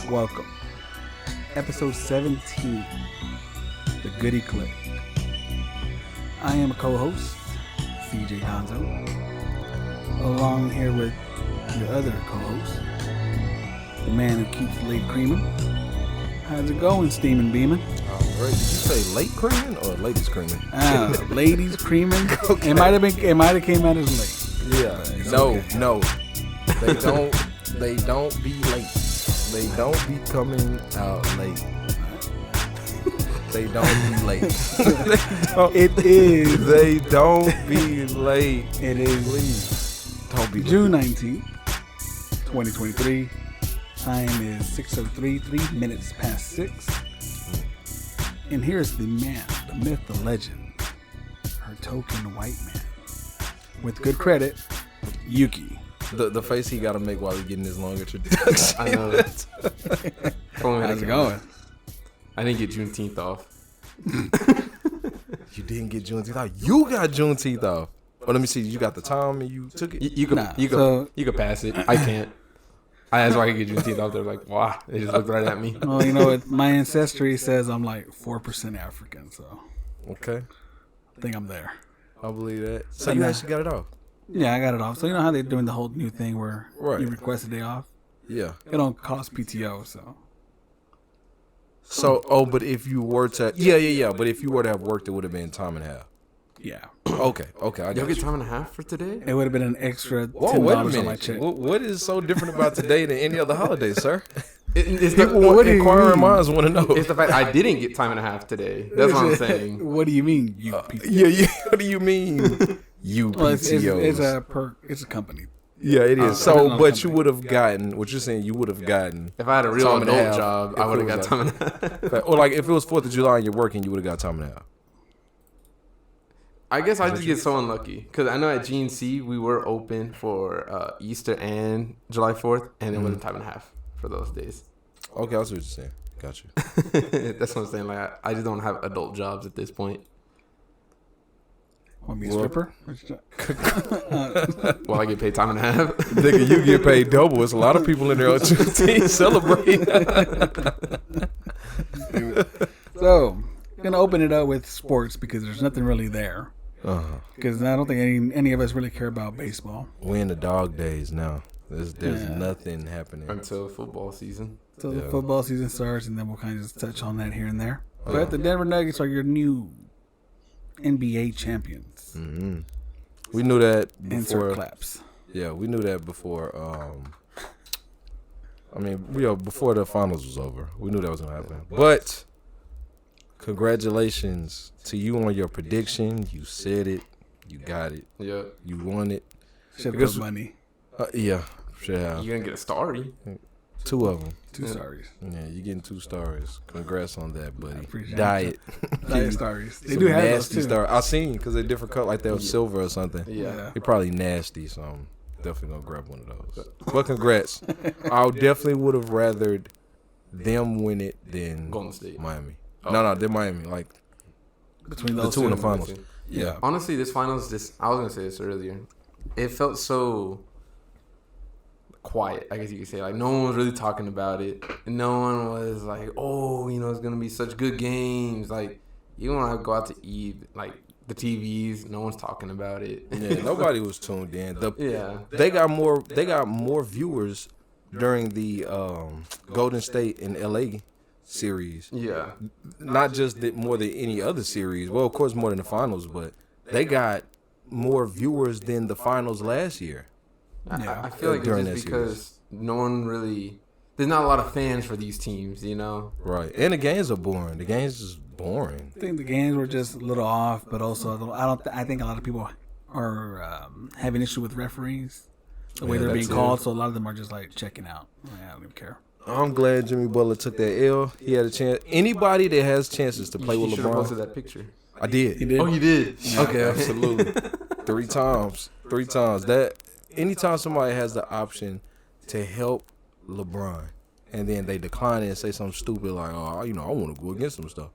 Welcome. Episode 17, The Goody Clip. I am a co-host, CJ Gonzo. Along here with your other co-host, the man who keeps late creaming. How's it going, steaming beaming? All right. Did you say late creaming or ladies creaming? Ladies creaming. Okay. It might have came out as late. Yeah. No. They don't be late. They don't be coming out late. They don't be late. It is. They don't be late. It is. Please. Don't be June late. 19th, 2023. Time is 6:03, 3 minutes past 6. And here's the man, the myth, the legend, her token white man. With good credit, Yuki. The face he got to make while he's getting his long introduction. I know. How's it going? I didn't get Juneteenth off. You didn't get Juneteenth off. You got Juneteenth off. Well, let me see. You got the time and you took it? You could pass it. I can't. That's why I could get Juneteenth off. They're like, wow. They just looked right at me. Well, you know what? My ancestry says I'm like 4% African, so Okay. I think I'm there. I believe that. So you actually got it off? Yeah, I got it off. So you know how they're doing the whole new thing where Right. you request a day off? Yeah. It don't cost PTO, so. So, but if you were to, but if you were to have worked, it would have been time and a half. Yeah. Okay, I You'll got get you. time and a half for today? It would have been an extra Whoa, wait a $10 on my minute. check. What is so different about today than any other holiday, sir? It's People the, want inquiring minds want to know. it's the fact I didn't get time and a half today. That's what I'm saying. What do you mean, you people? Yeah. What do you mean, you Well, it's PTOs? it's a company. Yeah, it is. it's So, not a but you company. would have gotten what you're saying. You would have gotten, If I had a real Time and a adult half, job, if I would it have got was time and a half. or like if it was 4th of July and you're working, you would have got time and a half. I guess I just get so unlucky. Because I know at GNC, we were open for Easter and July 4th, and it wasn't time and a half for those days. Okay, I see what you're saying. Got you. That's what I'm saying. Like, I just don't have adult jobs at this point. Want me a stripper? Well, I get paid time and a half. Nigga, you get paid double. There's a lot of people in there on Juneteenth celebrating. So, gonna open it up with sports because there's nothing really there. Because I don't think any of us really care about baseball. We're in the dog days now. There's nothing happening. Until football season. So the football season starts, and then we'll kind of just touch on that here and there. But the Denver Nuggets are your new NBA champions. Mm-hmm. We knew that Insert before. claps. Yeah, we knew that before. Before the finals was over, we knew that was gonna happen. But congratulations to you on your prediction. You said it. You got it. Yeah. You won it. Should Because- put money. Yeah, sure have. You're going to get a starry. 2 of them. 2 stars. Yeah, you're getting 2 stars. Congrats on that, buddy. appreciate Diet. Diet stars. They Some do have those nasty too. stars. I seen because they're different color, like they was silver or something. Yeah. They're probably nasty, so I'm definitely gonna grab one of those. But congrats. I definitely would have rathered them win it than Golden State. Miami. No, they're Miami. Like Between the those 2 in the two. finals. Yeah. Honestly, this finals, I was going to say this earlier. It felt so quiet, I guess you could say. Like, no one was really talking about it. No one was like, oh, it's going to be such good games. Like, even when I go out to eat, like, the TVs, no one's talking about it. Yeah, nobody was tuned in. Yeah. They got more viewers during the Golden State and LA series. Yeah. Not just more than any other series. Well, of course, more than the finals, but they got more viewers than the finals last year. I feel like During it's just that because no one really, there's not a lot of fans for these teams, Right. And the games are boring. The games is boring. I think the games were just a little off, but also I think a lot of people are having issue with referees, the way Yeah, they're being that's called. it. So a lot of them are just like checking out. I don't even care. I'm glad Jimmy Butler took that L. He had a chance. Anybody that has chances to play with You should have posted LeBron. that picture. I did. He did. Oh, you did? Okay, absolutely. 3 times. That anytime somebody has the option to help LeBron and then they decline it and say something stupid like, oh, I want to go against them stuff.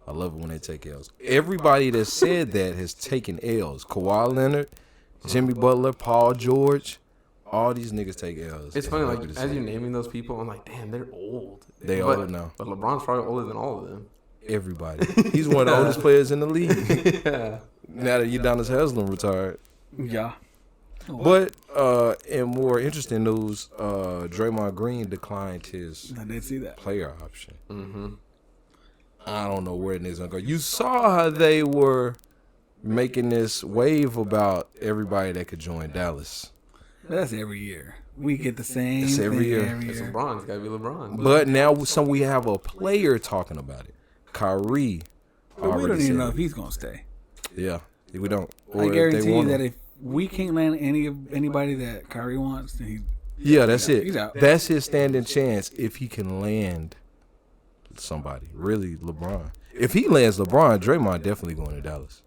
I love it when they take L's. Everybody that said that has taken L's. Kawhi Leonard, Jimmy Butler, Paul George, All these niggas take L's. It's funny, like, as you're naming those people, I'm like, damn, they're old. They old now. But LeBron's probably older than all of them. Everybody. He's one of the oldest players in the league. Yeah. Now that Udonis Haslem retired. Yeah. But in more interesting news, Draymond Green declined his I did see that. player option. Mm-hmm. I don't know where niggas gonna go. You saw how they were making this wave about everybody that could join Dallas. That's every year. We get the same It's every thing year. every It's year. LeBron. It's got to be LeBron. But now we have a player talking about it. Kyrie. But we already don't even said know it. if he's going to stay. Yeah, we don't. Or I if they guarantee you want that him. if we can't land anybody that Kyrie wants, then he's Yeah, that's it. He's out. That's his standing chance if he can land somebody. Really, LeBron. If he lands LeBron, Draymond definitely going to Dallas.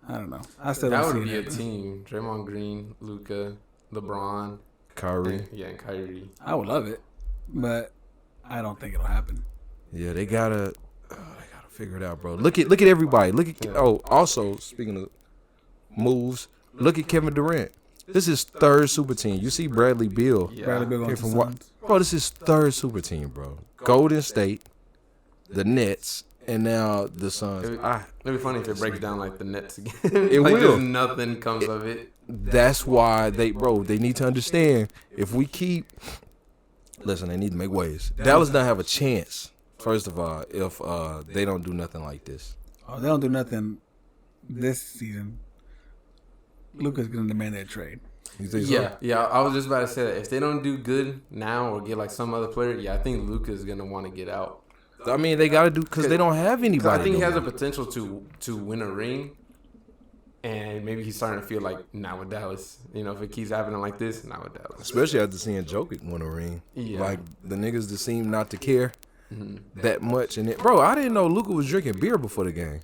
I don't know. I still That don't would see be a it. team. Draymond Green, Luka, LeBron, Kyrie. and Kyrie. I would love it, but I don't think it'll happen. Yeah, they gotta figure it out, bro. Look at everybody. Look at also speaking of moves, look at Kevin Durant. This is third super team. You see Bradley Beal. Yeah. Bradley Beal Came going to from the what? Suns. Bro, this is third super team, bro. Golden State, the Nets, and now the Suns. It'd be funny if it breaks down like the Nets again. It like will. just nothing comes of it. That's why they need to understand if we keep. Listen, they need to make waves. Dallas doesn't have a chance. First of all, if they don't do nothing like this. Oh, they don't do nothing this season. Luka's going to demand that trade. You think so? Yeah. I was just about to say that if they don't do good now or get like some other player, I think Luka's gonna want to get out. I mean, they got to do because they don't have 'Cause anybody. I think he has no the more. potential to win a ring, and maybe he's starting to feel like not with Dallas. You know, if it keeps happening like this, not with Dallas. Especially after seeing Jokic win a ring. Yeah. Like the niggas that seem not to care that much. And bro, I didn't know Luka was drinking beer before the game.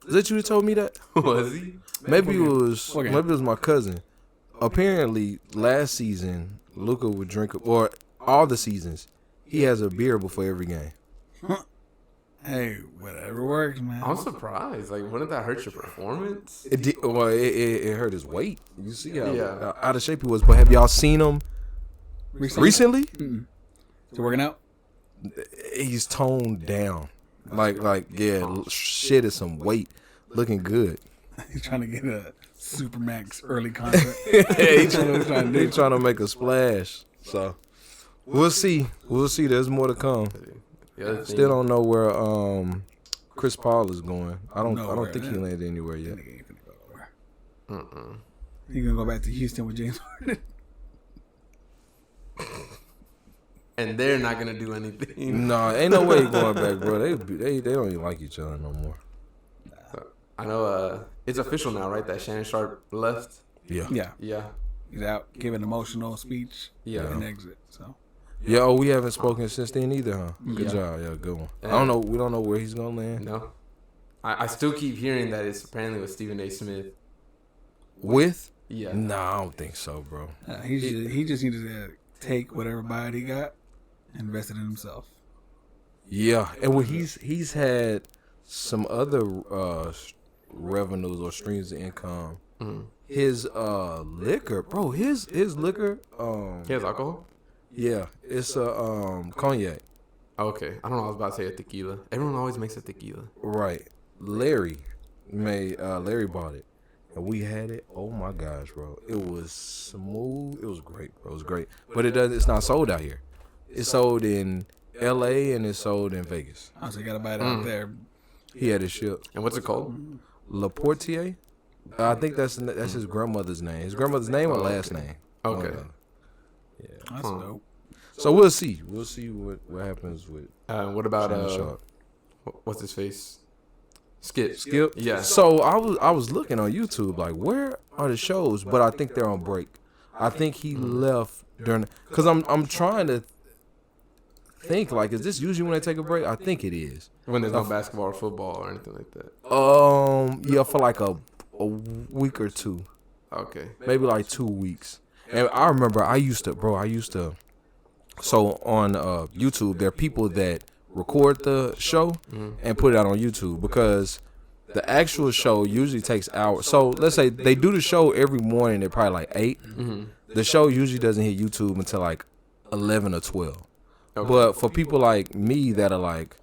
Is that you that told me that? Was he? Maybe it was. Okay. Maybe it was my cousin. Apparently, last season Luka would drink, or all the seasons, he has a beer before every game. Hey, whatever works, man. I'm surprised. Like, wouldn't that hurt your performance? It did, well, it hurt his weight. You see how Yeah. out of shape he was. But have y'all seen him recently? Is it working out? He's toned down. Like yeah, shit is some weight. Looking good. He's trying to get a Supermax early contract. He's trying to make a splash. So we'll see. We'll see. There's more to come. The other thing, Still don't know where Chris Paul is going. I don't Nowhere. think he landed anywhere yet. Nigga ain't finna go nowhere. He gonna go back to Houston with James Harden. and they're not gonna do anything. No, ain't no way he going back, bro. They don't even like each other no more. I know. It's official now, right? That Shannon Sharp left. Yeah. Yeah, Yeah. he's out giving an emotional speech. Yeah. and exit. So Yeah, we haven't spoken since then either, huh? Good Yeah. job. Yeah, good one. I Yeah. don't know. We don't know where he's gonna land. No. I still keep hearing that it's apparently with Stephen A. Smith. With? Yeah. Nah, I don't think so, bro. he just needed to take whatever bite he got, and invest it in himself. Yeah, and when he's had some other revenues or streams of income. His liquor, bro. His liquor. He has alcohol? Yeah, it's cognac. Okay. I don't know. I was about to say a tequila. Everyone always makes a tequila. Right. Larry bought it. And we had it. Oh my gosh, bro. It was smooth. It was great, bro. It was great. But it's not sold out here. It's sold in LA and it's sold in Vegas. I also got to buy it out there. He had it shipped. And what's it called? Le Portier? I think that's his grandmother's name. His grandmother's name or last name. Okay. That's dope. So we'll see. We'll see what happens with What about Shannon Sharp. what's his face? Skip. Skip. Yeah. So I was looking on YouTube like where are the shows, but I think they're on break. I think he left during because I'm trying to think like is this usually when they take a break? I think it is. When there's no basketball or football or anything like that. Yeah, for like a week or two, Okay. maybe like 2 weeks. And I remember I used to. So on YouTube, there are people that record the show and put it out on YouTube because the actual show usually takes hours. So let's say they do the show every morning at probably like 8. The show usually doesn't hit YouTube until like 11 or 12. Okay. But for people like me that are like,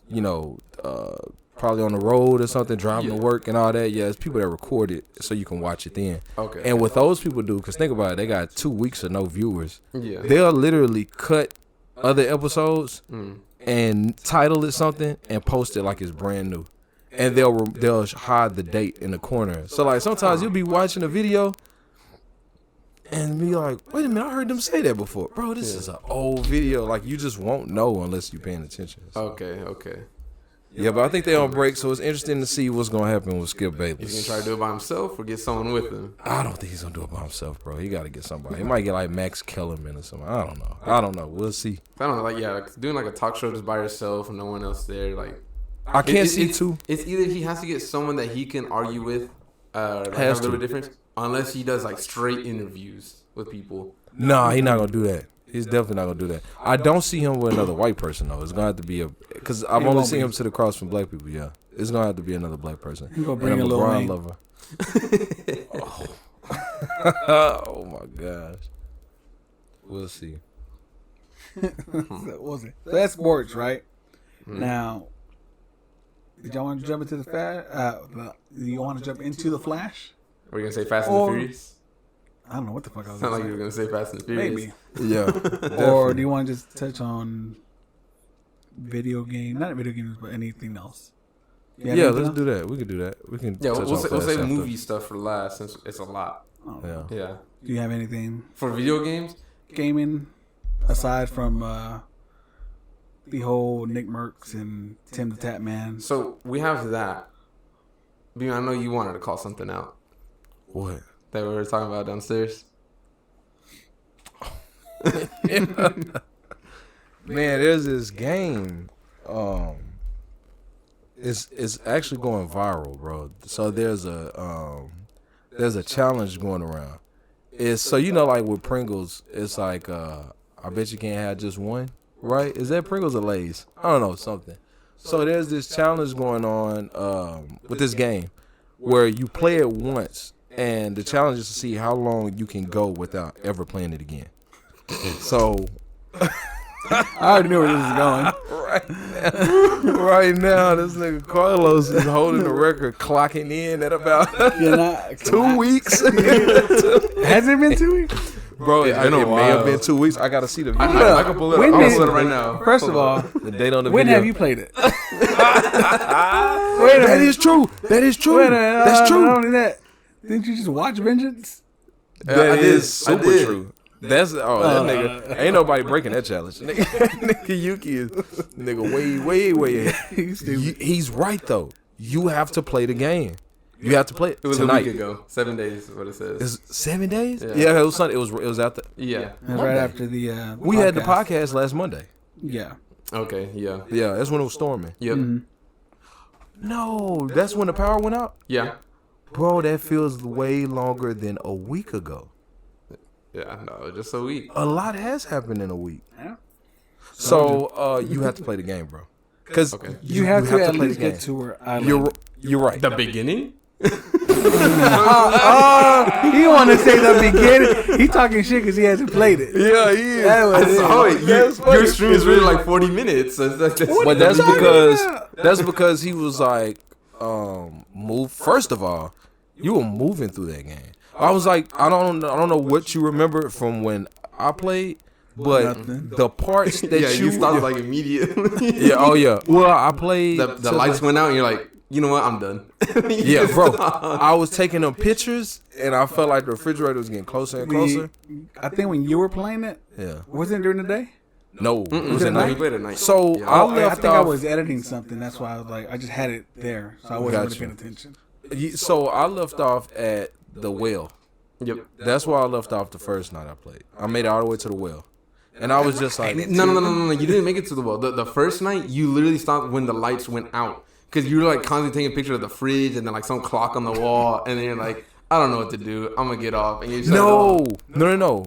you know, probably on the road or something, driving to work and all that, yeah, it's people that record it so you can watch it then. Okay. And what those people do, because think about it, they got 2 weeks of no viewers. Yeah. They'll literally cut other episodes and title it something and post it like it's brand new. And they'll hide the date in the corner. So like sometimes you'll be watching a video and be like, wait a minute, I heard them say that before. Bro, this is an old video. Like you just won't know unless you're paying attention. Okay. Yeah, but I think they on break, so it's interesting to see what's gonna happen with Skip Bayless. He's gonna try to do it by himself or get someone with him. I don't think he's gonna do it by himself, bro. He gotta get somebody. He might get like Max Kellerman or something. I don't know. We'll see. I don't know, like doing like a talk show just by yourself and no one else there, like I can't see too. It's either he has to get someone that he can argue with, like have a little bit difference, unless he does like straight interviews with people. Nah, he's not gonna do that. He's definitely not gonna do that. I don't see him with another white person though. It's gonna have to be because I've only seen him sit across from black people. Yeah, it's gonna have to be another black person. He's gonna bring and a little LeBron Wayne. lover. Oh my gosh. We'll see. What was it? So that's sports, right? Now, did y'all want to jump into the do you want to jump into the Flash? Were you gonna say Fast and the Furious? I don't know what the fuck I was Sound like going you were to say. gonna say Fast and the Furious. Maybe. Yeah. Or do you want to just touch on video game? Not video games, but anything else. Yeah, let's do that. We can do that. We can. Yeah, touch we'll on say Flash after. movie stuff for last since it's a lot. Oh. Yeah. Yeah. Do you have anything For video games, gaming aside from the whole Nick Merckx and Tim the Tap Man? so we have that. But I know you wanted to call something out What? that we were talking about downstairs. Man, there's this game. It's actually going viral, bro. So there's a challenge going around. It's so like with Pringles, it's like I bet you can't have just one, right? Is that Pringles or Lay's? I don't know, something. So there's this challenge going on with this game where you play it once, and the challenge is to see how long you can go without ever playing it again. So I already knew where this is going. right now, this nigga Carlos is holding the record, clocking in at about 2 weeks. Has it been 2 weeks? Bro, it may have been 2 weeks. I gotta see the video. I can pull it up. When I'm did- gonna pull it right now. First of all, The date on the when video. have you played it? That is true. That is true. That's true. Not only that, didn't you just watch Vengeance? That I is did. super true. That's that nigga. Ain't nobody breaking that challenge. Nigga Yuki is nigga way ahead. He's right though. You have to play the game. You have to play it It was tonight. a week ago. 7 days is what it says. It's 7 days? Yeah. Yeah, it was Sunday. It was after. Yeah. It was right after the We had the podcast last Monday. Yeah. Okay. Yeah. Yeah, that's when it was storming. Yep. No, that's when the power went out? Yeah. Bro, that feels way longer than a week ago. Yeah. No, just a week. A lot has happened in a week. Yeah. So you have to play the game, bro. Because Okay. You have to at play least the get to where I You're right. The beginning? He want to say the beginning. He talking shit because he hasn't played it. Yeah, he is. That was I saw it. That's funny. Your stream is really like 40 minutes. So that's But that's talking because about? he was like, move. First of all, you were moving through that game. I was like, I don't know what you remember from when I played, but Nothing. the parts that you stopped like immediately. yeah, oh yeah. Well, I played. The lights went out and you're like, you know what? I'm done. Yeah, bro. I was taking them pictures, and I felt like the refrigerator was getting closer and closer. I think when you were playing it, Yeah. wasn't it during the day? No, it was at No, he night. played at night. So Yeah. I I left think I off. was editing something. That's why I was like, I just had it there, so I wasn't really Gotcha. paying attention. So I left off at the well. Yep. That's where I left off the first night I played. I made it all the way to the well, and I was just like, No. You didn't make it to the well. The first night, you literally stopped when the lights went out. Because you were like constantly taking pictures of the fridge and then like some clock on the wall. And then you're like, I don't know what to do. I'm going to get off. And you shut it off. No.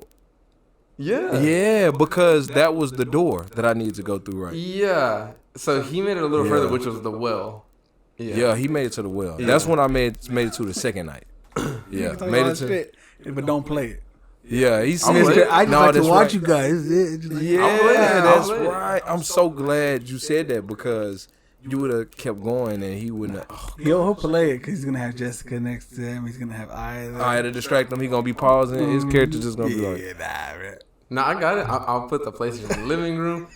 Yeah. Yeah, because that was the door that I needed to go through, right? Yeah. So he made it a little Yeah. further, which was the well. Yeah, he made it to the well. Yeah. That's when I made it to the second night. Yeah, You can talk made all it that to. shit, but don't play it. Yeah, he I'll said play it. I just no, like to that's watch right. you guys. Yeah, just like- Yeah, I'll play it. that's I'll play it. right. I'm so glad you said that because you would have kept going and he wouldn't have. Oh, He'll play it because he's gonna have Jessica next to him. He's gonna have I. I had to distract him. He gonna be pausing. His character's just gonna be like, Yeah, nah, man. No, I got it. I'll put the PlayStation in the living room.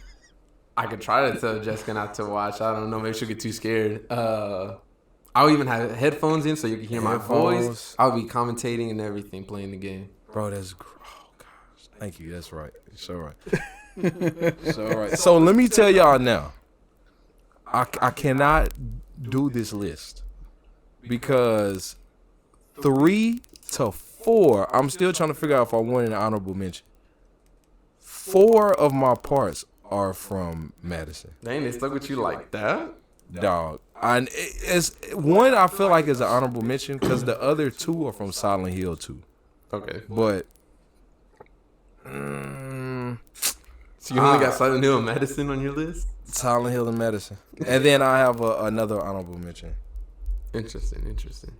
I could try to tell Jessica not to watch. I don't know. Maybe she'll get too scared. I'll even have headphones in so you can hear my Headphones. voice. I'll be commentating and everything, playing the game. bro, that's. Oh gosh, thank you. That's right. It's all right. It's all right. So let me tell y'all now. I cannot do this list because 3 to 4. I'm still trying to figure out if I want an honorable mention. 4 of my parts are from Madison. Dang, they stuck with you like that? Dog. And it's one I feel like is an honorable mention because the other 2 are from Silent Hill 2. Okay. But So you only got Silent Hill and Medicine on your list? Silent Hill and Madison. And then I have another honorable mention. Interesting.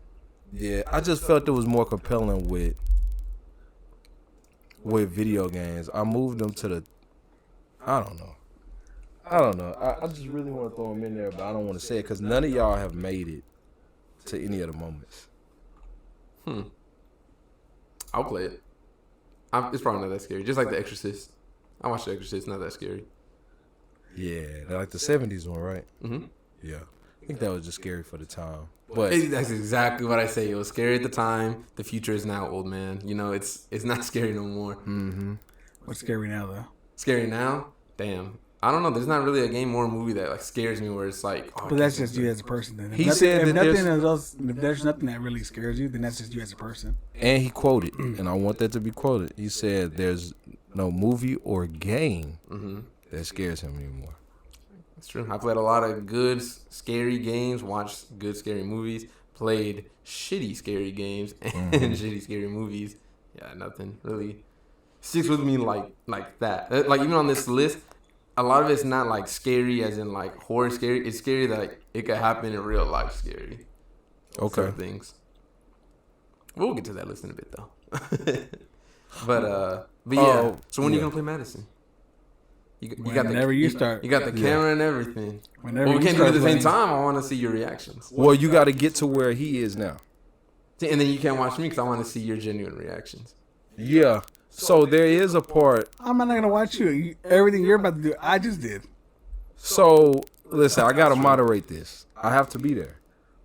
Yeah, I just felt it was more compelling with video games. I moved them to the. I don't know. I just really want to throw them in there, but I don't want to say it because none of y'all have made it to any of the moments. I'll play it. It's probably not that scary. Just like The Exorcist. I watched The Exorcist. Not that scary. Yeah, they're like the 70s one, right? Mm-hmm. Yeah. I think that was just scary for the time. But That's exactly what I say. It was scary at the time. The future is now, old man. You know, it's not scary no more. mm-hmm. What's scary now though? Scary now? Damn. I don't know. There's not really a game or a movie that like scares me where it's like. Oh, But that's just you as a person. Then He said that if there's nothing that really scares you, then that's just you as a person. And he quoted, and I want that to be quoted. He said, "There's no movie or game that scares him anymore." That's true. I played a lot of good scary games, watched good scary movies, played shitty scary games and shitty scary movies. Yeah, nothing really sticks with me like that. Like even on this list, a lot of it's not like scary as in like horror scary. It's scary that like, it could happen in real life scary. Okay. Certain things. We'll get to that list in a bit though. but yeah. So when are you gonna play Madison? You got Whenever you start. You got the camera and everything. Whenever Well, we you can't do it at start the same playing. time. I want to see your reactions. Well, you got to get to where he is now. And then you can't watch me because I want to see your genuine reactions. Yeah. So there is a part. I'm not gonna watch you. Everything you're about to do, I just did. So listen, I got to moderate this. I have to be there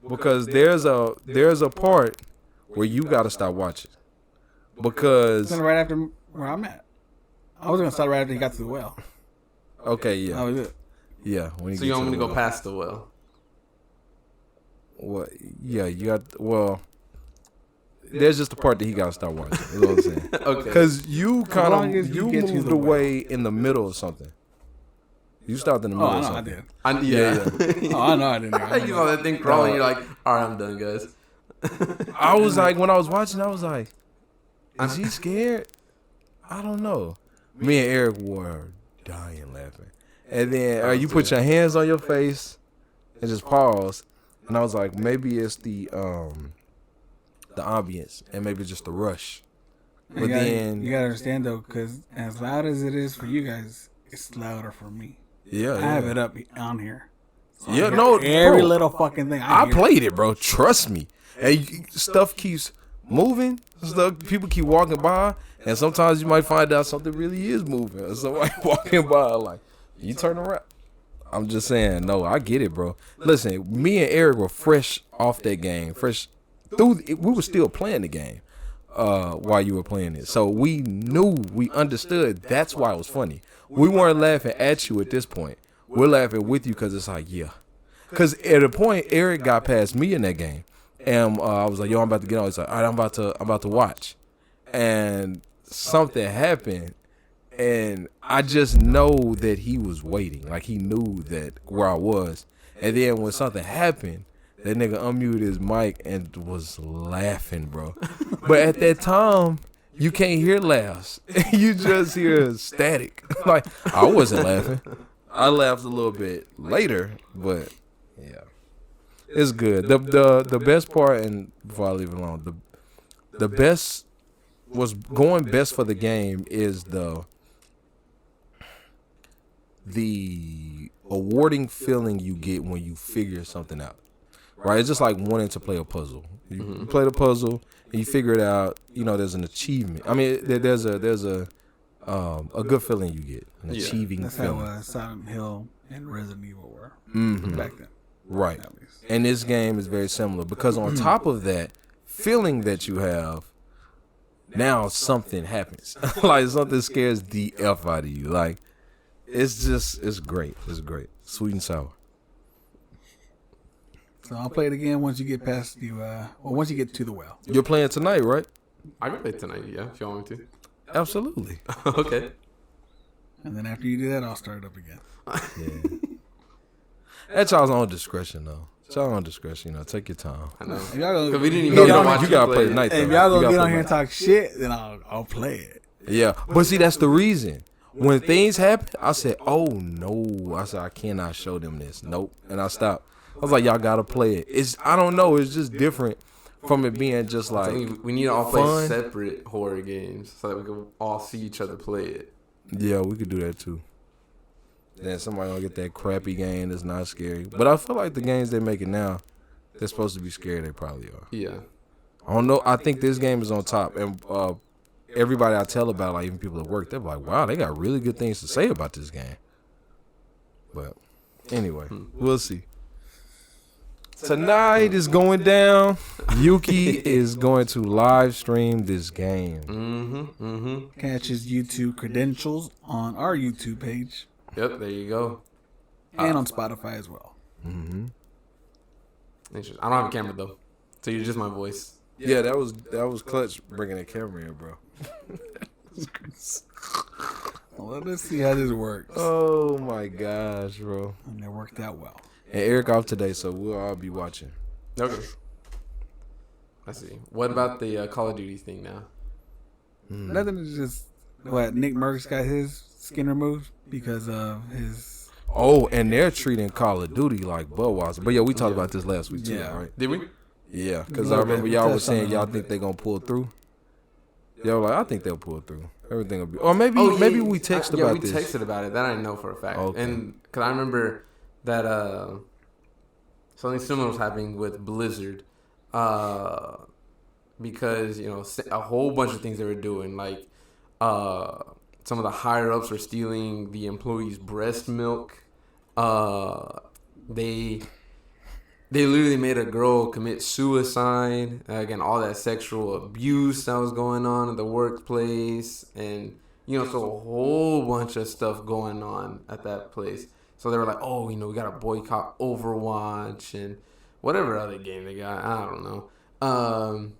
because there's a part where you got to stop watching because Then right after where I'm at, I was gonna start right after you got to the well. okay, yeah, That was it. yeah. When So you want me to go past the well? What? Yeah, you got. Well, there's just the part that he got to start watching. Is what I'm saying. Okay. Because you kind long as of you you get to moved the away in the middle of something. You stopped in the Oh, middle I of know I something. did. Yeah. Oh, I know I didn't. You saw that thing crawling. You're like, all right, I'm done, guys. I was like, when I was watching, I was like, is he scared? I don't know. Me and Eric were dying laughing. And then you put your hands on your face and just pause. And I was like, maybe it's the ambience and maybe just the rush. But you gotta, then you gotta understand though, because as loud as it is for you guys, it's louder for me. yeah, I have it up on here. So I Yeah, hear no, every bro. little fucking thing. I hear. played it, bro. Trust me. And stuff keeps moving. People keep walking by, and sometimes you might find out something really is moving. Or somebody walking by, like you turn around. I'm just saying, no, I get it, bro. Listen, me and Eric were fresh off that game, fresh through. We were still playing the game while you were playing it, so we knew, we understood. That's why it was funny. We weren't laughing at you at this point. We're laughing with you because it's like, yeah. Because at a point, Eric got past me in that game. And I was like, yo, I'm about to get on. He's like, all right, I'm about to watch. And something happened. And I just know that he was waiting. Like, he knew that where I was. And then when something happened, that nigga unmuted his mic and was laughing, bro. But at that time, you can't hear laughs. You just hear static. Like, I wasn't laughing. I laughed a little bit later, but yeah. It's good. The best part, and before I leave it alone, the best what's going best for the game is the awarding feeling you get when you figure something out. Right? It's just like wanting to play a puzzle. You play the puzzle and you figure it out. You know, there's an achievement. I mean, there's a good feeling you get, an achieving That's feeling. how Silent Hill and Resident Evil were back then. Right. At least. And this game is very similar because on top of that feeling that you have, now something happens. Like something scares the F out of you. Like it's great. It's great. Sweet and sour. So I'll play it again once you get past once you get to the well. You're playing tonight, right? I can play tonight, yeah, if you want me Absolutely. to. Okay. And then after you do that, I'll start it up again. Yeah. At y'all's own discretion, though. It's y'all's own discretion, you know. Take your time. I know. If y'all gonna, Because we didn't even No, get to no, watch you gotta play it. tonight, though. if y'all You gonna gotta get play on here tonight. and talk shit, then I'll play it. Yeah, but see, that's the reason. When things happen, I said, "Oh no!" I said, "I cannot show them this." Nope, and I stopped. I was like, "Y'all gotta play it." I don't know. It's just different from it being just I like think we need to all play fun. separate horror games so that we can all see each other play it. Yeah, we could do that too. Then somebody gonna get that crappy game that's not scary. But I feel like the games they're making now, they're supposed to be scary. They probably are. Yeah. I don't know. I think this game is on top, and everybody I tell about, like even people at work, they're like, "Wow, they got really good things to say about this game." But anyway, we'll see. Tonight is going down. Yuki is going to live stream this game. Catch his YouTube credentials on our YouTube page Yep, there you go. and on Spotify as well. Interesting. I don't have a camera though, so you're just my voice. Yeah, that was clutch bringing the camera in, bro. Well, let's see how this works. Oh my gosh, bro. And it worked out well. And Eric off today, so we'll all be watching. Okay. Let's see. What about the Call of Duty thing now? Nothing is just Nick Merckx got his skin removed because of his. Oh, and they're treating Call of Duty like Budweiser. But yeah, we talked about this last week too, Yeah. right? Did we? Yeah, because I remember y'all was saying y'all think they're gonna pull through. Y'all were like, I think they'll pull through. Everything will be. Or maybe we texted about this. Yeah, we texted about it. That I know for a fact. Okay. And because I remember that something similar was happening with Blizzard, because a whole bunch of things they were doing, like some of the higher ups were stealing the employees' breast milk. They literally made a girl commit suicide. Again, all that sexual abuse that was going on in the workplace, and so a whole bunch of stuff going on at that place. So they were like, oh, we gotta boycott Overwatch and whatever other game they got. I don't know.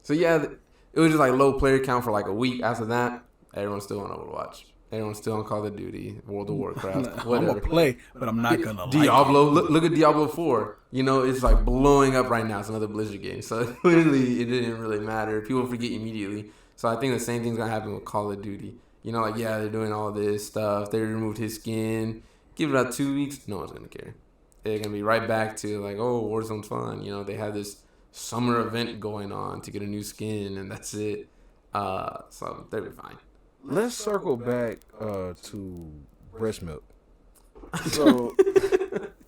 So yeah, it was just like low player count for like a week. After that, everyone's still on Overwatch. Everyone's still on Call of Duty, World of Warcraft, I'm whatever. gonna play, but I'm not gonna. Diablo, look at Diablo 4. It's like blowing up right now. It's another Blizzard game. So literally, it didn't really matter. People forget immediately. So I think the same thing's gonna happen with Call of Duty. They're doing all this stuff. They removed his skin. Give it about 2 weeks, no one's gonna care. They're gonna be right back to like, oh, Warzone's fun. They had this summer event going on to get a new skin, and that's it. So they'll be fine. Let's circle back to breast milk. So,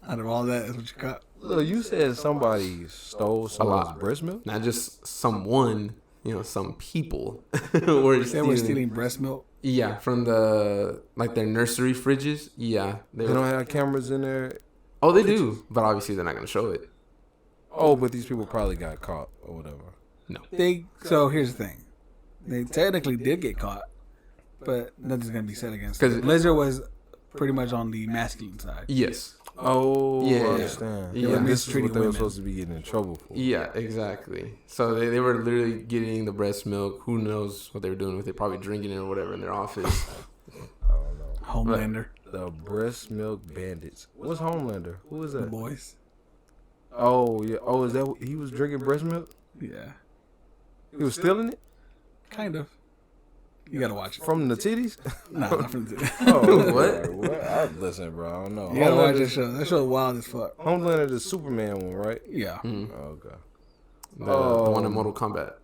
Out of all that, that's what you got. look, you said somebody stole someone's breast milk? Not just someone, some people were They were stealing. stealing breast milk. Yeah, from their nursery fridges. Yeah, They don't have cameras in there. Oh, they do, but obviously they're not gonna show it. Oh, but these people probably got caught or whatever. No. So here's the thing. They technically did get caught, but nothing's gonna be said against them. 'Cause- Blizzard was pretty much on the masculine side. Yes. Oh, Yeah. I understand. Yeah. Yeah, this is Mistreating what they were women. supposed to be getting in trouble for. Yeah, exactly. So they were literally getting the breast milk. Who knows what they were doing with it? Probably drinking it or whatever in their office. I don't know. Homelander, The breast milk bandits. What's Homelander? Who is the that? boys. Oh, yeah. Oh, is that he was drinking breast milk? Yeah, He was stealing it kind of. You gotta watch it. from the titties? Nah, not from the. Oh, What? What? Listen, bro. I don't know. You gotta watch that show. That show is wild as fuck. Homelander, the Superman one, right? Yeah. Oh, okay. The one in Mortal Kombat.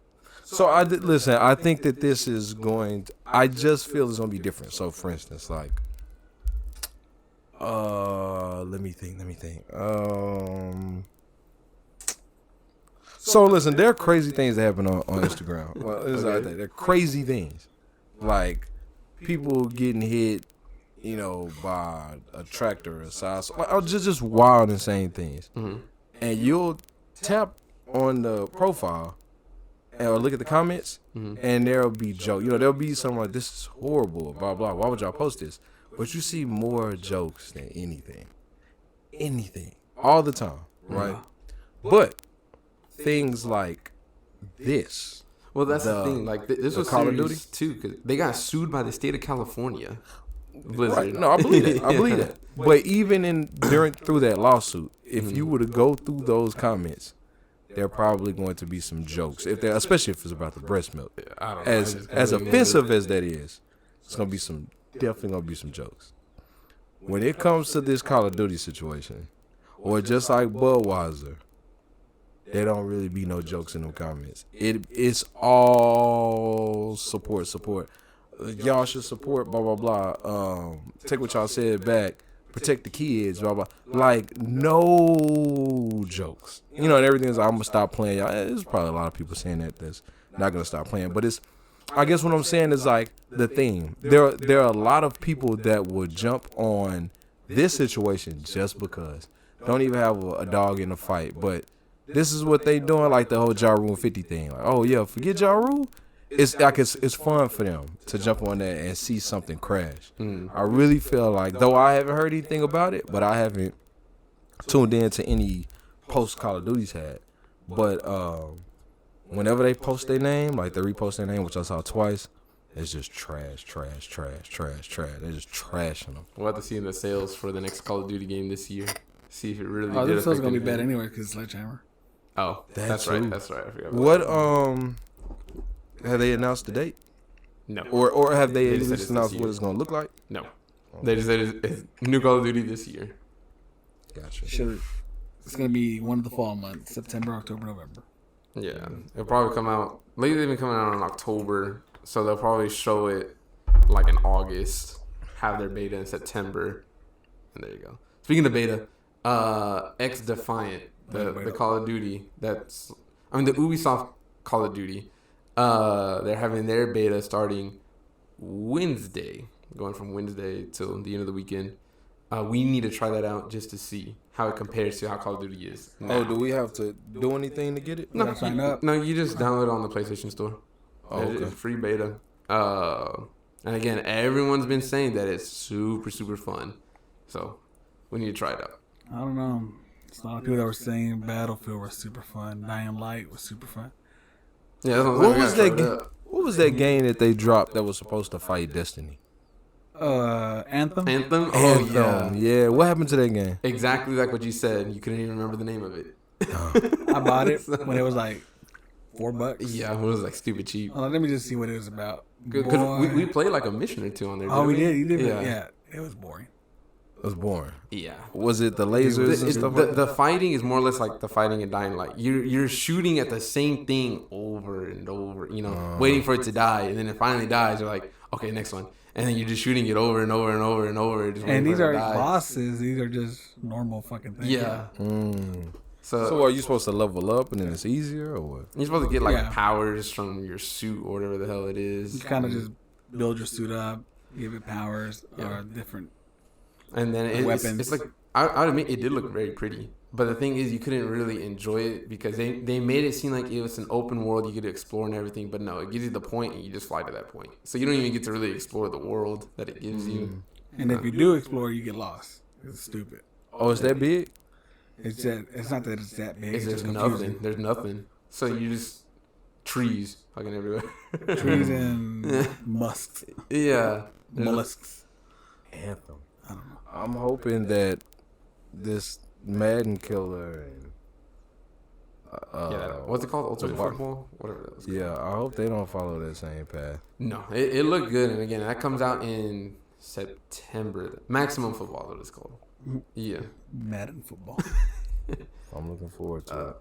So I did listen. I think that this is going. I just feel it's gonna be different. So, for instance, like, let me think. So listen, there are crazy things that happen on Instagram. Well, it's like that. They're crazy things, like people getting hit, by a tractor or size, like, just wild, insane things. Mm-hmm. And you'll tap on the profile or look at the comments, and there'll be joke. There'll be something like, "This is horrible," blah blah. Why would y'all post this? But you see more jokes than anything, all the time, right? But things like this. Well, that's the thing. Like this was Call of serious too, because they got sued by the state of California. Blizzard. Right. No, I believe that. I believe that. But even through that lawsuit, if you were to go through those comments, there are probably going to be some jokes. Especially if it's about the breast milk. I don't know. As offensive as that is, it's definitely gonna be some jokes. When it comes to this Call of Duty situation, or just like Budweiser, there don't really be no jokes in them comments. It's all support. Y'all should support, blah, blah, blah. Take what y'all said back. Protect the kids, blah, blah. Like, no jokes. And everything's like, I'm going to stop playing. Y'all. There's probably a lot of people saying that's not going to stop playing. But I guess what I'm saying is like the theme. There are a lot of people that would jump on this situation just because. Don't even have a dog in the fight. But this is what they doing, like the whole Ja Rule 50 thing. Like, oh, yeah, forget Ja Rule. It's like it's fun for them to jump on that and see something crash. I really feel like, though I haven't heard anything about it, but I haven't tuned in to any post Call of Duty's had. But whenever they post their name, like they repost their name, which I saw twice, it's just trash. They're just trashing them. We'll have to see in the sales for the next Call of Duty game this year. See if it really Oh, did. this sale's gonna be bad anyway because it's Sledgehammer. Oh, that's right. That's right. I forgot. What have they announced the date? No. Or have they at just said least it's announced this what year. it's gonna look like? No. They just said it's new Call of Duty this year. Gotcha. It's gonna be one of the fall months: September, October, November. Yeah, it'll probably come out. Lately, they've been coming out in October, so they'll probably show it like in August. Have their beta in September, and there you go. Speaking of beta, X Defiant, the Call of Duty. The Ubisoft Call of Duty. They're having their beta starting Wednesday, going from Wednesday till the end of the weekend. We need to try that out just to see how it compares to how Call of Duty is now. Oh, do we have to do anything to get it? No, sign up. No, you just download it on the PlayStation Store. Oh, okay. It's free beta. And again, everyone's been saying that it's super, super fun. So we need to try it out. I don't know. There's a lot of people that were saying Battlefield was super fun. Dying Light was super fun. Yeah, that's What was that? What was that game that they dropped that was supposed to fight Destiny? Anthem. Anthem? Oh, Anthem. Yeah. What happened to that game? Exactly like what you said. You couldn't even remember the name of it. I bought it when it was like $4. Yeah, it was like stupid cheap. Let me just see what it was about. Because we played like a mission or two on there. Oh, we did. You did. Yeah. Yeah. It was boring. It was boring. Yeah. Was it the lasers and stuff? The fighting is more or less like the fighting in Dying Light. You're shooting at the same thing over and over, waiting for it to die, and then it finally dies. You're like, okay, next one, and then you're just shooting it over and over and over and over. Just And these are die. bosses. These are just normal fucking things. Yeah. So are you supposed to level up and then it's easier or what? You're supposed to get like Yeah. powers from your suit or whatever the hell it is. You kind of just build your suit up, give it powers or different. And then weapons. It's like I admit it did look very pretty, but the thing is you couldn't really enjoy it because they made it seem like it was an open world you could explore and everything, but no, it gives you the point and you just fly to that point, so you don't even get to really explore the world that it gives you. And if you do explore, you get lost. It's stupid. Oh, it's that big? It's not that it's that big. It's It's just just nothing. confusing. There's nothing. So you just trees fucking everywhere. Trees and musks, Yeah. mollusks. Anthem. I don't know. I'm hoping that this Madden killer and What's it called? Ultimate Bar- Football? Whatever that was. yeah, I hope they don't follow that same path. No, it looked good, and again, that comes out in September. Maximum Football, is what it's called. Yeah. Madden football. I'm looking forward to it.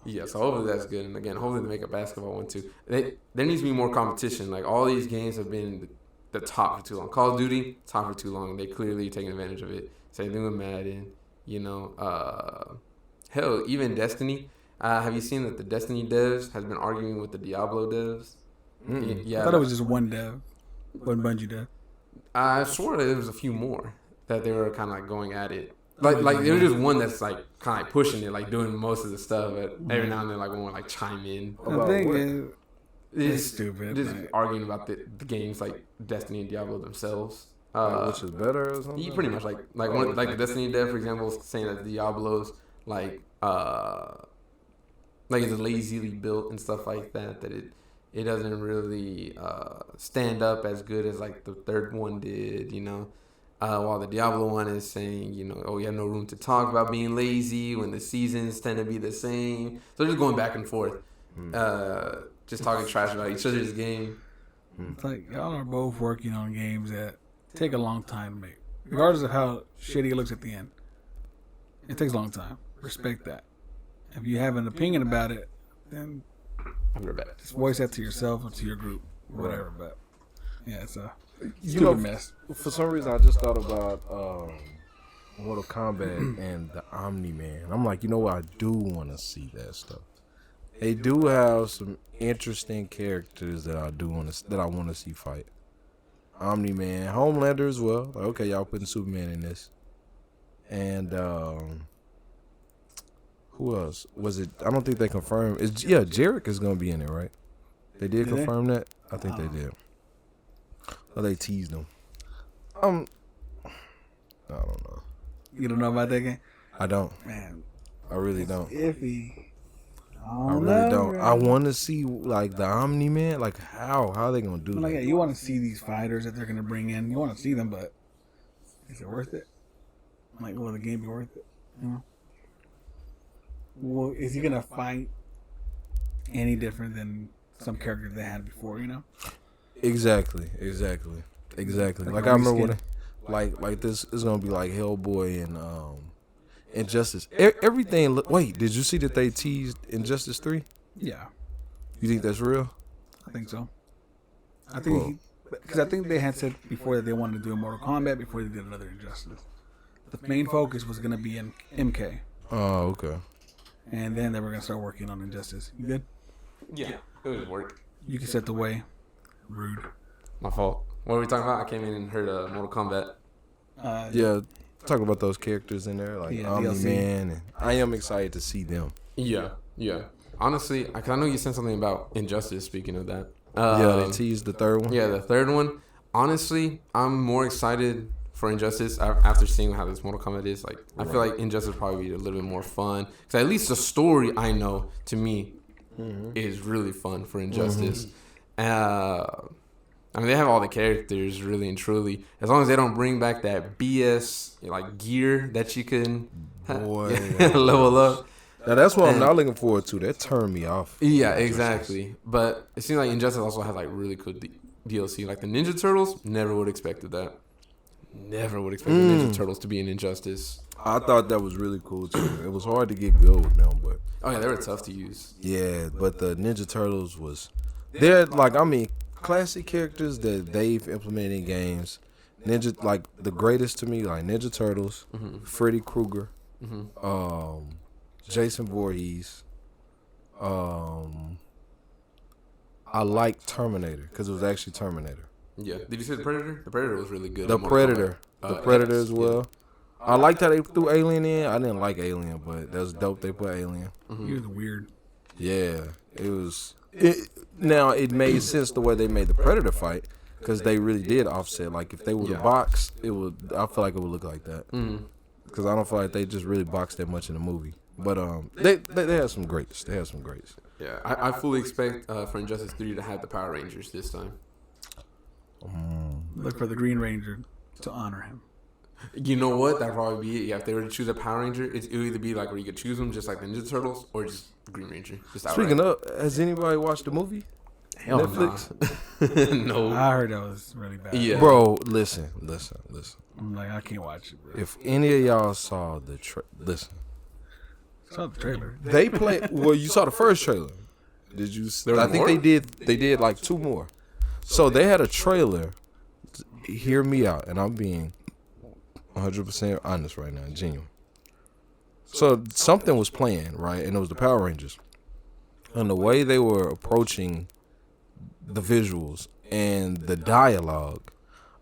Yeah, so hopefully that's good. And again, hopefully they make a basketball one too. There needs to be more competition. Like all these games have been the top for too long. Call of Duty, top for too long. And they clearly taking advantage of it. Same thing with Madden. You know, hell, even Destiny. Have you seen that the Destiny devs has been arguing with the Diablo devs? I thought it was just one Bungie dev. I swore that there was a few more that they were kind of like going at it. Like there was just one that's like kind of like pushing it, like doing most of the stuff. But every now and then, like one would like chime in. The thing is, it's stupid. Just like, arguing about the games like Destiny and Diablo themselves. Which is better or something? Pretty much like the Destiny dev, for example, is saying that Diablo's like it's lazily built and stuff like that. That it doesn't really stand up as good as like the third one did, you know. While the Diablo one is saying, you know, oh, you have no room to talk about being lazy when the seasons tend to be the same. So just going back and forth, just talking trash about each other's game. It's like y'all are both working on games that take a long time to make, regardless of how shitty it looks at the end. It takes a long time. Respect that. If you have an opinion about it, then just voice that to yourself or to your group, or whatever. But yeah, it's a stupid mess. For some reason, I just thought about Mortal Kombat and the Omni-Man. I'm like, you know what? I do want to see that stuff. They do have some interesting characters that I want to see fight. Omni-Man, Homelander as well. Like, okay, y'all putting Superman in this, and who else was it? I don't think they confirmed. Jarek is gonna be in it, right? They did confirm that. I think they did. Oh, they teased him. I don't know. You don't know about that game? I don't. Man, I really don't. Iffy. I really don't. I want to see like the Omni-Man. Like how are they gonna do that? Like, yeah, you want to see these fighters that they're gonna bring in. You want to see them, but is it worth it? Like, will the game be worth it? You know? Well, is he gonna fight any different than some characters they had before? You know? Exactly. Like I remember when, like this is gonna be like Hellboy and Injustice. Everything. Wait, did you see that they teased Injustice 3? Yeah. You think that's real? I think so. I think because I think they had said before that they wanted to do a Mortal Kombat before they did another Injustice. The main focus was gonna be in MK. Oh, okay. And then they were gonna start working on Injustice. You good? Yeah, it was work. You can set the way. Rude. My fault. What were we talking about? I came in and heard Mortal Kombat. Yeah, talk about those characters in there, like Omni-Man, and I am excited to see them. Yeah. Honestly, because I know you said something about Injustice. Speaking of that, they teased the third one. Yeah, the third one. Honestly, I'm more excited for Injustice after seeing how this Mortal Kombat is. Like, I feel like Injustice will probably be a little bit more fun. Because at least the story I know, to me, is really fun for Injustice. I mean, they have all the characters, really and truly. As long as they don't bring back that BS like gear that you can level up. Now that's what I'm not looking forward to. That turned me off. Yeah, exactly. But it seems like Injustice also has like really cool DLC. Like the Ninja Turtles, never would have expected that. Never would expect the Ninja Turtles to be in Injustice. I thought that was really cool too. It was hard to get good with them, but they were tough to use. Yeah, but the Ninja Turtles they're like, I mean, classic characters that they've implemented in games. Ninja, like the greatest to me, like Ninja Turtles, Freddy Krueger, Jason Voorhees. I like Terminator because it was actually Terminator. Yeah. Did you see the Predator? The Predator was really good. The Predator as well. Yeah. I liked how they threw Alien in. I didn't like Alien, but that was dope. They put Alien. He was weird. Yeah, it was. Now it made sense the way they made the Predator fight because they really did offset. Like if they would have boxed, I feel like it would look like that. Because I don't feel like they just really boxed that much in the movie. But they had some greats. Yeah, I fully expect for Injustice 3 to have the Power Rangers this time. Look for the Green Ranger to honor him. You know what? That'd probably be it. Yeah, if they were to choose a Power Ranger, it would either be like where you could choose them, just like the Ninja Turtles, or just Green Ranger. Just Speaking of, has anybody watched the movie? Hell Netflix? No. I heard that was really bad. Yeah. Bro, listen. I'm like, I can't watch it, bro. If any of y'all saw listen. Saw the trailer. They play. Well, you saw the first trailer. Did you? There was I think more? they did. They did like 2 more. So they had a trailer. Hear me out, and I'm being 100% honest right now, genuine. So something was playing, right, and it was the Power Rangers, and the way they were approaching the visuals and the dialogue,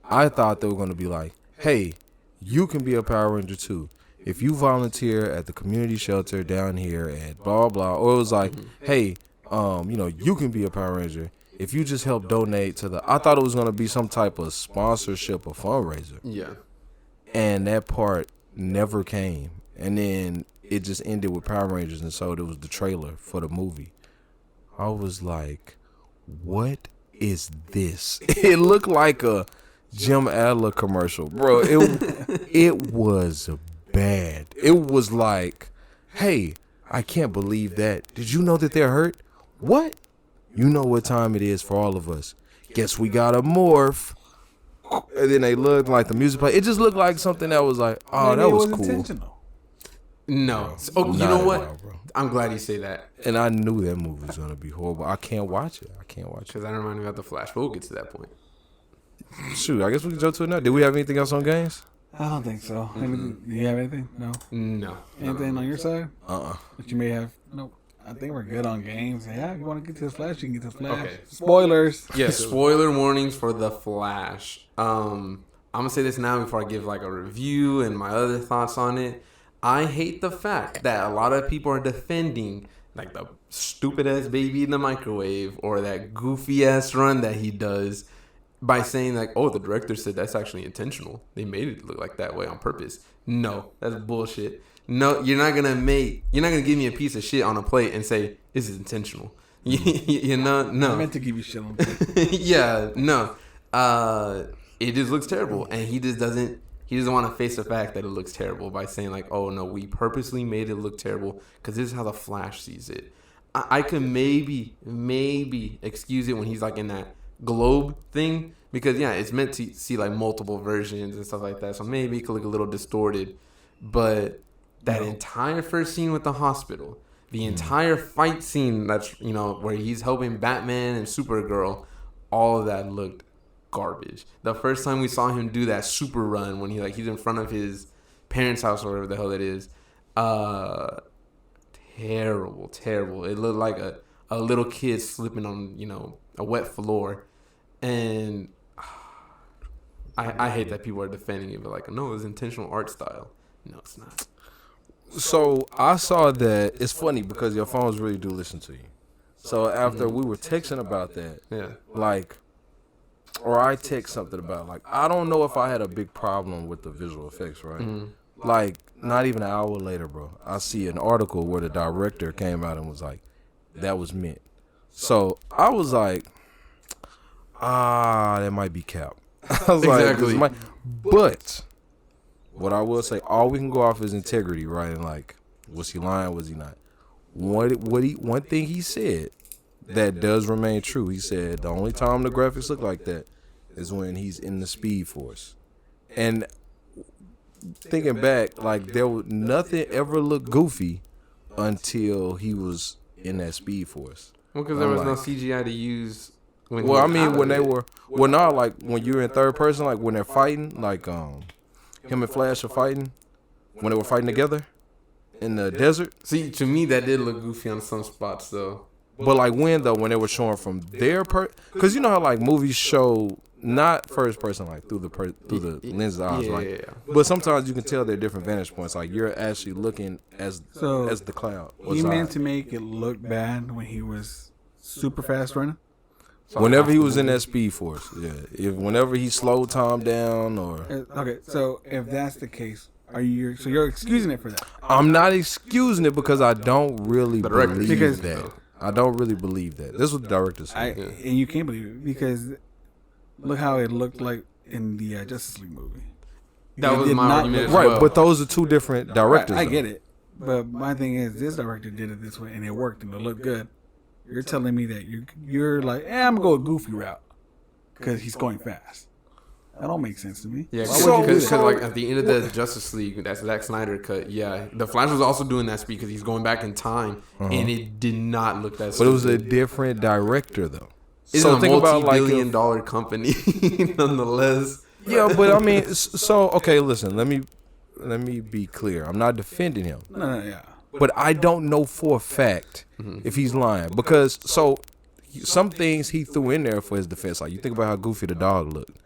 I thought they were going to be like, "Hey, you can be a Power Ranger too. If you volunteer at the community shelter down here at blah blah," or it was like, "Hey, you can be a Power Ranger if you just help donate to the." I thought it was gonna be some type of sponsorship or fundraiser, Yeah. and that part never came. And then it just ended with Power Rangers, and so there was the trailer for the movie. I was like, "What is this?" It looked like a Jim Adler commercial, bro. It was bad. It was like, "Hey, I can't believe that. Did you know that they're hurt? What? You know what time it is for all of us. Guess we gotta morph." And then they looked like the music play. It just looked like something that was like, oh, Maybe that it was was cool. intentional. No. Oh, you Not know at what? all, bro. I'm glad you say that And I knew that movie was gonna be horrible. I can't watch it. because that reminded me of the Flash. But we'll get to that point. Shoot, I guess we can jump to it now. Did we have anything else on games? I don't think so. Do you have anything? No. No. Anything on your side Uh-uh. that you may have? Nope. I think we're good on games. Yeah, if you want to get to the Flash, you can get to the Flash. Okay. Spoilers. Yeah, spoiler warnings for the Flash. I'm gonna say this now before I give like a review and my other thoughts on it. I hate the fact that a lot of people are defending like the stupid ass baby in the microwave or that goofy ass run that he does by saying like, "Oh, the director said that's actually intentional. They made it look like that way on purpose." No, that's bullshit. No, you're not gonna give me a piece of shit on a plate and say this is intentional. You know, no. I meant to give you shit on Yeah, no. It just looks terrible, and he doesn't want to face the fact that it looks terrible by saying like, "Oh no, we purposely made it look terrible because this is how the Flash sees it." I could maybe excuse it when he's like in that globe thing because yeah, it's meant to see like multiple versions and stuff like that, so maybe it could look a little distorted. But that entire first scene with the hospital, the entire fight scene that's where he's helping Batman and Supergirl, all of that looked garbage. The first time we saw him do that super run when he's in front of his parents' house or whatever the hell it is, terrible. It looked like a little kid slipping on a wet floor, and I hate that people are defending it, but like, no, it's intentional art style. No, it's not. So I saw that. It's funny because your phones really do listen to you. So after we were texting about that, Yeah. like, or I text something about like, I don't know if I had a big problem with the visual effects, right? Mm-hmm. Like, not even an hour later, bro, I see an article where the director came out and was like, that was meant. So I was like, that might be cap. I was Exactly. like, but what I will say, all we can go off is integrity, right? And like, was he lying? Was he not? One thing he said that does remain true. He said the only time the graphics look like that is when he's in the Speed Force. And thinking back, like there was nothing ever looked goofy until he was in that Speed Force. Well, because there was no CGI to use. When When you're in third person, like when they're fighting, like him and Flash are fighting, when they were fighting together in the desert. See, to me, that did look goofy on some spots, though. But like when they were showing from their because you know how like movies show not first person like through the lens of eyes, right? Yeah. But sometimes you can tell they're different vantage points. Like you're actually looking as the cloud. He meant to make it look bad when he was super fast running. Whenever he was in that Speed Force, yeah. Whenever he slowed time down or Okay, so if that's the case, you're excusing it for that? I'm not excusing it because I don't really believe Because- that. I don't really believe that. This is what the director said. And you can't believe it because look how it looked like in the Justice League movie. That It was did my not argument look- as Right, well. but those are two different directors. I though. get it, but my thing is, this director did it this way and it worked and it looked good. You're telling me that you're like, I'm gonna go a goofy route because he's going fast. That don't make sense to me. Yeah, So- because so- like at the end of the Justice League, that's Zack Snyder cut. Yeah, the Flash was also doing that speed because he's going back in time, and it did not look that. But it was a stupid. different director though. It's a multi-billion-dollar company, nonetheless. Yeah, but I mean, so okay, listen. Let me be clear. I'm not defending him, No, yeah. but I don't know for a fact if he's lying because some things he threw in there for his defense. Like you think about how Goofy the dog looked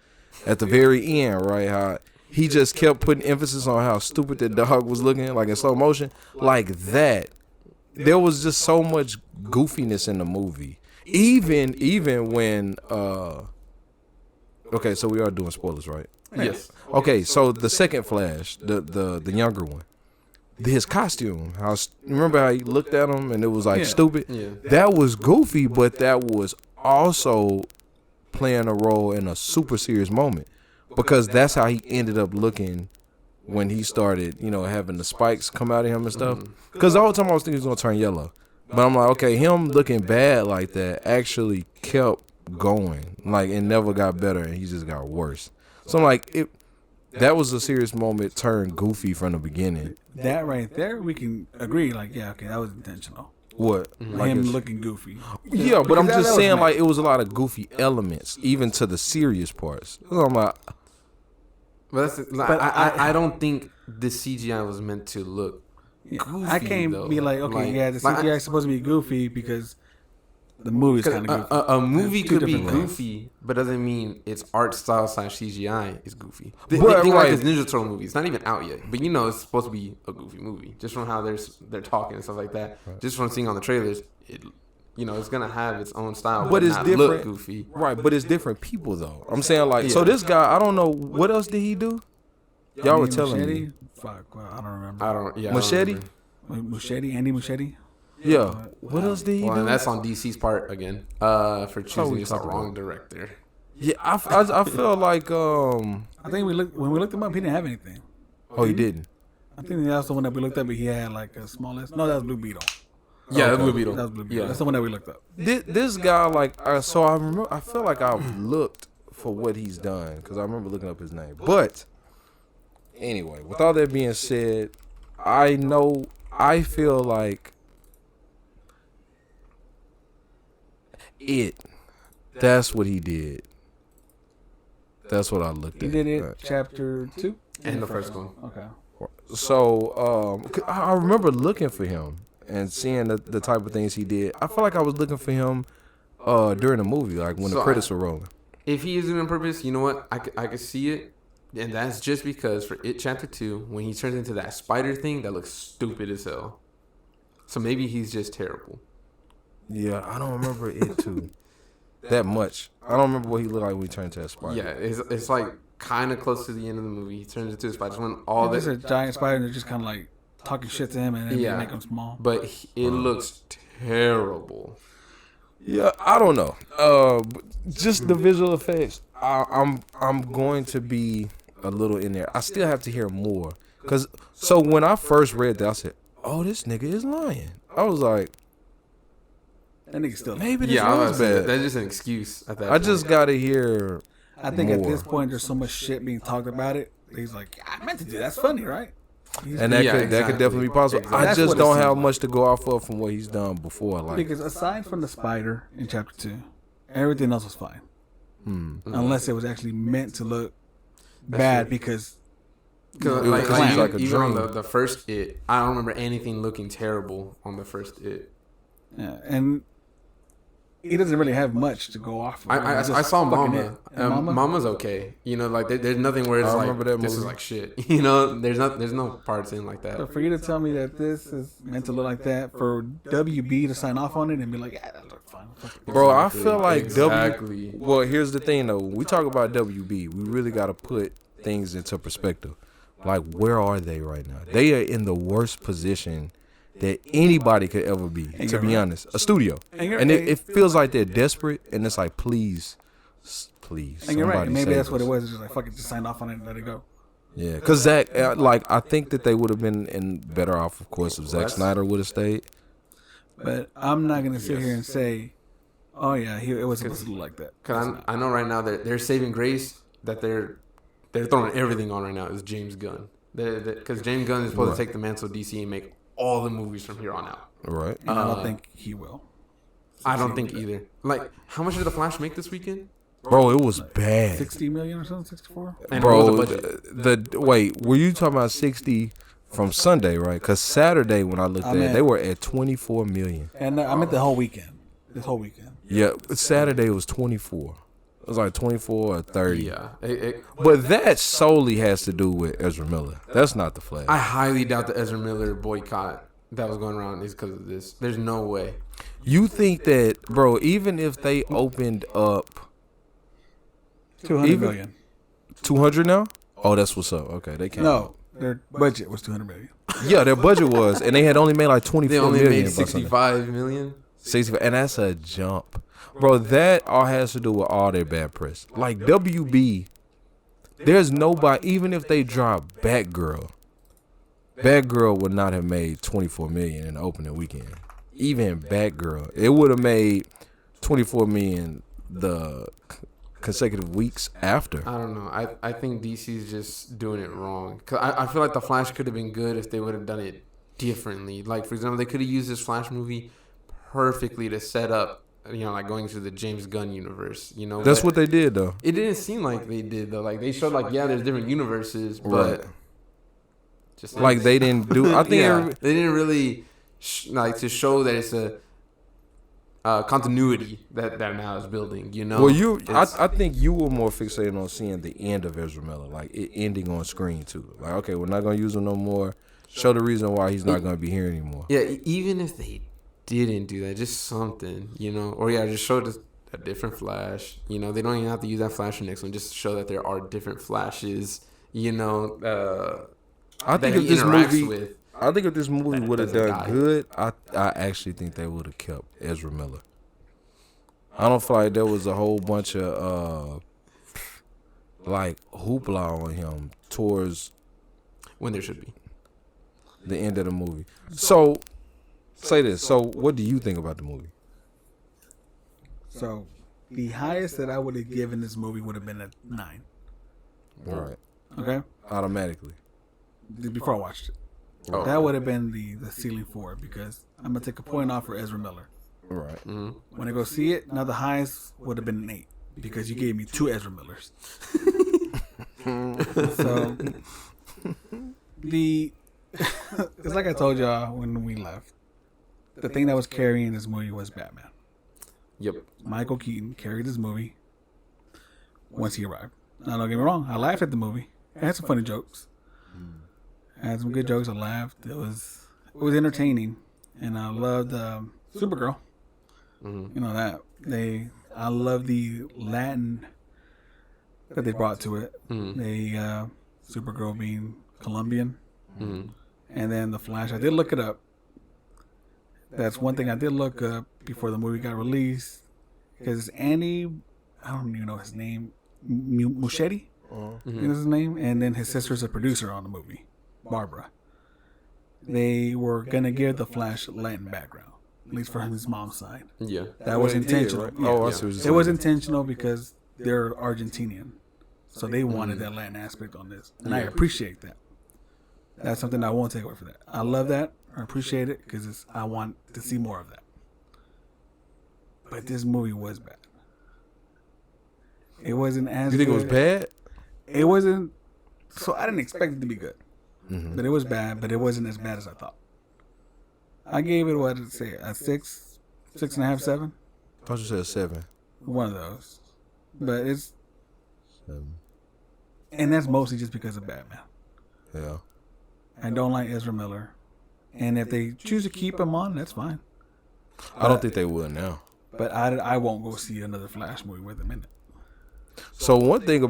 at the very end, right? How he just kept putting emphasis on how stupid the dog was looking, like in slow motion, like that. There was just so much goofiness in the movie. Even when okay, so we are doing spoilers, right? Yes. Okay, so the second Flash, the younger one, his costume, remember how he looked at him and it was like stupid? Yeah. That was goofy, but that was also playing a role in a super serious moment because that's how he ended up looking when he started, having the spikes come out of him and stuff. Because the whole time I was thinking he was going to turn yellow. But I'm like, okay, him looking bad like that actually kept going. Like, it never got better and he just got worse. So I'm like, that was a serious moment, turned goofy from the beginning. That right there, we can agree. Like, yeah, okay, that was intentional. What? Like Him it's- looking goofy. Yeah, but I'm Because that just was saying, nice. like, it was a lot of goofy elements, even to the serious parts. So I'm like, But that's like, But I don't think the CGI was meant to look Yeah. goofy. I can't though. be like, okay, yeah, the CGI is supposed to be goofy because the movie's kind of goofy. A movie Two could be different things. goofy, but doesn't mean its art style / CGI is goofy. The Right, thing right. like this Ninja Turtle movie, it's not even out yet, but it's supposed to be a goofy movie just from how they're talking and stuff like that. Just from seeing on the trailers, it's gonna have its own style, But it's not different. look goofy. right, but it's different people, though. I'm saying, like, so Yeah. this guy, I don't know, what else did he do? Y'all were telling Machete? me. Fuck, well, I don't remember. I don't. Yeah, Machete? I don't remember. Machete? Andy Machete? Yeah. What else did he Well, do? and that's on DC's part again. For choosing we the talking wrong about? director. Yeah, I feel like, I think when we looked him up, he didn't have anything. oh, he didn't. I think that was the one that we looked up, but he had like a small ass. No, that was Blue Beetle. Yeah, Okay. Blue Beetle. That was Blue Beetle. Yeah. That's the one that we looked up. This guy, like, so I remember, I feel like I've looked for what he's done because I remember looking up his name. But anyway, with all that being said, I feel like that's what he did. That's what I looked He at. did it, Right. chapter 2? And the first one. Okay. So I remember looking for him and seeing the type of things he did. I feel like I was looking for him during the movie, like when the So credits were rolling. If he is doing it on purpose, you know what? I could see it. And that's just because for It Chapter 2, when he turns into that spider thing, that looks stupid as hell. So maybe he's just terrible. Yeah, I don't remember it too that much. I don't remember what he looked like when he turned into that spider. Yeah, it's like kind of close to the end of the movie. He turns into a spider. Just when all There's that, a giant spider and they're just kind of like talking shit to him and then Yeah. make him small. but it looks terrible. Yeah, I don't know. But just the visual effects. I'm going to be a little in there. I still have to hear more. So when I first read that, I said, "Oh, this nigga is lying." I was like, That nigga still. maybe this Yeah, was bad. that's just an excuse at that I just point. gotta hear. I think at more. this point there's so much shit being talked about it. He's like, yeah, I meant to do that. That's funny, right? And that Yeah, could exactly. definitely be possible. Exactly. I That's just what it don't seems have like. much to go off of from what he's done before. Like, Because aside from the spider in chapter 2, everything else was fine. Unless it was actually meant to look bad because Because It like, seems like a even on dream. the first It, I don't remember anything looking terrible on the first It. yeah, and he doesn't really have much to go off of. I It's I just saw fucking Mama. it. And Mama. Mama's okay. Like there's nothing where it's I like remember that this is movie. like shit. There's no parts in like that. But for you to tell me that this is meant to look like that, for WB to sign off on it and be like, yeah, that looks fine. Fuck it. bro, I feel like Exactly. Well, here's the thing though. When we talk about WB, we really got to put things into perspective. Like, where are they right now? They are in the worst position that anybody could ever be, to you're be right. honest. A studio. And you're- And it feels like they're desperate, and it's like, please, And you're right. somebody Maybe save that's what it us. was. It's just like, fuck it, just sign off on it and let it go. Yeah, because Zach, I think that they would have been in better off, of course, if Zack Snyder would have stayed. But I'm not going to sit here and say, oh, yeah, it was supposed to look like that. Cause I know right now that they're saving grace. that they're throwing everything on right now is James Gunn. Because James Gunn is supposed to take the mantle of DC and make all the movies from here on out. Right. And I don't think he will. I don't think either. Like, how much did The Flash make this weekend? Bro, it was bad. 60 million or something, 64. And Bro, what was the budget? wait, were you talking about 60 from Sunday, right? Because Saturday when I looked at it, they were at 24 million. And I meant the whole weekend. This whole weekend. Yeah, Saturday was 24. It was like 24 or 30. Yeah. But that solely has to do with Ezra Miller. That's not the Flash. I highly doubt the Ezra Miller boycott that was going around is because of this. There's no way. You think that, bro, even if they opened up 200 million. 200 now? Oh, that's what's up. Okay, they can't. No, their budget was 200 million. Yeah, their budget was, and they had only made like 24 They only million made 65 million. 65, and that's a jump. Bro, that all has to do with all their bad press. Like WB, there's nobody, even if they drop Batgirl would not have made 24 million in the opening weekend. Even Batgirl, it would have made 24 million the consecutive weeks after. I don't know. I think DC's just doing it wrong. Cause I feel like The Flash could have been good if they would have done it differently. Like, for example, they could have used this Flash movie perfectly to set up, like going to the James Gunn universe, That's what they did, though. It didn't seem like they did, though. Like, they showed, like, yeah, there's different universes, but just like they didn't do. I think they didn't really to show that it's a continuity that now is building. Well, I think you were more fixated on seeing the end of Ezra Miller, like it ending on screen too. Like, okay, we're not gonna use him no more. Show the reason why he's not gonna be here anymore. Yeah, even if they didn't do that, just something, or just show a different Flash. They don't even have to use that Flash in the next one. Just show that there are different Flashes. I think if this movie would have done good, I actually think they would have kept Ezra Miller. I don't feel like there was a whole bunch of like hoopla on him towards when there should be the end of the movie. So say this. So what do you think about the movie? So the highest that I would have given this movie would have been a 9. All right. Okay. Automatically. Before I watched it. Oh. That would have been the ceiling for it because I'm going to take a point off for Ezra Miller. Right. Mm-hmm. When I go see it, now the highest would have been an 8 because you gave me 2 Ezra Millers. So, it's like I told y'all when we left. The thing that was carrying this movie was Batman. Yep. Michael Keaton carried this movie once he arrived. Now, don't get me wrong. I laughed at the movie. It had some funny jokes. I had some good jokes. I laughed. It was entertaining, and I loved Supergirl. Mm-hmm. I love the Latin that they brought to it. Mm-hmm. Supergirl being Colombian, mm-hmm. And then the Flash. I did look it up. That's one thing I did look up before the movie got released, because Andy, I don't even know his name, Muschietti, mm-hmm. is his name, and then his sister's a producer on the movie. Barbara. They were gonna give the Flash Latin background, at least for his mom's side. Yeah, that was intentional. Right? Oh, I see what you're saying. It was intentional because they're Argentinian, so they wanted that Latin aspect on this, and I appreciate that. That's something I won't take away from that. I love that. I appreciate it because I want to see more of that. But this movie was bad. It wasn't as. You think good. It was bad? It wasn't. So I didn't expect it to be good. Mm-hmm. But it was bad, but it wasn't as bad as I thought. I gave it, what did it say, a 6, 6.5, 7? I thought you said 7. One of those. But it's... 7. And that's mostly just because of Batman. Yeah. I don't like Ezra Miller. And if they choose to keep him on, that's fine. I don't think they will now. But I won't go see another Flash movie with him in it. So one thing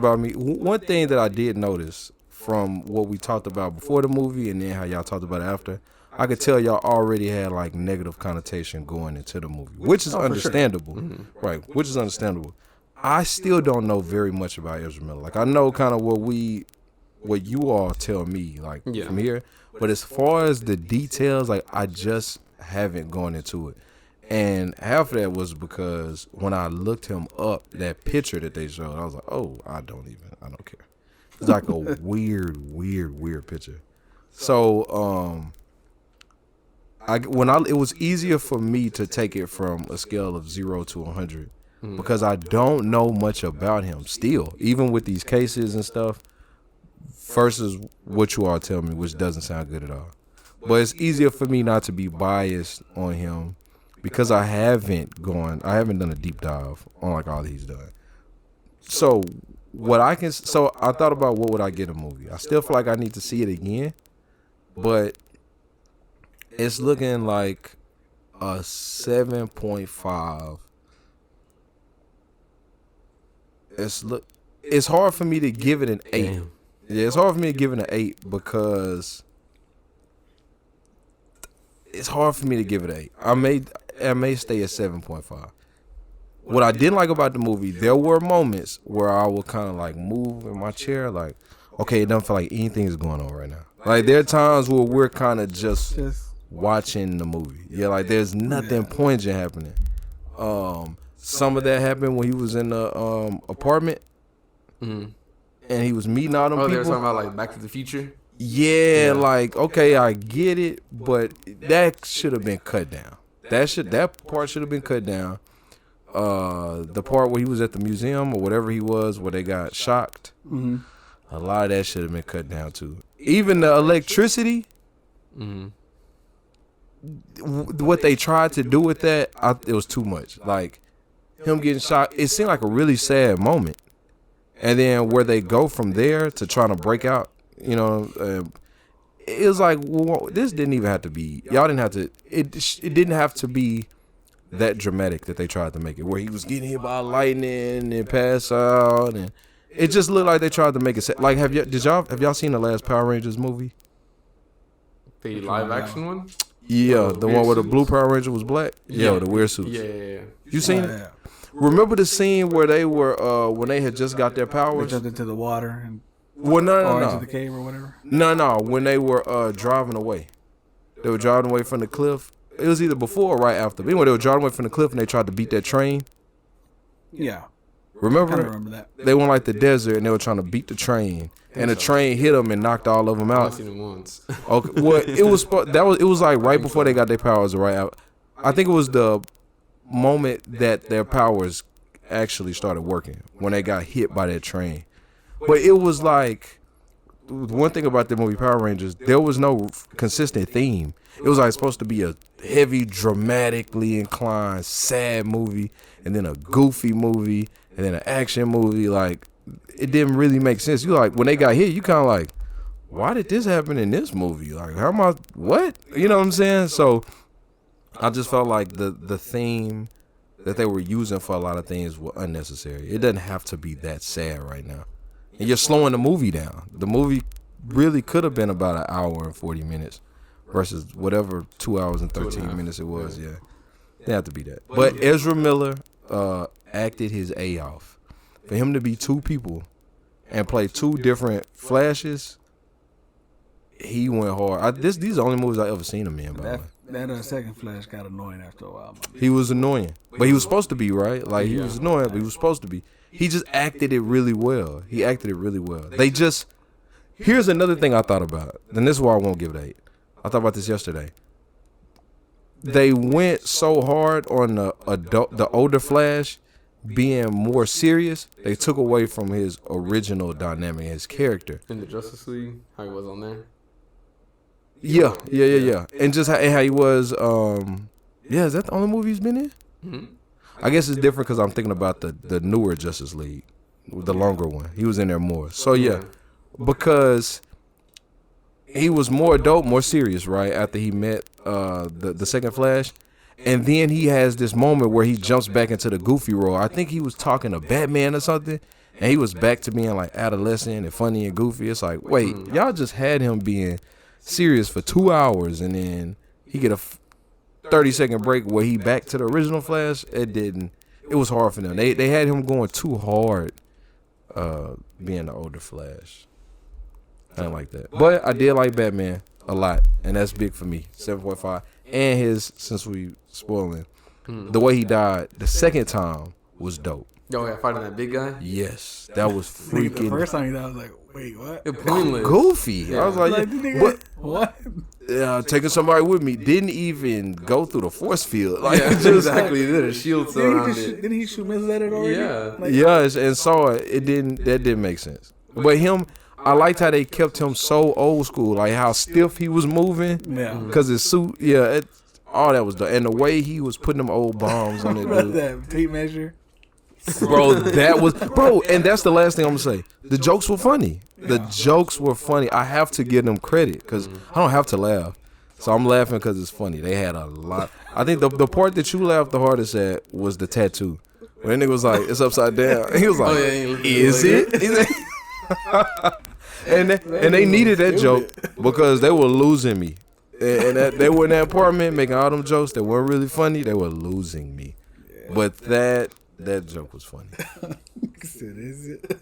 that I did notice from what we talked about before the movie and then how y'all talked about it after, I could tell y'all already had like negative connotation going into the movie, which is understandable. Sure. Mm-hmm. Right, which is understandable. I still don't know very much about Ezra Miller. Like, I know kind of what you all tell me, like, from here. But as far as the details, like, I just haven't gone into it. And half of that was because when I looked him up, that picture that they showed, I was like, oh, I don't care. It's like a weird picture. So, it was easier for me to take it from a scale of 0 to 100 because I don't know much about him still, even with these cases and stuff, versus what you all tell me, which doesn't sound good at all. But it's easier for me not to be biased on him because I haven't done a deep dive on like all he's done. So I thought about what would I get a movie. I still feel like I need to see it again, but it's looking like a 7.5. It's hard for me to give it an 8. Damn. Yeah, it's hard for me to give it an 8 because it's hard for me to give it an 8. I may stay at 7.5. What I didn't like about the movie, there were moments where I would kind of like move in my chair, like, okay, it doesn't feel like anything is going on right now. Like there are times where we're kind of just watching the movie. Yeah, like there's nothing poignant happening. Some of that happened when he was in the apartment, and he was meeting all them people. They were talking about like Back to the Future. Yeah, like okay, I get it, but that should have been cut down. That part should have been cut down. The part where he was at the museum or whatever he was, where they got shocked, a lot of that should have been cut down too. Even the electricity, what they tried to do with that, it was too much. Like him getting shocked, it seemed like a really sad moment. And then where they go from there to trying to break out, you know, it was like, well, this didn't even have to be. Y'all didn't have to. It didn't have to be that dramatic that they tried to make it, where he was getting hit by lightning and pass out, and it just looked like they tried to make it like have y'all seen the last Power Rangers movie? The live action one? Yeah, the one where the blue Power Ranger was black. Yeah, the weird suits. Yeah. You seen it? Yeah. Remember the scene where they were when they had just got their powers? They jumped into the water and no. into the cave or whatever. No, when they were driving away. They were driving away from the cliff. It was either before or right after. But anyway, they were driving away from the cliff and they tried to beat that train. Yeah. Remember? I remember that. They went like the desert and they were trying to beat the train. And the train hit them and knocked all of them out. I've seen it once. Okay. Well, it was like right before they got their powers right out. I think it was the moment that their powers actually started working when they got hit by that train. But it was like, one thing about the movie Power Rangers, there was no consistent theme. It was like supposed to be a heavy, dramatically inclined, sad movie, and then a goofy movie, and then an action movie. Like, it didn't really make sense. You like, when they got hit, you kind of like, why did this happen in this movie? Like, how am I, what? You know what I'm saying? So, I just felt like the theme that they were using for a lot of things were unnecessary. It doesn't have to be that sad right now. And you're slowing the movie down. The movie really could have been about an hour and 40 minutes versus whatever 2 hours and 13 minutes it was. Yeah. Didn't have to be that. But Ezra Miller acted his A off. For him to be two people and play two different Flashes, he went hard. These are the only movies I ever seen him in, by the way. That second Flash got annoying after a while. He was annoying. But he was supposed to be, right? Like, he was annoying, but he was supposed to be. He just acted it really well. Here's another thing I thought about. And this is why I won't give it 8. I thought about this yesterday. They went so hard on the older Flash being more serious, they took away from his original dynamic, his character. In the Justice League, how he was on there? Yeah. And just how he was, is that the only movie he's been in? Mm-hmm. I guess it's different because I'm thinking about the newer Justice League, the longer one. He was in there more. So, yeah, because he was more adult, more serious, right, after he met the second Flash. And then he has this moment where he jumps back into the goofy role. I think he was talking to Batman or something, and he was back to being, like, adolescent and funny and goofy. It's like, wait, y'all just had him being serious for 2 hours, and then he get a 30-second break where he back to the original Flash. It was hard for them. They had him going too hard being the older Flash. I didn't like that. But I did like Batman a lot, and that's big for me. 7.5. And since we spoiling, The way he died the second time was dope. Oh yeah, fighting that big guy. Yes, that was The freaking first time he died, I was like, wait, what? Pointless. goofy. I was like, What? taking somebody with me didn't even go through the force field. Like, Yeah, just exactly. They did a shield around it. Didn't he shoot missiles at it already? Yeah. Like, yes, and saw it. That didn't make sense. But him, I liked how they kept him so old school, like how stiff he was moving. Yeah. Cause his suit, all that was done, and the way he was putting them old bombs on it, dude. That tape measure. Bro, and that's the last thing I'm gonna say. The jokes were funny. The jokes were funny. I have to give them credit because I don't have to laugh. So I'm laughing because it's funny. They had a lot. I think the part that you laughed the hardest at was the tattoo. When that nigga was like, it's upside down. He was like, is it? and they needed that joke because they were losing me. And they were in that apartment making all them jokes that weren't really funny. They were losing me. But that joke was funny. Is it?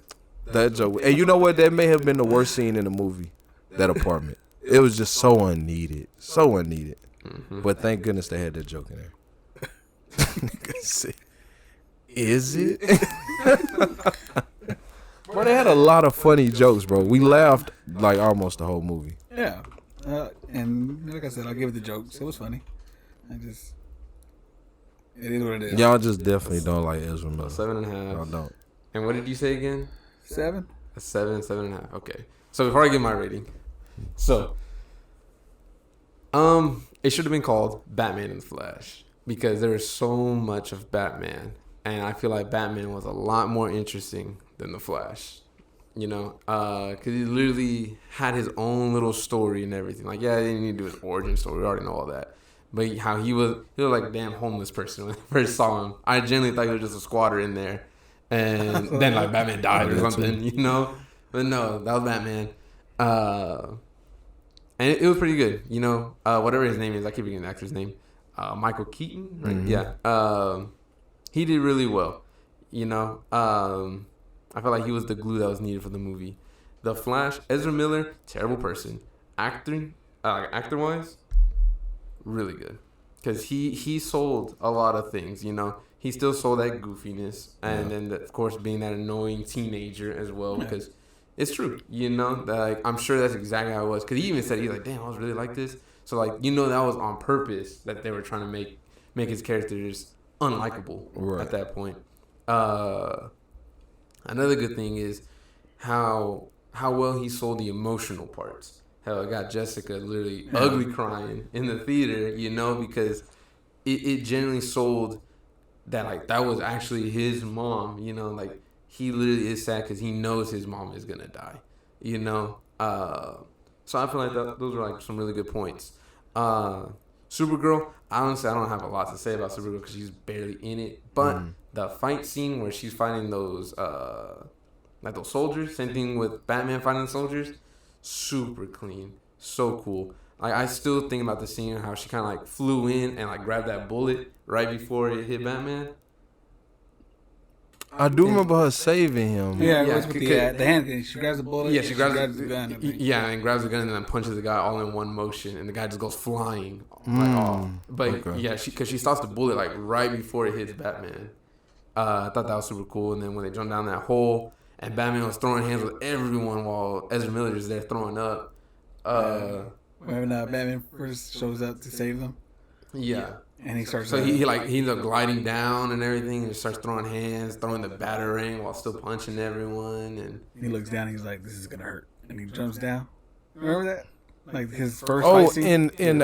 That joke. And you know what? That may have been the worst scene in the movie. That apartment. It was just so unneeded. So unneeded. But thank goodness they had that joke in there. Is it? Bro, they had a lot of funny jokes, bro. We laughed like almost the whole movie. Yeah. And like I said, I'll give it the jokes. It was funny. It is what it is. Y'all just definitely don't like Ezra Miller. 7.5. Y'all don't. And what did you say again? 7? A 7.5. Okay. So before I give my rating, it should have been called Batman and the Flash because there is so much of Batman, and I feel like Batman was a lot more interesting than the Flash. You know, because he literally had his own little story and everything. Like, yeah, he didn't need to do his origin story. We already know all that. But how he was like a damn homeless person when I first saw him. I genuinely thought he was just a squatter in there. And then like Batman died or something, you know? But no, that was Batman. And it was pretty good, you know? Whatever his name is, I keep forgetting the actor's name. Michael Keaton, right? Mm-hmm. Yeah. He did really well, you know? I felt like he was the glue that was needed for the movie. The Flash, Ezra Miller, terrible person. Actor-wise, really good. Because he sold a lot of things, you know. He still sold that goofiness. And then, of course, being that annoying teenager as well. Because it's true, you know. Like, I'm sure that's exactly how it was. Because he even said, he's like, damn, I was really like this. So, like, you know, that was on purpose that they were trying to make his characters unlikable at that point. Another good thing is how well he sold the emotional parts. Hell, it got Jessica literally ugly crying in the theater, you know, because it generally sold that, like, that was actually his mom, you know, like, he literally is sad because he knows his mom is going to die, you know. So I feel like those are, like, some really good points. Supergirl, honestly, I don't have a lot to say about Supergirl because she's barely in it, but the fight scene where she's fighting those soldiers, same thing with Batman fighting the soldiers, super clean, so cool. Like, I still think about the scene how she kind of like flew in and like grabbed that bullet right before it hit Batman. I do remember her saving him. Yeah, it was with the hand. She grabs the bullet. Yeah, she grabs the gun. Yeah, and grabs the gun and then punches the guy all in one motion, and the guy just goes flying. Because she stops the bullet like right before it hits Batman. I thought that was super cool. And then when they jumped down that hole, and Batman was throwing hands with everyone while Ezra Miller is there throwing up. When Batman first shows up to save them. Yeah. And he starts. So he ends up gliding down and everything, and starts throwing hands, throwing the batarang while still punching everyone. And he looks down. And he's like, "This is gonna hurt," and he jumps down. Remember that? Like his first fight scene? in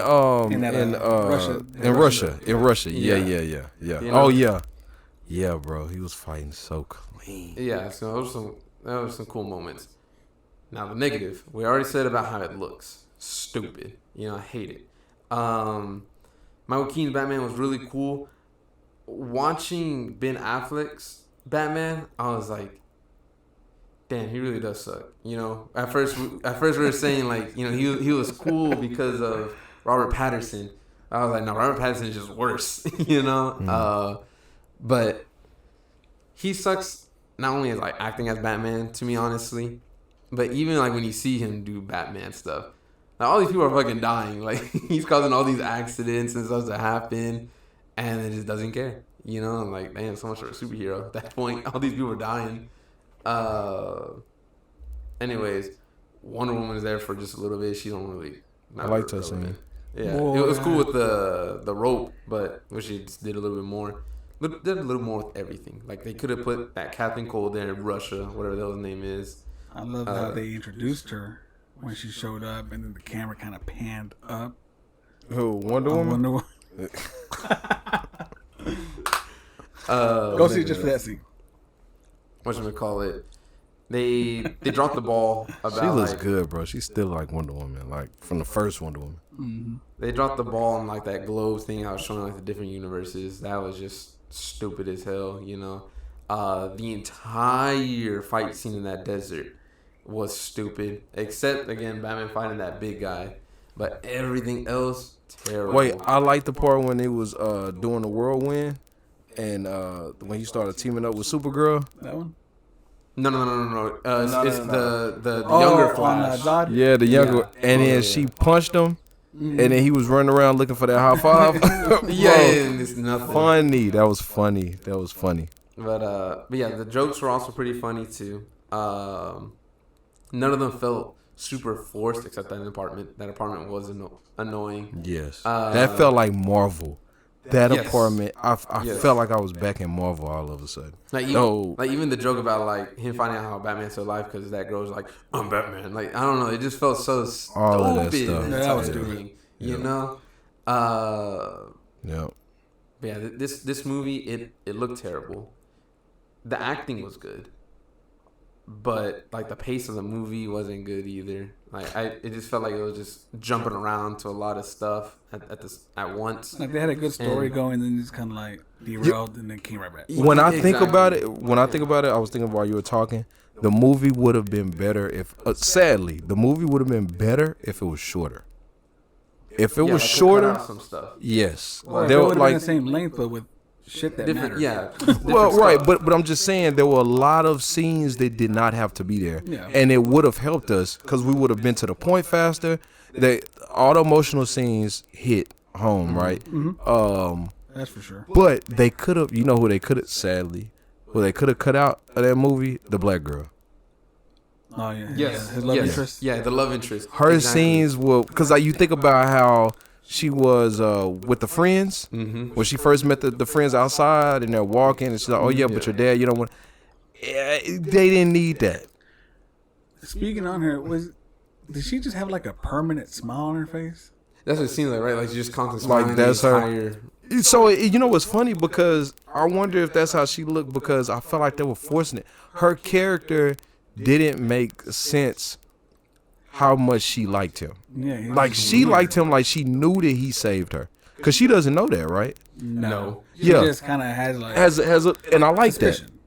Russia. Yeah. You know? Oh yeah, bro. He was fighting so clean. Yeah, so those were some cool moments. Now the negative, we already said about how it looks stupid. You know, I hate it. Michael Keaton's Batman was really cool. Watching Ben Affleck's Batman, I was like, damn, he really does suck. You know, at first we were saying like, you know, he was cool because of Robert Pattinson. I was like, no, Robert Pattinson is just worse. You know, but he sucks not only as like acting as Batman to me, honestly, but even like when you see him do Batman stuff. Like, all these people are fucking dying. Like, he's causing all these accidents and stuff to happen. and it just doesn't care. You know, I'm like, damn, so much for a superhero. At that point, all these people are dying. Anyways, Wonder Woman is there for just a little bit. She don't really. I liked her scene. Yeah, it was cool with the rope, but wish she just did a little bit more. Did a little more with everything. Like they could have put that Captain Cold there, Russia, whatever the hell's name is. I love how they introduced her when she showed up, and then the camera kind of panned up. Who, Wonder Woman? Wonder Woman. Go see it just for that scene. Whatchamacallit? They dropped the ball about. She looks good, bro. She's still like Wonder Woman, like from the first Wonder Woman. Mm-hmm. They dropped the ball on like that globe thing. I was showing like the different universes. That was just stupid as hell, you know. The entire fight scene in that desert was stupid, except again Batman fighting that big guy. But everything else terrible. Wait, I like the part when it was doing the whirlwind, and when he started teaming up with Supergirl. That one? No. It's the younger Flash. Yeah, the younger, and then she punched him, and then he was running around looking for that high five. Yeah, it's nothing. Funny. That was funny. But yeah, the jokes were also pretty funny too. None of them felt super forced, except that apartment. That apartment was annoying. Yes, that felt like Marvel. That yes. apartment, I Yes. felt like I was back in Marvel all of a sudden. Like even the joke about like him finding out how Batman's still alive because that girl's like, I'm Batman. Like I don't know, it just felt so stupid. All of that stuff. and that was everything, you Yeah. know. Yeah. But yeah, this movie it looked terrible. The acting was good, but like the pace of the movie wasn't good either. Like it just felt like it was just jumping around to a lot of stuff at once. Like they had a good story going, then just kind of like derailed, and then came right back. When I think Exactly. about it, I was thinking while you were talking, the movie would have been better if, sadly, the movie would have been better if it was shorter. If it Yeah, was like, cut shorter, out some stuff. yes. Or There it were would have been like, the same length, but with shit that Different, mattered. yeah. well, different right, stuff. but I'm just saying there were a lot of scenes that did not have to be there, Yeah. and it would have helped us because we would have been to the point faster. All the emotional scenes hit home, right? That's for sure. But they could have, you know, who they could have, sadly, who they could have cut out of that movie, the black girl. Oh yeah. Yes, His love yes. interest. Yeah, the love interest. Her Exactly. scenes were, because like, you think about how she was with the friends when she first met the friends outside, and they're walking, and she's like, "Oh yeah, but your dad, you don't want." Yeah, they didn't need that. Speaking on her, did she just have like a permanent smile on her face? That's what it seems like, right? Like you just constantly Like, smiling that's the her. entire. So you know what's funny, because I wonder if that's how she looked, because I felt like they were forcing it. Her character didn't make sense. How much she liked him. Yeah. he was Like just she weird. liked him, like she knew that he saved her, because she doesn't know that, right? No. She Yeah. just kind of has like Has a, and I like that. suspicion.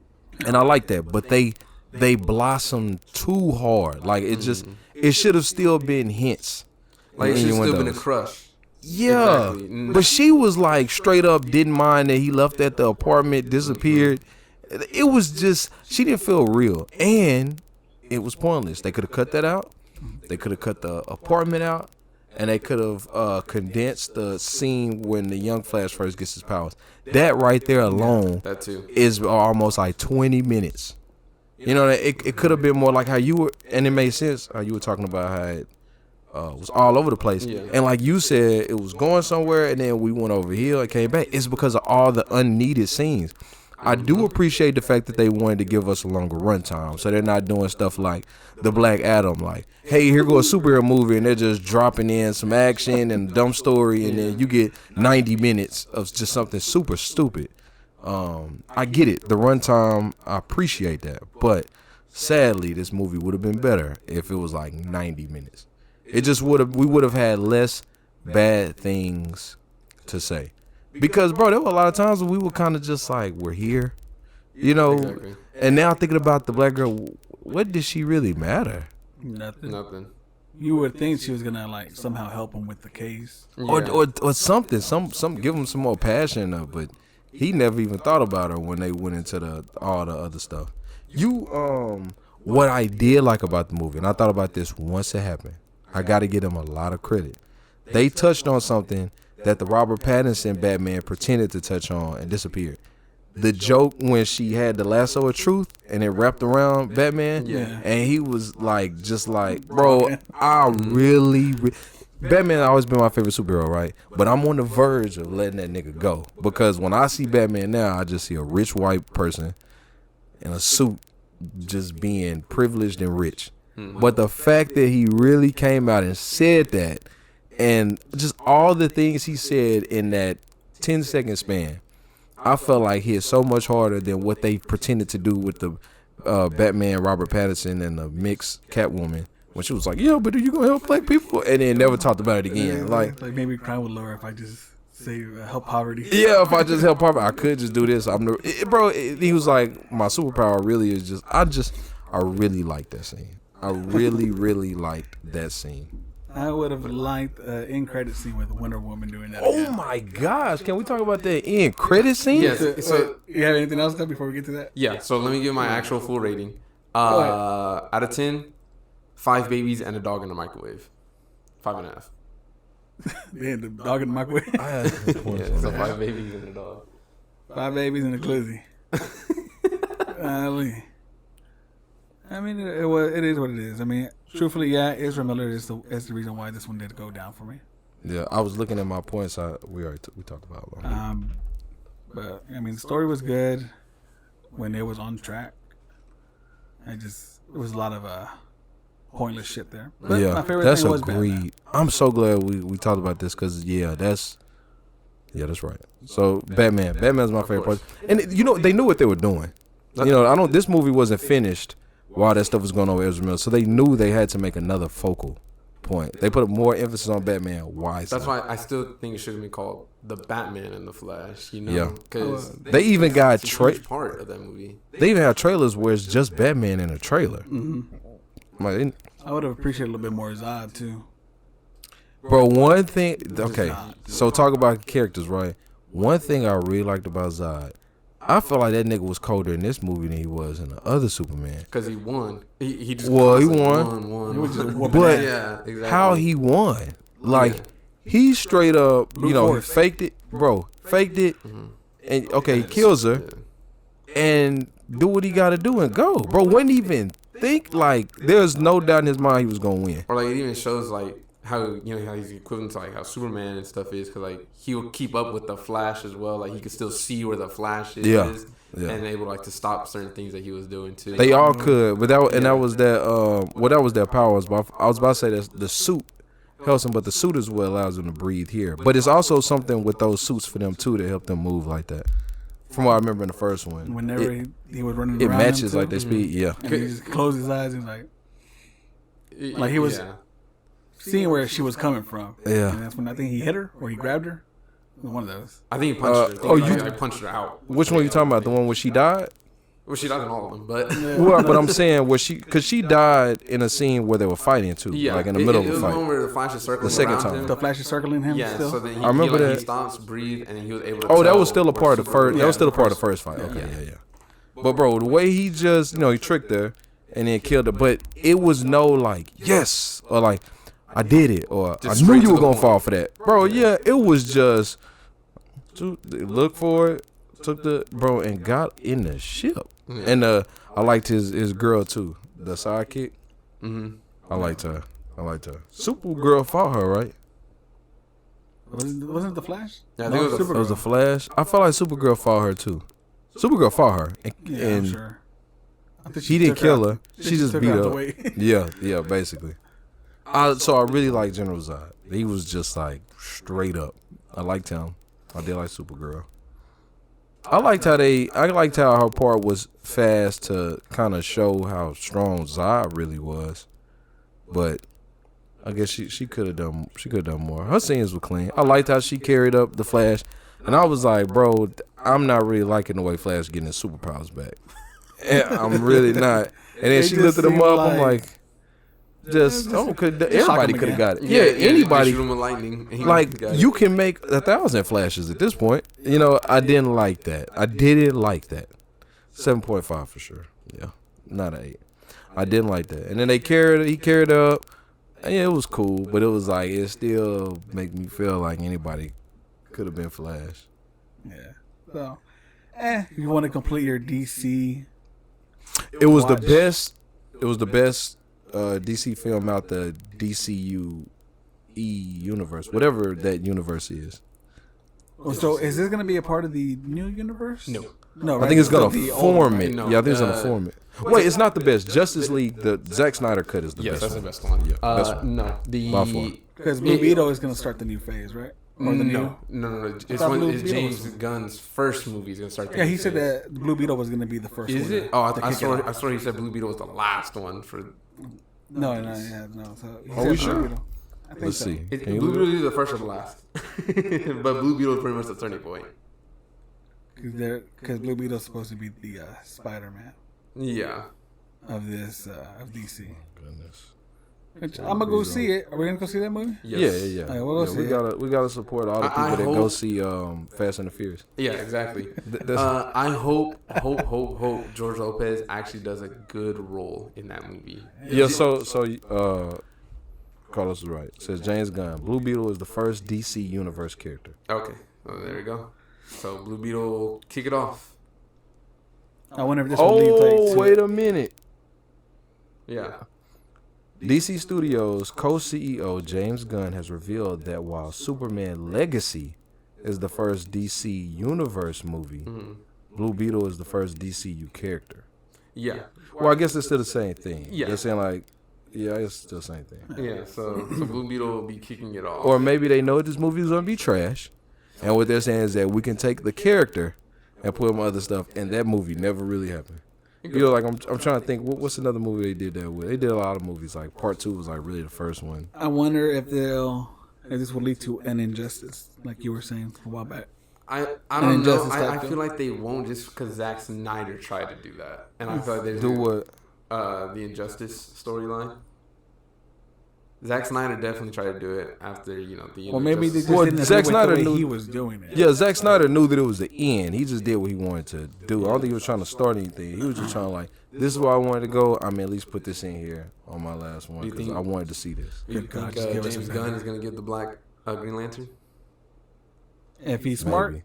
And I like that, but they blossomed too hard. Like it should have still been hints. Like it should still been a innuendos. crush. Yeah, Exactly. Mm. but she was like straight up didn't mind that he left at the apartment, disappeared. It was just, she didn't feel real, and it was pointless. They could have cut that out. They could have cut the apartment out, and they could have condensed the scene when the young Flash first gets his powers. That right there alone That too. is almost like 20 minutes. You know, it could have been more like how you were, and it made sense how you were talking about how it was all over the place. Yeah. And like you said, it was going somewhere, and then we went over here and came back. It's because of all the unneeded scenes. I do appreciate the fact that they wanted to give us a longer runtime, so they're not doing stuff like the Black Adam, like, hey, here goes a superhero movie, and they're just dropping in some action and a dumb story, and then you get 90 minutes of just something super stupid. I get it, the runtime, I appreciate that, but sadly, this movie would have been better if it was like 90 minutes. It just we would have had less bad things to say. Because, bro, there were a lot of times when we were kind of just like, we're here, you know. Exactly. And now thinking about the black girl, what did she really matter? Nothing. You would think she was gonna like somehow help him with the case. Yeah. Or something, some give him some more passion, but he never even thought about her when they went into all the other stuff. What I did like about the movie, and I thought about this once it happened, I got to give them a lot of credit. They touched on something that the Robert Pattinson Batman pretended to touch on and disappeared. The joke when she had the lasso of truth and it wrapped around Batman, and he was like, just like, bro, I really Batman always been my favorite superhero, right? But I'm on the verge of letting that nigga go because when I see Batman now, I just see a rich white person in a suit just being privileged and rich. But the fact that he really came out and said that, and just all the things he said in that 10-second span, I felt like hit so much harder than what they pretended to do with the Batman, Robert Pattinson, and the mixed Catwoman. When she was like, yeah, but are you going to help black people? And then never talked about it again. Yeah, like maybe crime would lower if I just say help poverty. Yeah, if I just help poverty, I could just do this. He was like, my superpower really is just, I really like that scene. I really, really liked that scene. I would have liked an end credit scene with Wonder Woman doing that. Oh my gosh! Can we talk about that end credit scene? Yes. So you have anything else before we get to that? Yeah. So let me give my actual full rating. Out of 10, 5 babies and a dog in the microwave. 5.5. Yeah, the dog in the microwave. So 5 babies and a dog. 5 babies and a glizzy. I mean, it is what it is. I mean, truthfully, yeah, Ezra Miller is the reason why this one did go down for me. Yeah, I was looking at my points. We talked about it. But I mean, the story was good when it was on track. It was a lot of pointless shit there. But yeah, my favorite that's thing was agreed. Batman. I'm so glad we talked about this because that's right. So Batman's my favorite part, and they knew what they were doing. This movie wasn't finished while that stuff was going on with Ezra Miller, so they knew they had to make another focal point. They put more emphasis on Batman. Why? That's why I still think it should have been called The Batman and the Flash. Yeah, because they even got part of that movie. They even have trailers where it's just Batman in a trailer. Mm-hmm. Like, I would have appreciated a little bit more Zod too. Bro, one thing. Okay, so talk about characters, right? One thing I really liked about Zod, I felt like that nigga was colder in this movie than he was in the other Superman. Because he won. He just he won. He was just but yeah, exactly. how he won? Like, he straight up, he faked it, bro. Faked it, and he kills her, and do what he got to do and go, bro. Wouldn't even think like there's no doubt in his mind he was gonna win. Or like it even shows like how how he's equivalent to like how Superman and stuff is, because like he will keep up with the Flash as well. Like he could still see where the Flash is, and able like to stop certain things that he was doing too. They all could, but that was their powers. But I was about to say that the suit helps him, but the suit is what allows them to breathe here. But it's also something with those suits for them too to help them move like that. From what I remember in the first one, whenever he was running it around, matches like their speed. Yeah, and he just closed his eyes and like he was seeing where she was coming from. Yeah, and that's when I think he hit her or he grabbed her. One of those. I think he punched her. I punched her out. Which one are you talking about? The one where she died? Well, she died in all of them, but but I'm saying because she died in a scene where they were fighting too, like in the middle of the fight. The one where the Flash is circling the second around time. him. The Flash is circling him. Yeah, still? so then I remember that he stops, breathe, and then he was able to. Oh, that was still a part of the first. That was still a part of the first fight. Okay, yeah. But bro, the way he just he tricked her and then killed her, but it was no like yes or like I did it or Just I knew you were to the gonna point. fall for that, bro. Yeah, it was just look for it, took the bro and got in the ship. Yeah. And I liked his girl too, the sidekick. Mm-hmm. I liked her. Supergirl fought her, right? Wasn't it the Flash? Yeah, I think it was It was a Flash. I felt like Supergirl fought her too. Supergirl fought her, Yeah, and I'm sure. I think he didn't took kill out- her. I think She just took beat out her the up. weight. Yeah, basically. So I really like General Zod. He was just like straight up. I liked him. I did like Supergirl. I liked how her part was fast to kind of show how strong Zod really was. But I guess she could have done more. Her scenes were clean. I liked how she carried up the Flash, and I was like, bro, I'm not really liking the way Flash getting his superpowers back. And I'm really not. And then It she just lifted him seemed up. like- I'm like, everybody could have got it. Yeah, They anybody. shoot him with lightning. And he Like got it. you can make 1,000 flashes at this point. I didn't like that. I didn't like that. 7.5 for sure. Yeah, not an 8. I didn't like that. And then he carried her up. And yeah, it was cool, but it was like it still make me feel like anybody Could have been Flash. Yeah. So, you want to complete your DC? It was watch. the best. It was the best DC film out the DCU universe, whatever that universe is. Well, so is this going to be a part of the new universe? No. No, I think it's gonna the old form one, it. No, Yeah, I think it's gonna form it. Wait, it's not the best. Justice League, the Zack Snyder cut is the Yes, best. that's the one. best one. Yeah, best one. No, the By far. Because Blue Beetle is going to start the new phase, right? Or the no. It's thought when Blue it's Beetle James was- Gunn's first movie. He's gonna start. Yeah, he said that Blue Beetle was going to be the first. Is one it? Oh, to I kick it off. saw he said Blue Beetle was the last one for. No. So he Are said we Blue sure? Beetle. I think Let's so. see. Blue Can you Beetle look? is the first or the last, but Blue Beetle is pretty much the turning point. Because Blue Beetle's supposed to be the Spider-Man Yeah. of this of DC. Goodness. Which I'm gonna go see it. Are we gonna go see that movie? Yes. Yeah. Alright, we'll go see it. We gotta support all the people I that go hope- see Fast and the Furious. Yeah, exactly. That's- I hope George Lopez actually does a good role in that movie. Yeah, so Carlos is right. It says James Gunn. Blue Beetle is the first DC Universe character. Okay, well, there we go. So Blue Beetle, kick it off. I wonder if this will lead like Oh, to wait a minute. Yeah. DC Studios co-CEO James Gunn has revealed that while Superman Legacy is the first DC Universe movie, Blue Beetle is the first DCU character. Yeah. Well, I guess it's still the same thing. Yeah. They're saying like, yeah, it's still the same thing. Yeah. So Blue Beetle will be kicking it off. Or maybe they know this movie is gonna be trash, and what they're saying is that we can take the character and put him other stuff, and that movie never really happened. You know, like I'm trying to think, what's another movie they did that with? They did a lot of movies. Like Part 2 was like really the first one. I wonder if this will lead to an injustice, like you were saying a while back. I don't know. Injustice I type feel thing. like they won't just because Zack Snyder tried to do that, and I feel like there's Do what? the Injustice storyline. Zack Snyder definitely tried to do it after the. Or maybe they just Well, didn't Zack agree with Snyder the way knew- he was doing it. Yeah, Zack Snyder knew that it was the end. He just did what he wanted to do. I don't think he was trying to start anything. He was just trying to like, this is where I wanted to go. I'm at least put this in here on my last one You because think- I wanted to see this. You Good God, think just give us James a Gunn second. is gonna give the Black Green Lantern? If he's smart, Maybe.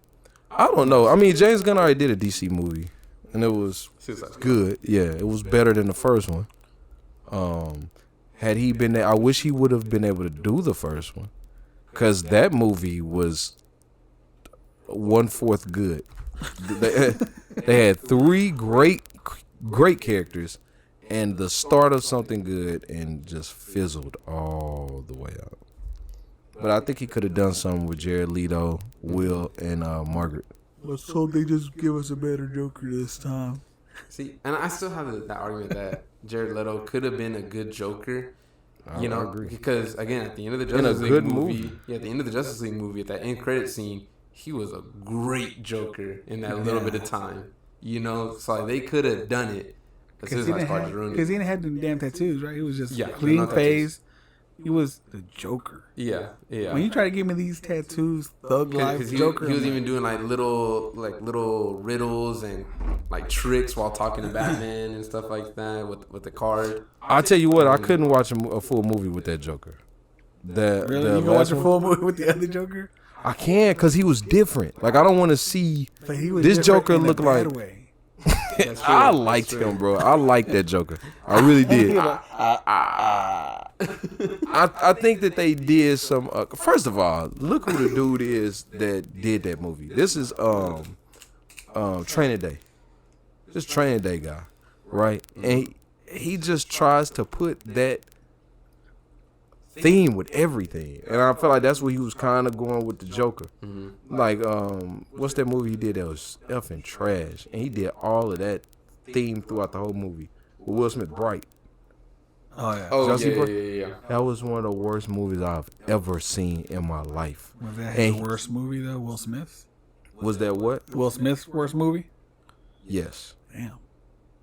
I don't know. I mean, James Gunn already did a DC movie, and it was Suicide Squad. good. Yeah, it was better than the first one. Had he been there, I wish he would have been able to do the first one, because that movie was 1/4 good. They had three great characters, and the start of something good, and just fizzled all the way out. But I think he could have done something with Jared Leto, Will, and Margaret. let's hope they just give us a better Joker this time. See, and I still have that argument that Jared Leto could have been a good Joker. I agree. Because again, at the end of the In a Justice League good movie, movie. at the end of the Justice League movie, at that end credit scene, he was a great Joker in that little bit of time. So like, they could have done it. Because he didn't have them damn tattoos, right? He was just Yeah, clean no tattoos. face. He was the Joker. Yeah. When you try to give me these tattoos, thug life Because he Joker, was I'm even doing like little riddles and like tricks while talking to Batman and stuff like that with the card. I tell you what, I couldn't watch a full movie with that Joker. really? The You can watch last a one? full movie with the other Joker? I can't because he was different. Like I don't want to see. But he was This different Joker in a look bad like- way. That's true. I That's liked true. him, bro. I liked that Joker. I really did. I think that they did some. First of all, look who the dude is that did that movie. This is Training Day. This Training Day guy, right? And he just tries to put that theme with everything, and I feel like that's what he was kind of going with the Joker. Like, what's that movie he did that was effing trash, and he did all of that theme throughout the whole movie with Will Smith, Bright. Oh, yeah. Oh, Chelsea yeah, Bro- yeah. That was one of the worst movies I've ever seen in my life. Was that And- his worst movie, though? Will Smith's? Was that what? Will Smith's worst movie? Yes. Damn.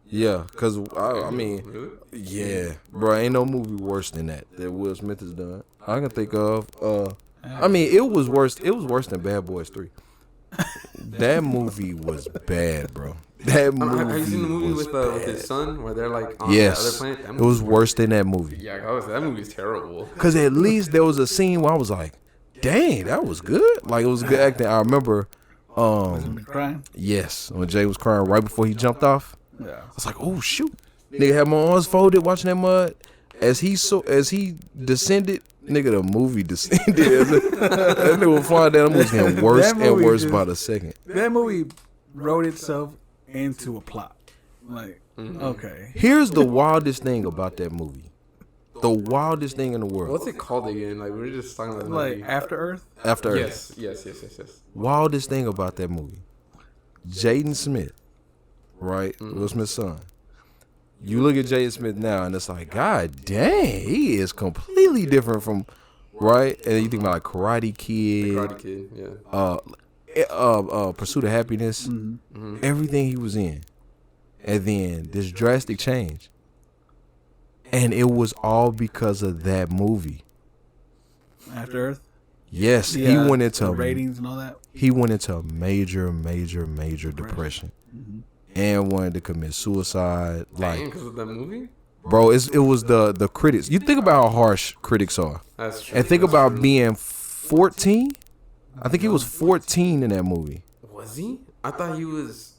Yeah, because I mean, Really? yeah, bro, ain't no movie worse than that Will Smith has done. I can think of. I mean, it was worse. It was worse than Bad Boys 3. That movie was bad, bro. That movie. Have you seen the movie was with his bad. son where they're like on Yes, the other planet? That it was movie's worse than that movie. Yeah, that movie's terrible. Cause at least there was a scene where I was like, dang, that was good. Like, it was good acting. I remember, Was he crying? yes, when Jay was crying right before he jumped off. Yeah. I was like, oh shoot, nigga had my arms folded watching that mud. As he descended, nigga, the movie descended. That nigga was flying down. The movie was getting worse That and movie worse just- by the second. That movie wrote itself into a plot. Like, okay. Here's the wildest thing about that movie. The wildest thing in the world. What's it called again? Like, we were just talking about the Like, movie. After Earth? After Earth. Yes. Wildest thing about that movie. Jaden Smith, right? Will Smith's son. You look at Jaden Smith now, and it's like, God dang, he is completely different from, right? And then you think about like Karate Kid, Karate Kid, yeah. Pursuit of Happiness, everything he was in, and then this drastic change, and it was all because of that movie. After Earth? Yes, Yeah, he went into the ratings and all that. He went into major depression, and wanted to commit suicide. Like, Because of that movie? bro, it was the critics. You think about how harsh critics are, That's true. and think That's about true. being 14. I think he was 14 in that movie. Was he? I thought he was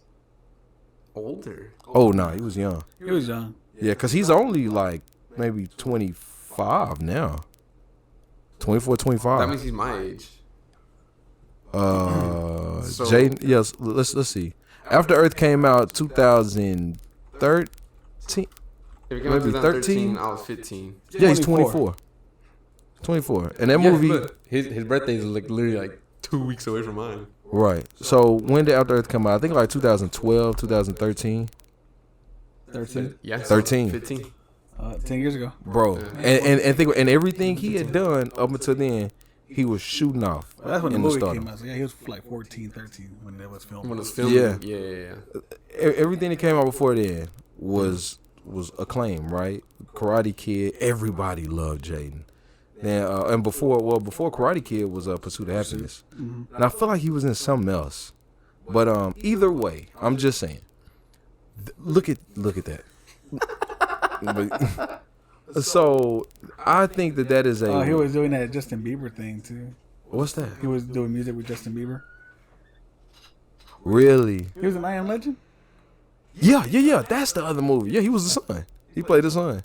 older. Oh no, he was young. He was young. Yeah, cause he's only like maybe 25 now. 24, 25. That means he's my age. So- Jaden. Yes, let's see. After Earth came out 2013. If it came out Maybe 2013, 13? I was 15. Yeah, he's 24. 24. 24. And that movie, his birthday is like literally like 2 weeks away from mine. right. So when did After Earth come out? I think like 2012, 2013. 13. Yeah, 13. 15. 10 years ago. Bro. And think and everything he had done up until then, he was shooting off Well, that's when the in the movie stardom. came out. So yeah, he was like 14, 13 when that was filmed. When it was filmed. Yeah. Yeah. Everything that came out before then was acclaimed, right? Karate Kid, everybody loved Jaden. Then and before Karate Kid was Pursuit of Happiness. And I feel like he was in something else. But either way, I'm just saying. Look at that. But- so I think that is a He was doing that Justin Bieber thing too. what's that? He was doing music with Justin Bieber. Really? He was an I Am Legend. Yeah. That's the other movie. Yeah, he was the son. He played the son.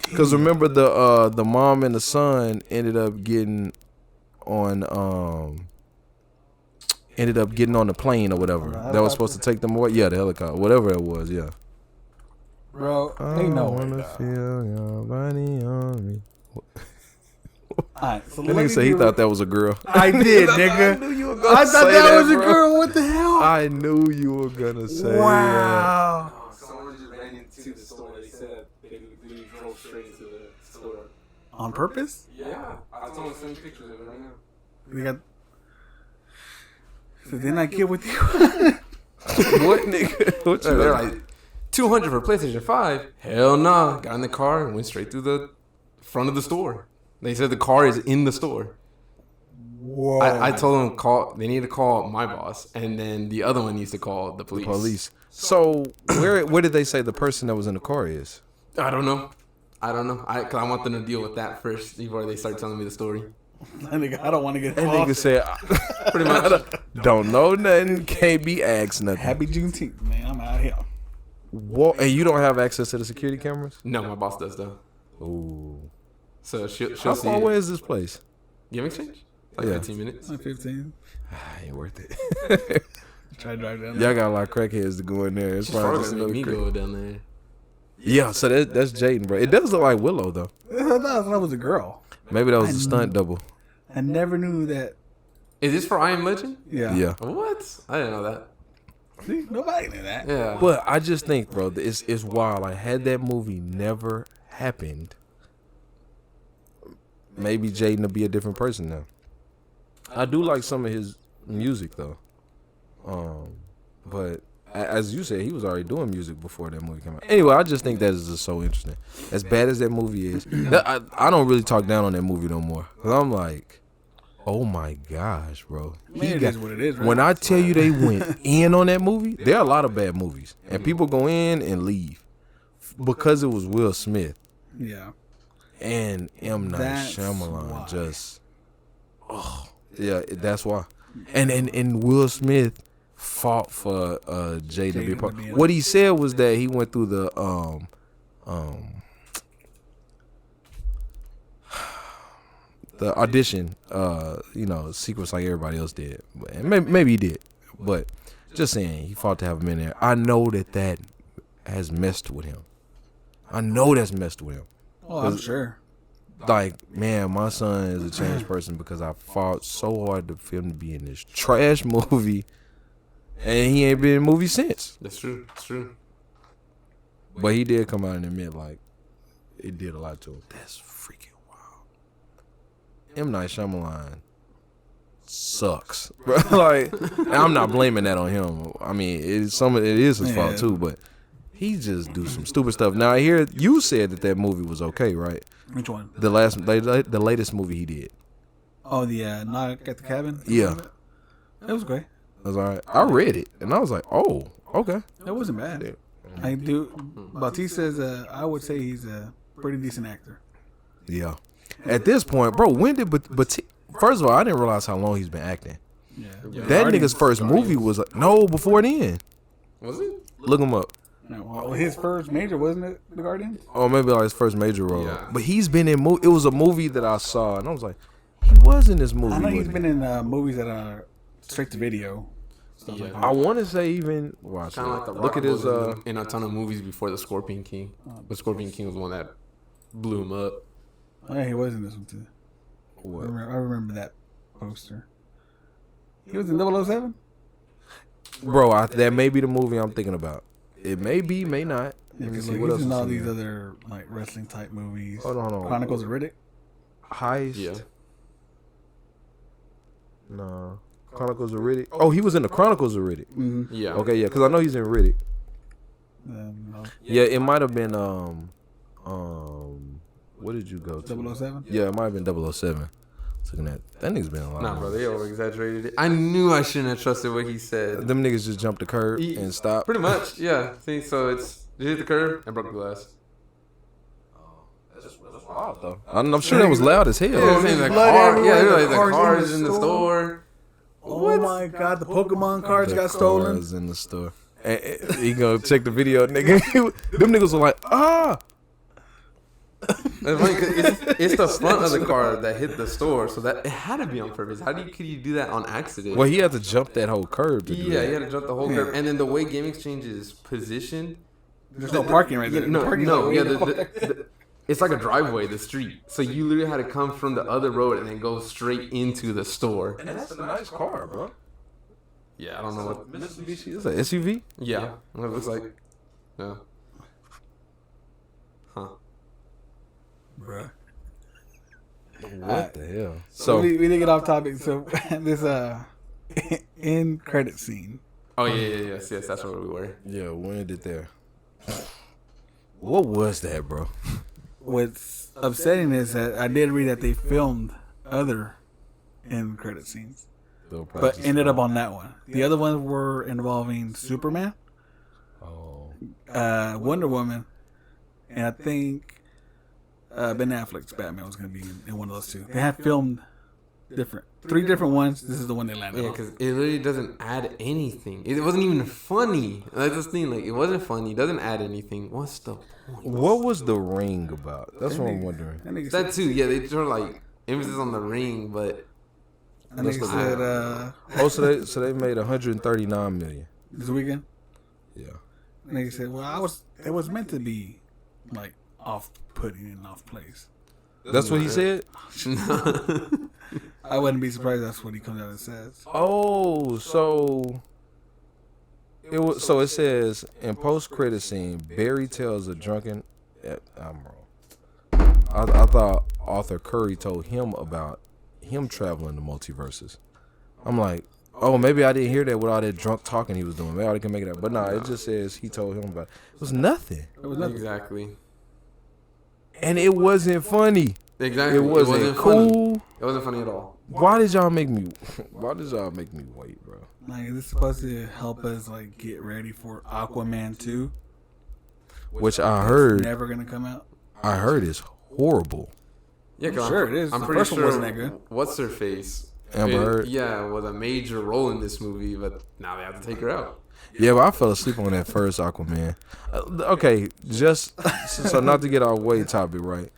Because remember the mom and the son ended up getting on the plane or whatever that was supposed to take them away. Yeah, the helicopter, whatever it was. Yeah. Bro, they know. wanna feel your body on me. Alright, so That let nigga me said he be- thought that was a girl. I did, nigga. I knew you were gonna I thought say that was a bro. girl. What the hell? I knew you were gonna say that. Wow. Someone just ran into the store. They said they drove straight into the store. On purpose? Yeah, I told them to send pictures of it right now. We got. So then I get with you. What nigga? What you They're like? like 200 for PlayStation 5. Hell nah. Got in the car and went straight through the front of the store. They said the car is in the store. Whoa. I told them they need to call my boss, and then the other one needs to call the police. Police. So where did they say the person that was in the car is? I don't know. Cause I want them to deal with that first before they start telling me the story. Nigga, I don't want to get That off. nigga said, Pretty much. don't know nothing, can't be asked nothing. Happy Juneteenth, man. I'm out here. What? And you don't have access to the security cameras? No, my boss does though. Ooh. So she'll How see far it. away is this place? Game exchange? Like Yeah. 15 minutes. I'm 15. Ain't worth it. Try to drive down there. Y'all got a lot of crackheads to go in there. It's It's probably probably just gonna another make me crack. go down there. Yeah, so that's Jaden, bro. It does look like Willow though. I thought that was a girl. Maybe that was a stunt double. I never knew that. Is this for I Am Legend? Yeah. Yeah. What? I didn't know that. See, nobody knew that. Yeah. But I just think, bro, it's wild. Like, had that movie never happened, maybe Jaden would be a different person now. I do like some of his music though. But as you said, he was already doing music before that movie came out. Anyway, I just think that is just so interesting. As bad as that movie is, I don't really talk down on that movie no more. 'Cause I'm like, oh my gosh, bro. Man, it is what it is, right? When I tell you they went in on that movie, there are a lot of bad movies. And people go in and leave because it was Will Smith. Yeah. And M. Night That's Shyamalan why. just, yeah, that's why. And Will Smith fought for Jay to be part. What he said was that he went through the audition, sequence like everybody else did. And maybe he did, but just saying he fought to have him in there. I know that has messed with him. I know that's messed with him. Oh, I'm sure. Like, man, my son is a changed person because I fought so hard for him to be in this trash movie, and he ain't been in movies since. That's true. It's true. But he did come out and admit, like, it did a lot to him. That's freaking wild. M. Night Shyamalan sucks, bro. Like, and I'm not blaming that on him. I mean, it is his fault too, but he just do some stupid stuff. Now I hear you said that movie was okay, right? Which one? The latest movie he did. Oh, the Knock at the Cabin? Yeah. It was great. It was all right. I read it, and I was like, oh, okay. It wasn't bad. I do. Bautista's, I would say he's a pretty decent actor. Yeah. At this point, bro, when did first of all, I didn't realize how long he's been acting. Yeah. That nigga's first movie was before then. Was it? Look him up. No, well, his first major, wasn't it? The Guardian? Or maybe like his first major role. Yeah. But he's been in it was a movie that I saw, and I was like, he was in this movie. I know he's wasn't been in movies that are straight to video. Stuff like Yeah. that. I want to say even watch Kind of like the look at his in a ton of movies before the Scorpion King. But Scorpion King was the one that blew him up. Oh, yeah, he was in this one too. what? I remember that poster. He was in 007? Bro, that may be the movie I'm thinking about. It may be, may not. Yeah, Let me because see what else he's in is all in these here. other like wrestling type movies. Hold on. Chronicles of Riddick. Heist. Yeah. No. Chronicles of Riddick. Oh, he was in the Chronicles of Riddick. Mm-hmm. Yeah. Okay, yeah, because I know he's in Riddick. No. Yeah, it might have been what did you go to? 007? Yeah, it might have been 007. Looking at that nigga's been a lot. Nah, bro, they over exaggerated it. I knew I shouldn't have trusted what he said. Them niggas just jumped the curb and stopped. Pretty much, yeah. See, so it's they hit the curb and broke the glass. That's wild though. I'm sure that was loud as hell. Yeah, saying the blood car. everywhere, Yeah, the they're like the cars cars in the store. Oh my god, the Pokemon cards The got stolen. cars in the store. And he gonna check the video, nigga. Them niggas were like, ah. It's funny 'cause it's the front of the car that hit the store, so that it had to be on purpose. Could you do that on accident? Well, he had to jump that whole curb to do Yeah, that. he had to jump the whole curve, and then the way Game Exchange is positioned. There's no parking right there. No, Parking's no, like yeah, way it's like a driveway, the street. So you literally had to come from the other road and then go straight into the store. And that's a nice car, bro. Yeah, I don't know what. Mitsubishi. It's an SUV. Yeah, what it looks like. Yeah. Huh. Bruh. What the hell? So So we didn't get off topic. So this end credit scene. Oh yeah, yes, that's where we were. yeah, when did it there? What was that, bro? What's upsetting is that I did read that they filmed other end credit scenes, but ended up on that one. The other ones were involving Superman, Oh, Wonder Woman, and I think Ben Affleck's Batman was going to be in one of those two. They had filmed three different ones. This is the one they landed Yeah, on. because it literally doesn't add anything. It wasn't even funny. That's the thing. Like, it wasn't funny. It doesn't add anything. What's the point? what was the ring about? That's what I'm wondering. That nigga That too. Yeah, they sort of like emphasis on the ring, but said Oh, so they made 139 million. this weekend. Yeah. And they said, "Well, it was meant to be like off-putting and off-place." That's what he said. I wouldn't be surprised. That's what he comes out and says. Oh, so it says in post credit scene, Barry tells a drunken. I'm wrong. I thought Arthur Curry told him about him traveling the multiverses. I'm like, oh, maybe I didn't hear that with all that drunk talking he was doing. Maybe I can make it up, but nah, it just says he told him about it. It was nothing, It was nothing. exactly. and it wasn't funny. Exactly. It wasn't funny. cool. It wasn't funny at all. Why did y'all make me? Why did y'all make me wait, bro? Like, is this supposed to help us like get ready for Aquaman 2? Which I heard. Never gonna come out. I heard is horrible. Yeah, 'cause Sure it is. I'm The pretty first one sure. wasn't that good. What's her face? Amber Heard. Yeah, was a major role in this movie, but now they have to take her out. Yeah, but I fell asleep on that first Aquaman. Okay, just so not to get our way topic, right?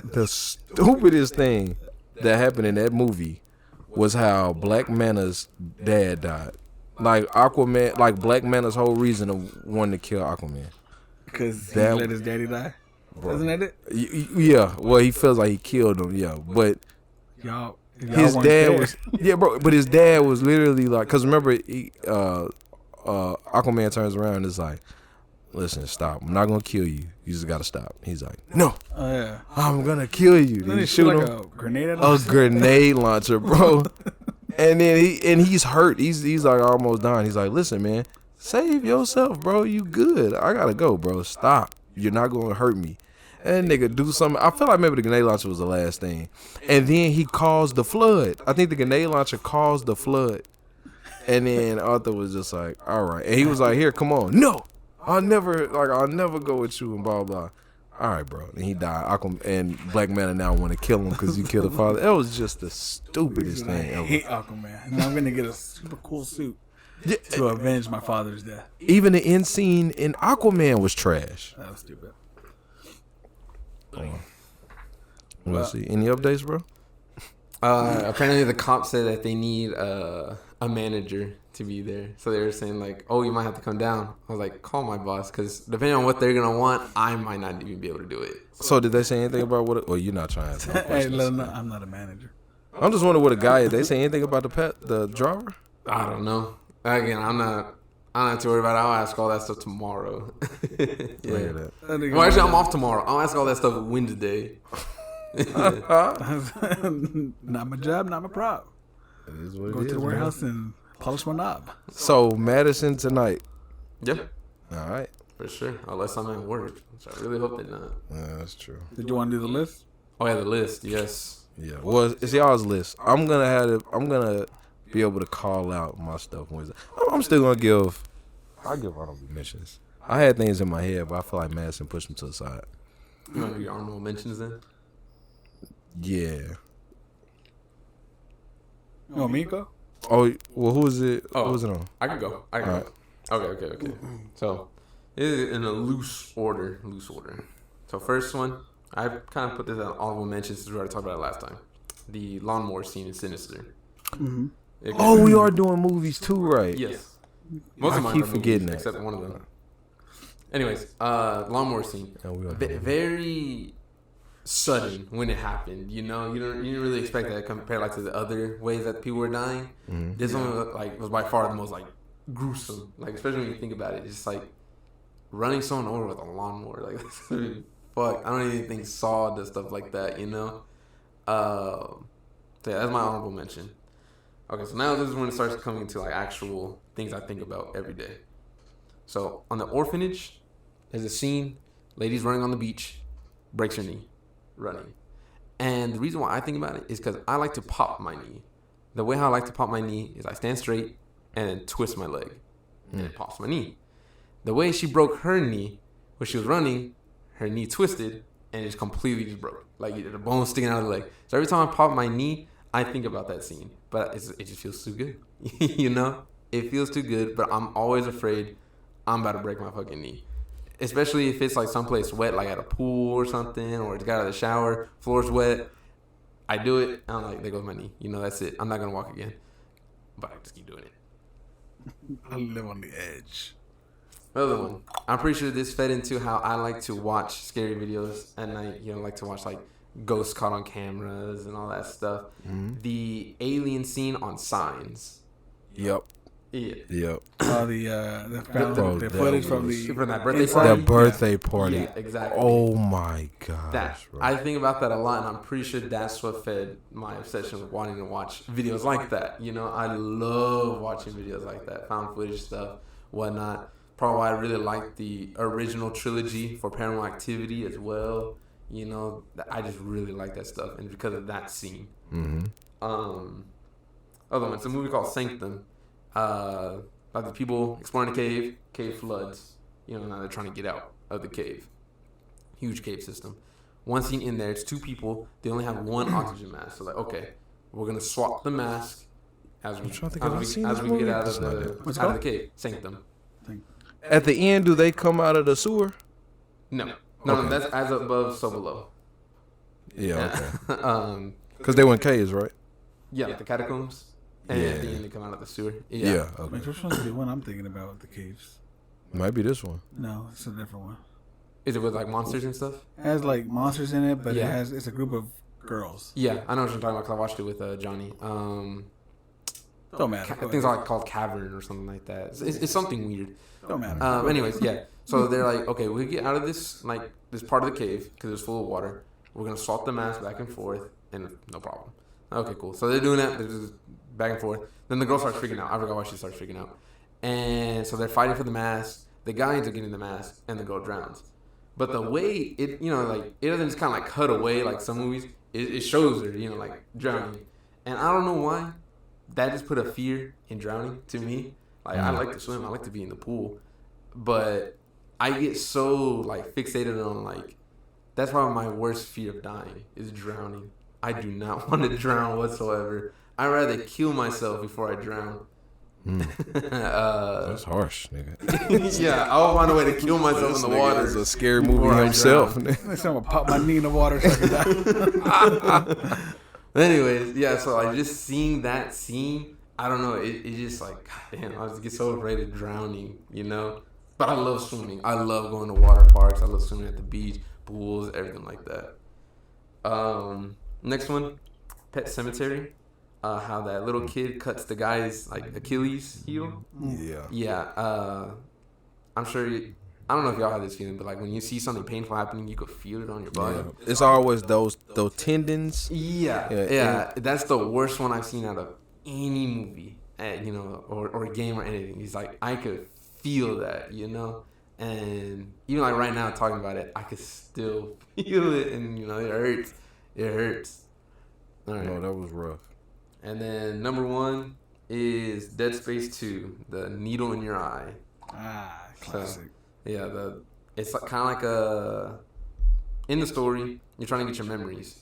The stupidest thing that happened in that movie was how Black Manta's dad died. Like Aquaman, like Black Manta's whole reason of wanting to kill Aquaman. Because he That- let his daddy die. Isn't that it? Yeah, well, he feels like he killed him. Yeah, but Y'all. if y'all his weren't dad there- was bro. But his dad was literally like, cause remember, Aquaman turns around and is like, "Listen, stop. I'm not gonna kill you. You just gotta stop." He's like, "No, Oh yeah. I'm gonna kill you." Then Then they he shoot shoot like him. a grenade at A him. grenade launcher, bro. And then he's hurt. He's like almost dying. He's like, "Listen, man, save yourself, bro. You good? I gotta go, bro. Stop. You're not gonna hurt me." And nigga do something. I feel like maybe the grenade launcher was the last thing. And then he caused the flood. I think the grenade launcher caused the flood. And then Arthur was just like, "All right." And he was like, "Here, come on." "No, I'll never go with you," and blah blah. All right, bro. And he died. And Black Manta now want to kill him because you killed the father. That was just the stupidest I thing ever. hate Aquaman. And I'm gonna get a super cool suit Yeah, to avenge my father's death. even the end scene in Aquaman was trash. That was stupid. Let's see. Any updates, bro? Apparently, the cops said that they need a manager to be there. So they were saying like, "Oh, you might have to come down." I was like, "Call my boss," because depending on what they're gonna want, I might not even be able to do it. So did they say anything about what? Well, you're not trying to. No Hey, let him know questions. I'm not a manager. I'm just wondering what a guy is. They say anything about the driver? I don't know. Again, I'm not too worried about it. I'll ask all that stuff tomorrow. Yeah. Yeah. That. Well, actually, I'm off tomorrow. I'll ask all that stuff Wednesday. Not my job, not my prop. It is what Go it to is, the man. warehouse and polish my knob. So Madison tonight. Yep, All right. for sure. Unless I'm at work, which I really hope they're not. Yeah, that's true. Did you want to do the list? Oh yeah, the list. Yes. Yeah. Well, it's y'all's list. I'm gonna be able to call out my stuff Wednesday. I'm still gonna give. I'll give honorable mentions. I had things in my head, but I feel like Madison pushed them to the side. You want to do your honorable mentions then? Yeah. Oh, Miko? Oh well, who is it? Oh. Who is it on? I can go. I can All go. Okay. So, it is in a loose order. So, first one, I kind of put this on honorable mentions since we already talked about it last time. The lawnmower scene in Sinister. Mm-hmm. Oh, we are doing movies too, right? Yes. Most I of mine keep are forgetting movies, that. except one of them. Anyways, lawnmower scene. Yeah, we are doing movies. Very sudden when it happened. You know, you didn't really expect that compared like to the other ways that people were dying. Mhm. This one was by far the most like gruesome. Like especially when you think about it, it's just like running someone over with a lawnmower. Like fuck, I don't even think Saw does stuff like that. You know. So yeah, that's my honorable mention. Okay, so now this is when it starts coming to like actual things I think about every day. So on the orphanage, there's a scene, lady's running on the beach, breaks her knee, running. And the reason why I think about it is because I like to pop my knee. The way how I like to pop my knee is I stand straight and then twist my leg, and it pops my knee. The way she broke her knee, when she was running, her knee twisted and it's completely just broke. Like the bone sticking out of the leg. So every time I pop my knee, I think about that scene. But it just feels too good. You know? It feels too good, but I'm always afraid I'm about to break my fucking knee. Especially if it's like someplace wet, like at a pool or something, or it's got out of the shower, floor's wet. I do it, and I'm like, there goes my knee. You know, that's it. I'm not going to walk again. But I just keep doing it. I live on the edge. Another one. I'm pretty sure this fed into how I like to watch scary videos at night. You know, like to watch like ghosts caught on cameras and all that stuff. Mhm. The alien scene on Signs. Yep. Yeah. Yep. Oh, the Bro, the that footage from was- the From that birthday inside- party? The birthday party. Yeah, exactly. Oh my gosh. That bro. I think about that a lot, and I'm pretty sure that's what fed my obsession with wanting to watch videos like that. You know, I love watching videos like that, found footage stuff, whatnot. Probably why I really like the original trilogy for Paranormal Activity as well. You know, I just really like that stuff, and because of that scene. Mm-hmm. Other one, it's a movie called Sanctum. About the people exploring the cave floods. You know, now they're trying to get out of the cave. Huge cave system. One scene in there, it's 2 people. They only have 1 oxygen mask. So like, okay, we're gonna swap the mask as we get out of the cave. Sanctum. At the end, do they come out of the sewer? No, Okay. that's as above, so below. Yeah, okay. Because they went caves, right? Yeah, like the catacombs. And at the end, they come out of the sewer. Yeah. Okay. Which one's the one I'm thinking about with the caves? Might be this one. No, it's a different one. Is it with like monsters and stuff? It has like monsters in it, but Yeah. it's a group of girls. Yeah, I know what you're talking about because I watched it with Johnny. Don't matter. I think it's like called Cavern or something like that. It's something weird. Don't matter. Anyways, yeah. So they're like, okay, we get out of this this part of the cave because it's full of water. We're gonna swap the mask back and forth, and no problem. Okay, cool. So they're doing that. They're just back and forth. Then the girl starts freaking out. I forgot why she starts freaking out. And so they're fighting for the mask. The guy ends up getting the mask, and the girl drowns. But the way it doesn't just kind of like cut away like some movies. It shows her, like drowning. And I don't know why. That just put a fear in drowning to me. Like, I like to swim. I like to be in the pool. But I get so, like, fixated on, like, that's probably my worst fear of dying is drowning. I do not want to drown whatsoever. I'd rather kill myself before I drown. That's harsh, nigga. Yeah, I'll find a way to kill myself in the water. It's a scary movie himself. Next time I'm gonna pop my knee in the water so I can die. Anyways, yeah, so like just seeing that scene, I don't know, it just like, God damn, I just get so afraid of drowning, But I love swimming. I love going to water parks. I love swimming at the beach, pools, everything like that. Next one, Pet Cemetery. How that little kid cuts the guy's like Achilles heel. Yeah. Yeah. I'm sure. I don't know if y'all have this feeling, but like when you see something painful happening, you could feel it on your body. Yeah. It's always those tendons. Yeah. That's the worst one I've seen out of any movie, or game or anything. He's like, I could feel that, and even like right now talking about it, I could still feel it, and it hurts. It hurts. All right. No, that was rough. And then number 1 is Dead Space 2, The Needle in Your Eye. Classic. Yeah, it's kind of like in the story, you're trying to get your memories,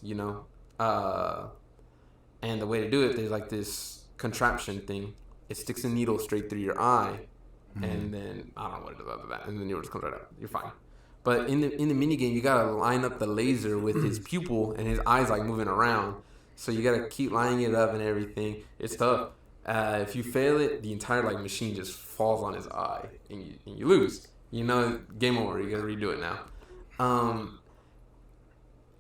and the way to do it, there's like this contraption thing. It sticks a needle straight through your eye, and then I don't know what it does other than that, and the needle just comes right out. You're fine. But in the mini game, you gotta line up the laser with his pupil, and his eyes like moving around. So you gotta keep lining it up and everything. It's tough. If you fail it, the entire like machine just falls on his eye, and you lose. Game over. You gotta redo it now.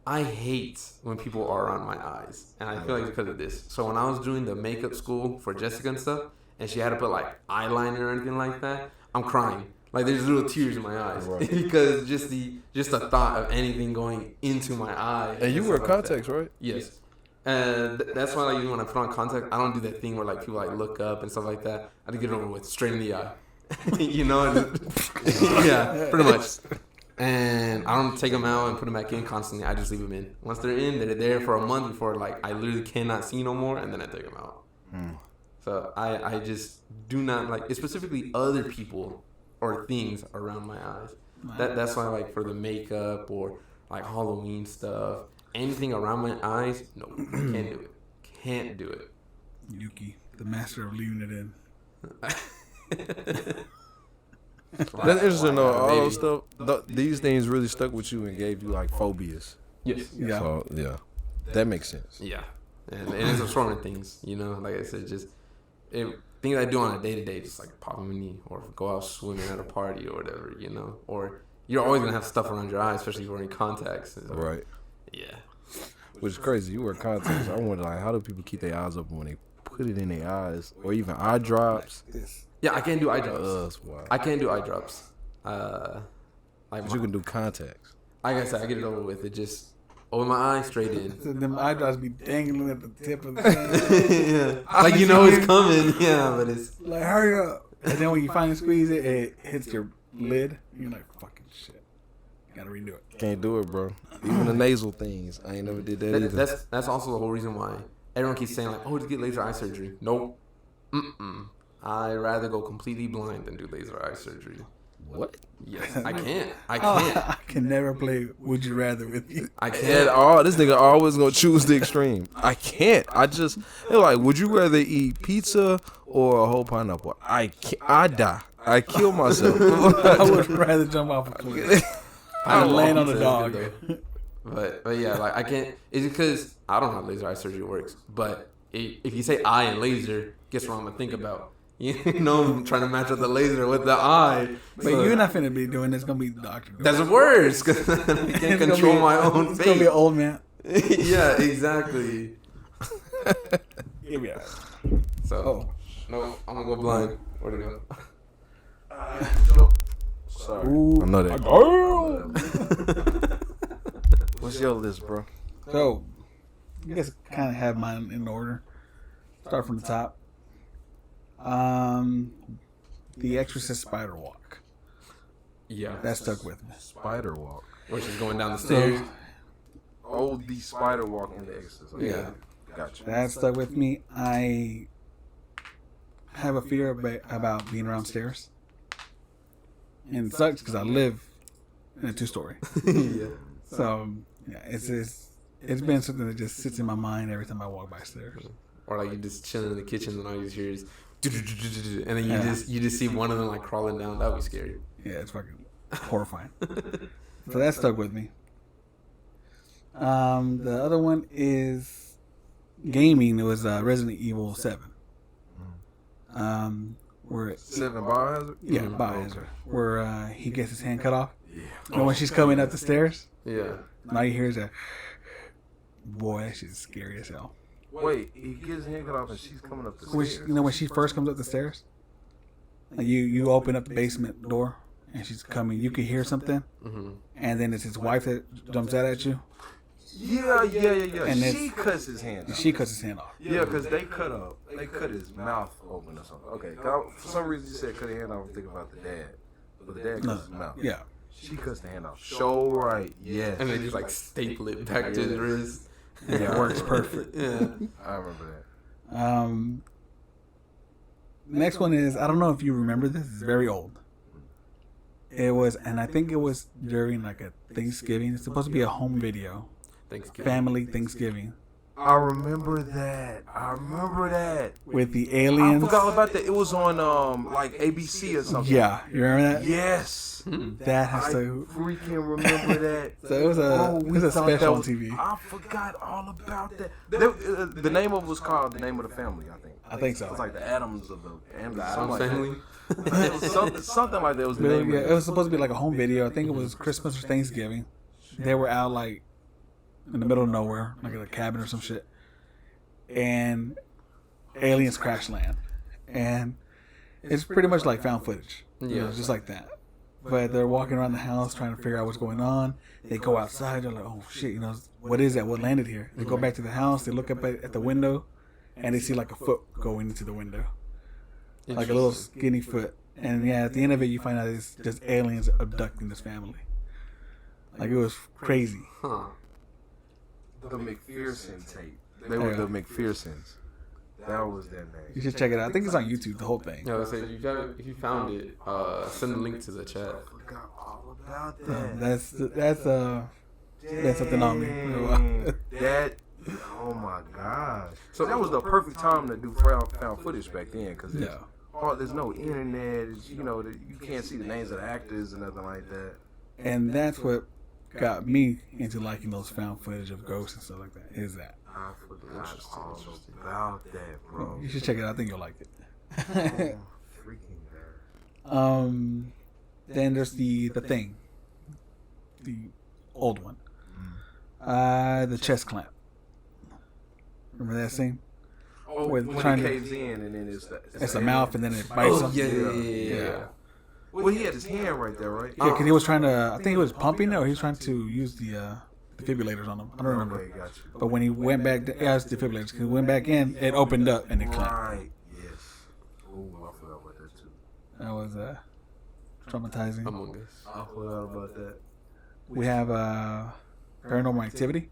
I hate when people are on my eyes, and I feel like it's because of this. So when I was doing the makeup school for Jessica and stuff, and she had to put like eyeliner or anything like that, I'm crying. Like there's little tears in my eyes because just the thought of anything going into my eye. And you wear contacts, right? Yes. And that's why, like, even when I put on contact, I don't do that thing where like people like look up and stuff like that. I just get it over with, straight in the eye. Yeah, pretty much. And I don't take them out and put them back in constantly. I just leave them in. Once they're in, they're there for a month before like I literally cannot see no more, and then I take them out. So I just do not like, specifically other people or things around my eyes. That's why, like, for the makeup or like Halloween stuff, anything around my eyes, no, can't do it. Can't do it. Yuki, the master of leaving it in. That's interesting though. All those stuff, these things really stuck with you and gave you like phobias. Yes. Yeah. So yeah, that makes sense. Yeah. And it's assortment things, like I said, just things I do on a day to day, just like pop my knee or go out swimming at a party or whatever, or you're always gonna have stuff around your eyes, especially if you're wearing contacts. So, Right. Yeah. Which is crazy. You wear contacts. I wonder, like, how do people keep their eyes open when they put it in their eyes, or even eye drops? Yeah, I can't do eye drops. Wow. I can't do eye drops. But you can do contacts. Like I said, I get it over with. It just open my eyes straight in. So them eyebrows be dangling at the tip of the thing. Yeah. Like it's coming. Yeah, but it's Like, hurry up. And then when you finally squeeze it, it hits your lid. You're like, fucking shit. Gotta redo it. Can't do it, bro. Even the nasal things. I ain't never did that either. That's also the whole reason why everyone keeps saying like, oh, just get laser eye surgery. Nope. I'd rather go completely blind than do laser eye surgery. What? Yes, I can't. I Oh, can't. I can never play Would You Rather with you. I At can't. all, this nigga always gonna choose the extreme. I can't. They're like, would you rather eat pizza or a whole pineapple? I can't. I die. I kill myself. I would rather jump off a cliff. I would land on the dog. But yeah, like I can't. It's because I don't know how laser eye surgery works. But if you say eye and laser, guess what I'm gonna think about? You know, I'm trying to match up the laser with the eye. But So you're not finna be doing this. It's gonna be the doctor. that's worse because I can't It's gonna control be- my own It's gonna be fate. an old man. Yeah, exactly. Here we are. So Oh. no, I'm gonna go blind. Where'd it go? Sorry. Ooh. I know that. Girl. What's your list, bro? So, I guess kind of have mine in order. Start from the top. The Exorcist Spider Walk. Yeah, That stuck with me. Spider walk. where she's going down the stairs. Oh, the spider walk in the Exorcist. Okay. Yeah. Gotcha. That stuck with me. I have a fear about being around stairs. And it sucks because I live in a 2-story. Yeah. So, yeah, it's been something that just sits in my mind every time I walk by stairs. Or like you just chilling in the kitchen and all you just hear is, and then Yeah. you just see one of them like crawling down. That would be scary. Yeah, it's fucking horrifying. So that stuck with me. The other one is gaming. It was Resident Evil 7. Where 7 Biohazard? yeah, Mhm. Biohazard, where he gets his hand cut off. Yeah. And when she's coming up the stairs, Yeah. and all you hear is a boy. That shit's scary as hell. Wait, he gets his hand cut off and she's coming up the When stairs. when she first comes up the stairs, like you open up the basement door and she's coming. You can hear something, Mm-hmm. and then it's his wife that jumps out at you, Yeah. And She it's- cuts his hand and off. she cuts his hand off. Yeah, because they cut his mouth open or something. Okay, 'cause for some reason you said cut his hand off. I'm thinking about the dad, but the dad No, cuts his mouth. yeah. She cuts the hand off. Show right, yes. And they just like staple it back to his wrist. And it works perfect. Yeah. I remember that. Next one is, I don't know if you remember this. It's very old. It was, and I think it was during like a Thanksgiving. It's supposed to be a home video, Thanksgiving. family Thanksgiving, I remember that. with the I aliens. forgot all about that. It was on like ABC or something. Yeah, you remember that? Yes. That has I to. freaking remember that. So it was Bro, we a thought special that on was- TV. I forgot all about that. The name of it was called The Name of the Family, I think. I think so. It was like the Adams of the family. Some Something family. like that. something like that was the But, name yeah, of it it. was supposed to be like a home video. I think it was Christmas or Thanksgiving. They were out like in the middle of nowhere, like in a cabin or some shit, and aliens crash land, and it's pretty much like found footage. Yeah. Just like that. But they're walking around the house trying to figure out what's going on. They go outside. They're like, "Oh shit, what is that? What landed here?" They go back to the house. They look up at the window, and they see like a foot going into the window, like a little skinny foot. And yeah, at the end of it, you find out it's just aliens abducting this family. Like, it was crazy. Huh. The McPherson tape. They were the McPhersons. That was their name. You should check it out. I think it's on YouTube, the whole thing. Yeah, let's say if you found it, send a link to the chat. I forgot all about that. That's something on me. Dang. That. Oh my gosh. So that was the perfect time to do found footage back then, because Yeah. there's no internet. You can't see the names of the actors and nothing like that. And that's what got me into liking those found footage of ghosts and stuff like that. Is that I forgot all about that, bro. you should check it out. I think you'll like it. Freaking bad. Then there's the thing, the old one, the chest clamp. Remember that scene? Oh, When when trying he to- caves in and then It's a mouth and then it bites him. Yeah. Well, he had his hand right there, right? Yeah, because he was trying to. I think he was pumping it, or he was trying to use the defibrillators on him. I don't remember. Okay, got you. But when he went back, yeah, it's defibrillators. 'Cause he went back in, it opened up and it clamped. Right. Yes. Oh, I forgot about that too. That was traumatizing. Among Us. I forgot about that. We have Paranormal Activity.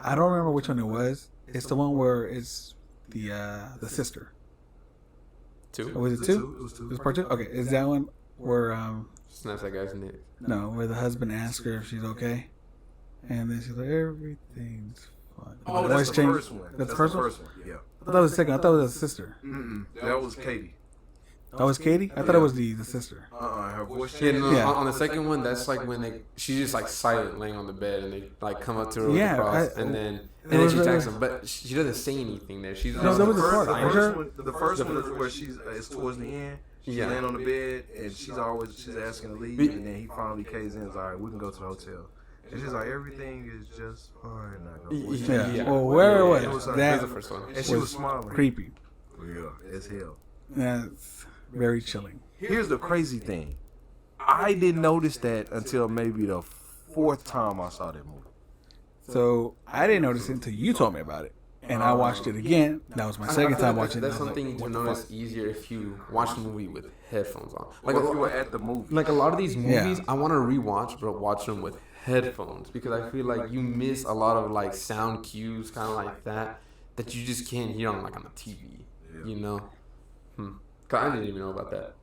I don't remember which one it was. It's the one where it's the sister. Two. Or was it It two? was two. It was part two. Okay, is that one? where Snaps that guy's neck. no, where the husband asks her if she's okay, and then she's like, everything's fine. Oh, The that's voice the changed. first one. That's the first one. Yeah. I thought it was the second. I thought it was the sister. That was Katie. That was Katie. I thought it was the sister. Her voice Yeah, changed. no, Yeah. on the second one, that's like when she's just like silent, laying on the bed, and they like come up to her with Yeah, the cross, I- and then was she really- attacks them, but she doesn't say anything there. She's No, that was the part. The For sure. first one is where she's it's towards the end. She's Yeah. laying on the bed and she's asking to leave, and then he finally caves in. Is all right, we can go to the hotel. And she's like, everything is just fine. Yeah. Yeah. Well, where It was was, That that? was the first one. And she was smiling. Creepy. Yeah, as hell. That's very chilling. Here's the crazy thing. I didn't notice that until maybe the fourth time I saw that movie. So I didn't notice it until you told me about it, and I watched it again. That was my second I feel time like watching it. That's I was like, something to what the notice fuck? easier if you watch the movie with headphones on. Like if you were at the movie. Like a lot of these Yeah. movies, I want to rewatch, but watch them with headphones because I feel like you miss a lot of like sound cues, kind of like that you just can't hear on like on the TV. You know? 'Cause I didn't even know about that.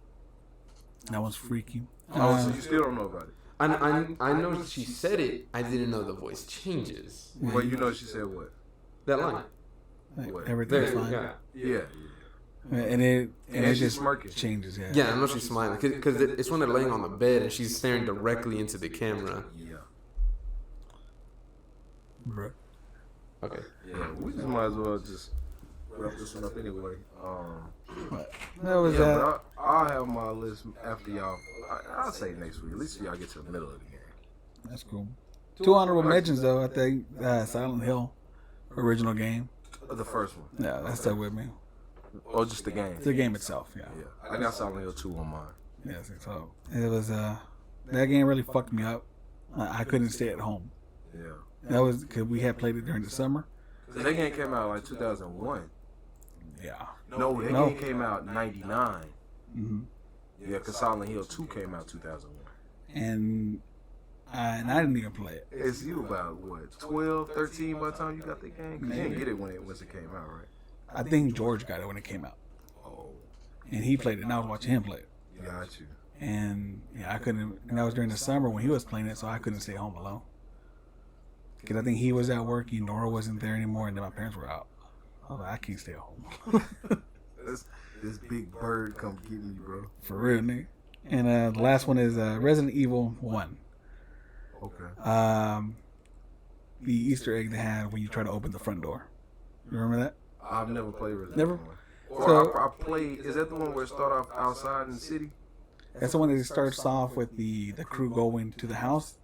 That was freaky. Oh, so you still don't know about it? I know she said it. I didn't know the voice changes. Well, you know she said what? That line. Like, everything's There, fine. yeah. Yeah. And it she's just smirking. changes. Yeah. Yeah, I know she's smiling because it's when they're laying on the bed and she's staring directly into the camera. Yeah. Bruh. Okay. Yeah, we just might as well just wrap this one up anyway. That was Yeah, but I'll have my list after y'all. I'll say next week. At least y'all get to the middle of the game. That's cool. Two honorable mentions though. I think Silent Hill, original game. The first one. Yeah, that stuck with me. Or just the game. The game itself. Yeah. Yeah. I got Silent Hill 2 on mine. Yes. So it was that game really fucked me up. I couldn't stay at home. Yeah. That was because we had played it during the summer. Cause that game came out like 2001. Yeah. No, that No. game came out 99. hmm Yeah, because Silent Hill 2 came out 2001. And I didn't even play it. It's you about, what, 12, 13 by the time you got the game? 'Cause you didn't get it once it came out, right? I think George got it when it came out, Oh, and he played it. And I was watching him play it. got you. And yeah, I couldn't. And that was during the summer when he was playing it, so I couldn't stay home alone. Because I think he was at work, and Nora wasn't there anymore, and then my parents were out. I was like, I can't stay home. This big bird come get me, bro. For real, nigga. And the last one is Resident Evil 1. Okay. The Easter egg they had when you try to open the front door. You remember that? I've never played Resident Never? Evil 1. So- Or I played, is that the one where it start off outside in the city? That's the one that starts off with the crew going to the house.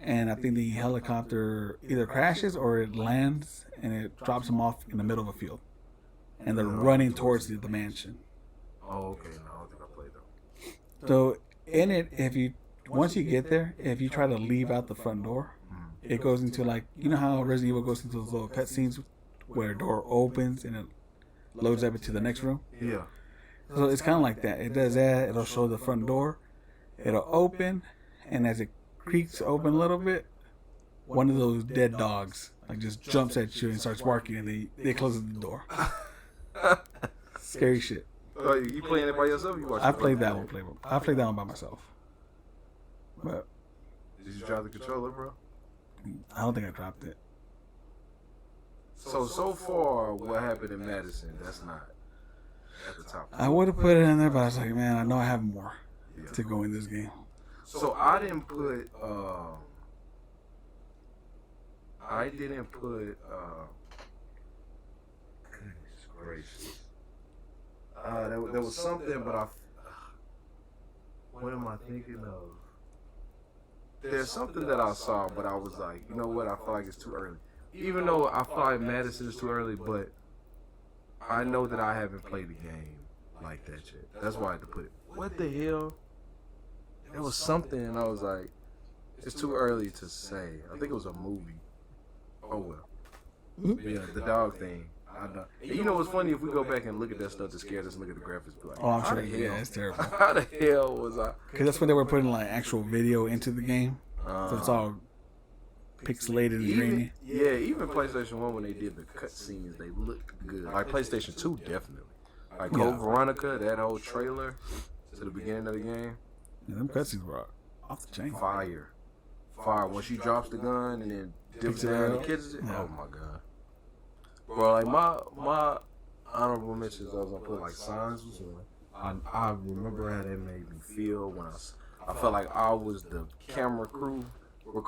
And I think the helicopter either crashes or it lands and it drops them off in the middle of a field. And they're running towards the mansion. Oh, okay. No, I don't think I played that. So in it, once you get there, if you try to leave out the front door, it goes into like, you know how Resident Evil goes into those little cutscenes where a door opens and it loads up into the next room? Yeah. So it's kind of like that. It does that. It'll show the front door. It'll open, and as it creaks open a little bit, one of those dead dogs like just jumps at you and starts barking, and they close the door. Scary shit. Oh, you playing it by yourself? Or you watching I it? played that one. I played that one by myself, but Did you drive the controller, bro? I don't think I dropped it. So far, what happened in Madison, that's not at the top. I would have put it in there, but I was like, man, I know I have more to go in this game. So I didn't put, goodness gracious. There was something, but what am I thinking of? There's something that I saw, but I was like, you know what, I feel like it's too early. Even though I feel like Madison is too early, but I know that I haven't played the game like that yet. That's why I had to put it. What the hell? There was something, and I was like, it's too early to say. I think it was a movie. Oh well. Yeah, the dog thing. I know. And you know what's funny? If we go back and look at that stuff that scares us and look at the graphics, be like, Oh, I'm how sure. the Yeah, hell- it's terrible. How the hell was I? Because that's when they were putting like actual video into the game, so it's all pixelated and grainy. Even PlayStation 1 when they did the cutscenes, they looked good. Like PlayStation 2, definitely. Like Code Yeah. Veronica, that whole trailer to the beginning of the game. Yeah, them cutscenes were off the chain. Fire. When she drops the gun and then dips it down and catches it. Yeah. Oh my god. Bro, like my honorable mentions, I was gonna put like Signs was one. I remember how that made me feel when I felt like I was the camera crew.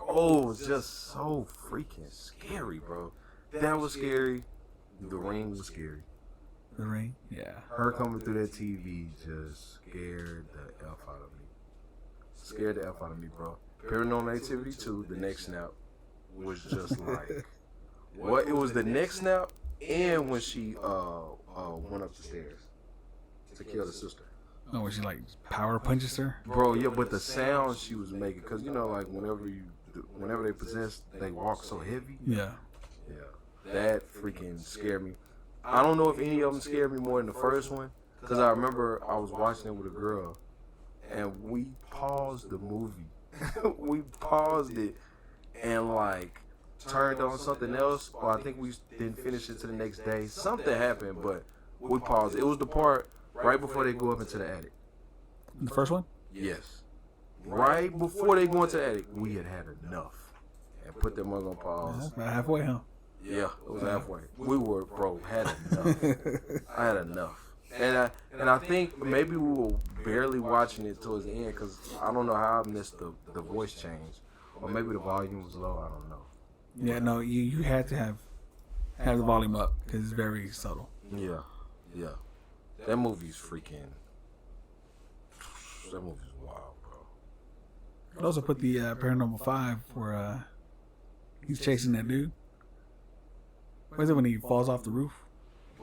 Oh, it was just so freaking scary, bro. That was scary. The Ring was scary. The Ring? Yeah. Her coming through that TV just scared the F out of me. Scared the F out of me, bro. Paranormal Activity 2, the next snap, was just like... What? It was the next snap and when she went up the stairs to kill the sister. Oh, when she like power punches her? Bro, yeah, but the sound she was making, because you know, like whenever they possess, they walk so heavy. Yeah. Yeah, that freaking scared me. I don't know if any of them scared me more than the first one, because I remember I was watching it with a girl, and we paused the movie. We paused it and like turned on something else, or I think we didn't finish it to the next day. Something happened, but we paused. It was the part right before they go up into the attic. The first one? Yes. Right before they go into the attic, we had enough and put them on pause. About halfway, huh? Yeah, it was halfway. We were, bro, had enough. I had enough. And I think maybe we were barely watching it towards the end because I don't know how I missed the voice change. Or maybe the volume was low, I don't know. Yeah, no, you had to have the volume up because it's very subtle. Yeah, yeah. That movie's freaking... That movie's wild, bro. I'd also put the Paranormal 5 where he's chasing that dude. What is it when he falls off the roof?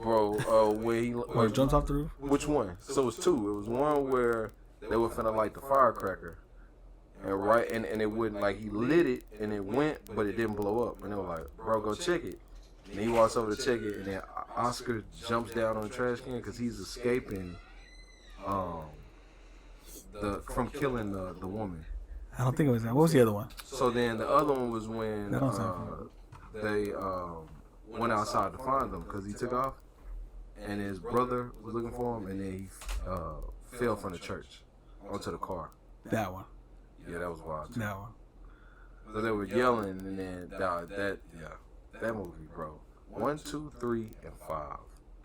Bro, where he... Or jumps off the roof? Which one? So it was two. It was one where they were finna light the firecracker. And it wouldn't, like, he lit it and it went, but it didn't blow up. And they were like, bro, go check it. And he walks over to check it, and then Oscar jumps down on the trash can because he's escaping from killing the woman. I don't think it was that. What was the other one? So then the other one was when That don't sound they went outside to find him because he took off, and his brother was looking for him, and then he fell from the church onto the car. That one. Yeah, that was wild too. That one. So they were yelling, and then that movie, bro. 1, 2, 3, and 5.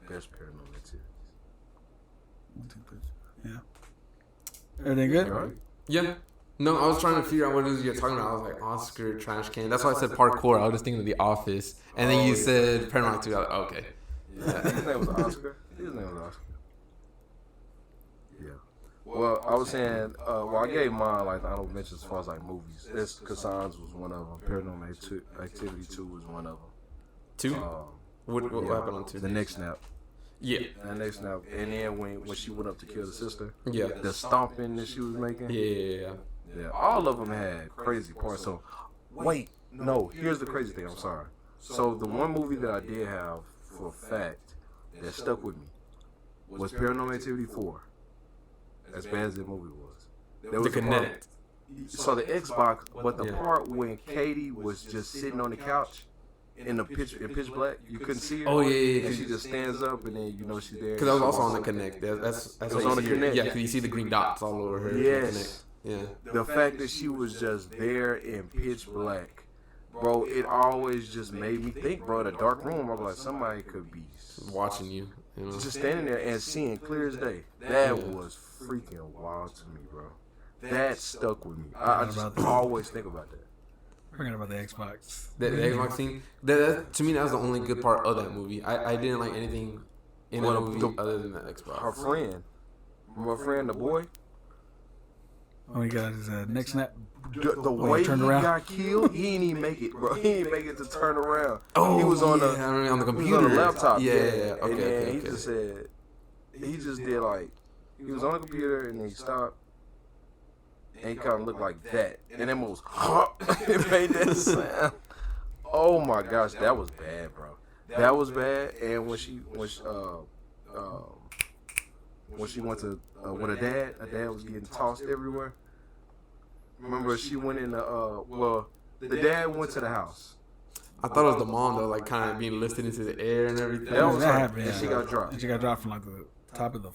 Best Paranormal Activities. 1, 2, 3. Yeah. Everything good? You all right? Yeah. No, I was trying to figure out what it is you're talking about. I was like, Oscar, trash can. That's why I said parkour. I was just thinking of The Office. And then you said Paranormal Activity. I was like, okay. Yeah, his name was Oscar. Yeah. Well, I was saying, I gave mine like the honorable mentions as far as like movies. This Cassandra was one of them. Paranormal Activity 2 was one of them. 2? What happened on 2? The next snap. Yeah. The next snap. And then when she went up to kill the sister. Yeah. The stomping that she was making. Yeah. Yeah. All of them had crazy parts. So, wait. No, here's the crazy thing. I'm sorry. So, the one movie that I did have for a fact that stuck with me was Paranormal Activity 4. As bad as that movie was. There was The Kinect. So the Xbox, but the part when Katie was just sitting on the couch in pitch black, you couldn't see her. Oh, yeah. And she just stands up, and then you know she's there. Because I was also on the Kinect. That's It was on the Kinect. Yeah, because you see the green dots all over her. Yes. Yeah. The fact that she was just there in pitch black, bro, it always just made me think, bro, in a dark room, I was like, somebody could be Watching you. just standing there and seeing clear as day. That was freaking wild to me, bro. That stuck with me. I just always think about that. Forget about the Xbox. The Xbox scene. That to me, that was the only good part of that movie. I didn't like anything in the movie other than that Xbox. Her friend, the boy, Oh, he got his neck snap. the way he turned around. got killed, he didn't even make it, bro. He didn't make it to turn around. Oh, he was on yeah, the I remember on the he computer. was on the laptop. Yeah. And Okay. then he just said, he just did like, he was on the computer and then he stopped. And he kind of looked like that. And then it was, it made that sound. Oh my gosh, that was bad, bro. That was bad. And when she went to, with her dad was getting tossed everywhere. Remember, she went in the dad went to the house. I thought it was the mom though, like kind of being lifted into the air and everything. That was her. happened. And she got dropped. And she got dropped from like the top of the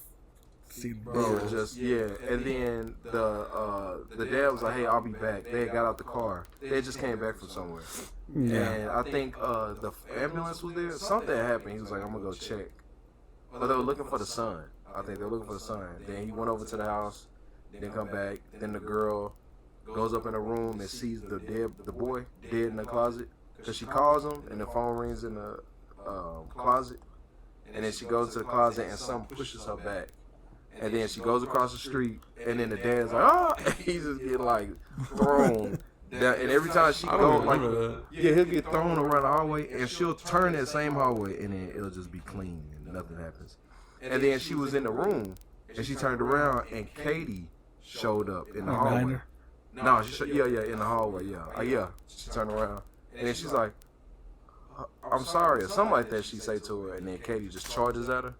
See, Bro, just and then the dad was like, "Hey, I'll be back." They had got out the car. They just came back from somewhere, and I think the ambulance was there. Something happened. He was like, "I'm gonna go check," but they were looking for the son. I think they were looking for the son. Then he went over to the house, then come back. Then the girl goes up in the room and sees the boy dead in the closet. Cause she calls him and the phone rings in the closet, and then she goes to the closet and someone pushes her back. And then she goes across the street, and then the dad's like, "Oh!" He's just getting like thrown down. And every time she goes, like, he'll get thrown around the hallway, and she'll turn that same hallway, and then it'll just be clean, and nothing happens. And then she was in the room, and she turned around, and Katie showed up in the hallway. No, in the hallway, yeah. She turned around, and then she's like, "I'm sorry," or something like that. She say to her, and then Katie just charges at her.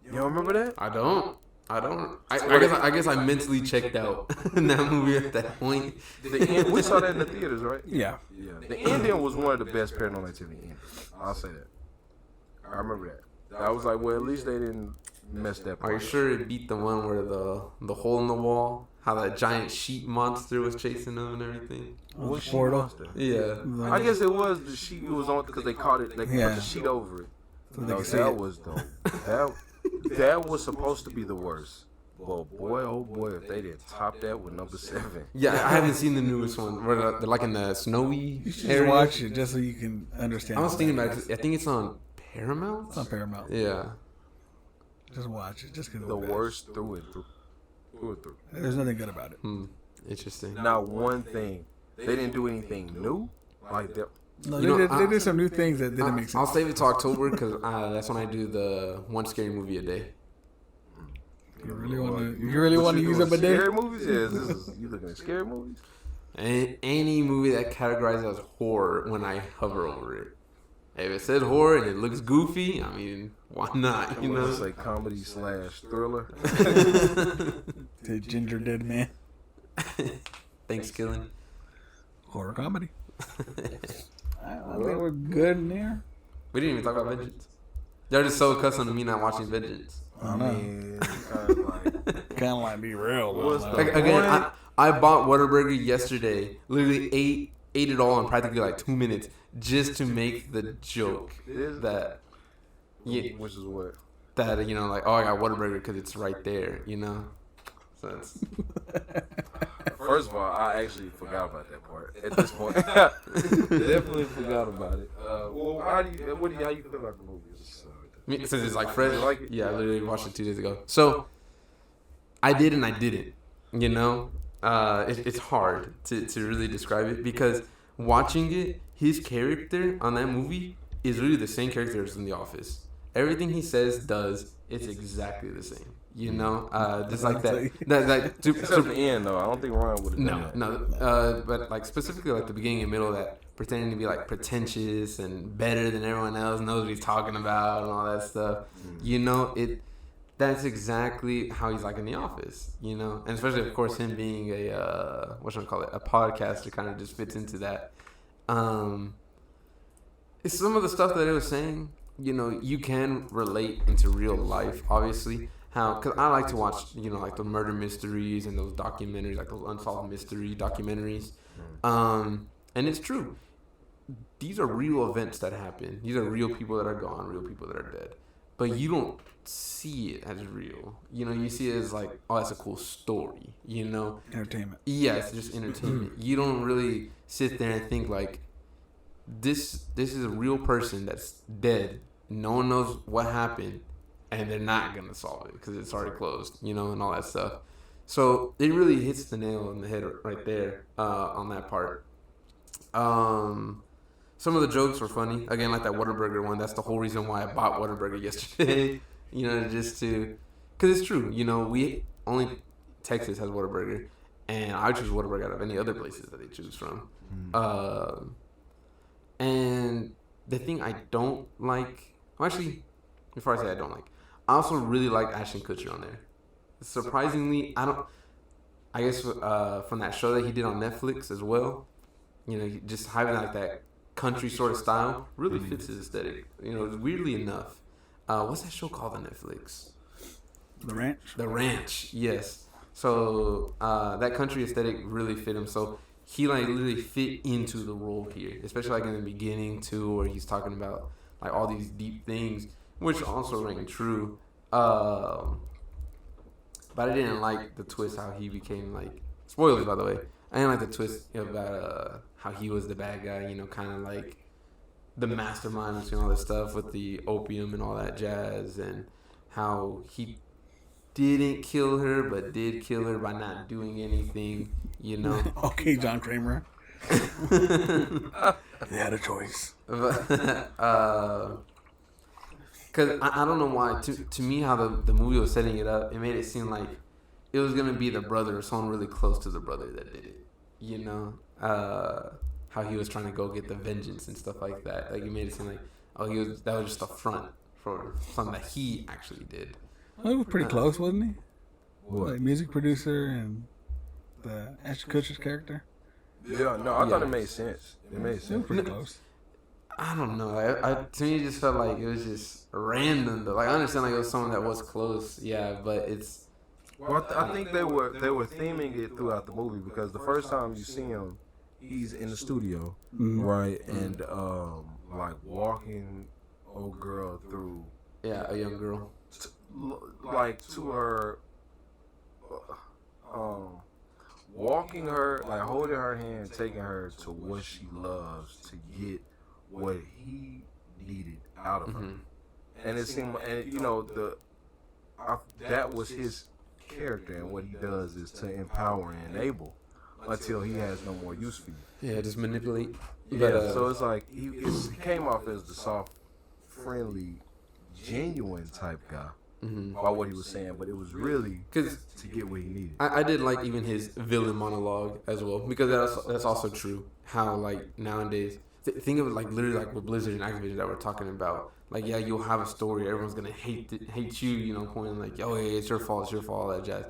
You don't remember that? I don't. I guess I mentally checked out in that movie at that point. We saw that in the theaters, right? Yeah. The ending was one of the best Paranormal Activity endings. I'll say that. I remember that. I was like, well, at least they didn't mess that part. Are you sure it beat the one where the hole in the wall? How that giant sheep monster was chasing them and everything? What portal? Yeah. I guess it was the sheet. It was on because they caught it. They put the sheet over it. That was dope. That was supposed to be the worst. Well, boy, oh boy, if they didn't top that with number 7. Yeah, I haven't seen the newest one. Where they're like in the snowy You should area. just watch it just so you can understand. I was thinking about it. I think it's on Paramount. It's on Paramount. Yeah. Just watch it. Just because The worst through and through. There's nothing good about it. Interesting. Not one thing. They didn't do anything new. Like that. No, You they did some new things that didn't make sense. I'll save it till October because that's when I do the one scary movie a day. You really want to use up a day? Scary movies? Yeah, you looking at scary movies? And any movie that categorizes as horror when I hover over it. If it says horror and it looks goofy, I mean, why not? You know, it's like comedy/thriller. The Ginger Dead Man. Thanksgiving. Horror comedy. I think we're good in there. We didn't even talk about Vengeance. They're just so accustomed to me not watching Vengeance. I mean, kind of like be real. Again, I bought Whataburger yesterday. Literally ate it all in practically like 2 minutes just to make the joke that, which is what? That, you know, like, oh, I got Whataburger because it's right there, you know? So it's... First of all, I actually forgot about that part at this point. Definitely forgot about it. Well, how you feel about the movie? Since it's like fresh, like it? yeah, I literally watched it 2 days ago. So I did and I didn't. You know, it's hard to really describe it because watching it, his character on that movie is really the same character as in The Office. Everything he says, does, it's exactly the same. You know, just like that. Except the end, though. I don't think Ryan would have done that. No. But like specifically like the beginning and middle of that, pretending to be like pretentious and better than everyone else, knows what he's talking about and all that stuff. You know, that's exactly how he's like in The Office. You know, and especially of course him being a a podcaster kind of just fits into that. It's some of the stuff that it was saying. You know, you can relate into real life, obviously. Because I like to watch, you know, like the murder mysteries and those documentaries, like those unsolved mystery documentaries. And it's true. These are real events that happen. These are real people that are gone, real people that are dead. But you don't see it as real. You know, you see it as like, oh, that's a cool story, you know? Entertainment. Yeah, it's just entertainment. You don't really sit there and think like, this is a real person that's dead. No one knows what happened. And they're not going to solve it because it's already closed, you know, and all that stuff. So it really hits the nail on the head right there on that part. Some of the jokes were funny. Again, like that Whataburger one. That's the whole reason why I bought Whataburger yesterday. You know, just to... Because it's true. You know, only Texas has Whataburger. And I choose Whataburger out of any other places that they choose from. And the thing I don't like... Well, actually, before I say I don't like... I also really like Ashton Kutcher on there. Surprisingly, I guess from that show that he did on Netflix as well, you know, just having like that country sort of style really fits his aesthetic. You know, weirdly enough. What's that show called on Netflix? The ranch. The ranch, yes. So that country aesthetic really fit him. So he like literally fit into the role here, especially like in the beginning too, where he's talking about like all these deep things, which also rang true. But I didn't like the twist how he became like spoilers, by the way. I didn't like the twist about how he was the bad guy, you know, kind of like the mastermind between all this stuff with the opium and all that jazz, and how he didn't kill her but did kill her by not doing anything, you know. Okay, John Kramer. They had a choice. Because I don't know why. To me, how the movie was setting it up, it made it seem like it was going to be the brother or someone really close to the brother that did it. You know? How he was trying to go get the vengeance and stuff like that. Like, it made it seem like, that was just a front for something that he actually did. Well, he was pretty close, wasn't he? What? Like music producer and the Ashton Kutcher's character. Yeah, no, I thought it made sense. It made They were sense. pretty close. I don't know. To me, it just felt like it was just random. Though. Like, I understand like it was someone that was close, yeah, but it's. Well, I think they were theming it throughout the movie, because the first time you see him, he's in the studio, right, and like walking old girl through, A young girl. like to her, walking her, like holding her hand, taking her to what she loves to get what he needed out of her, and it seemed, and you know, that was his character, and what he does is to empower and enable until he has no more use for you. Yeah, just manipulate. Yeah, so it's like he came off as the soft, friendly, genuine type guy by what he was saying, but it was really to get what he needed. I did like even his villain monologue as well, because that's also true. How like nowadays, think of it like literally like with Blizzard and Activision that we're talking about. Like, yeah, you'll have a story, everyone's gonna hate you, you know, pointing like, oh, hey, it's your fault, all that jazz.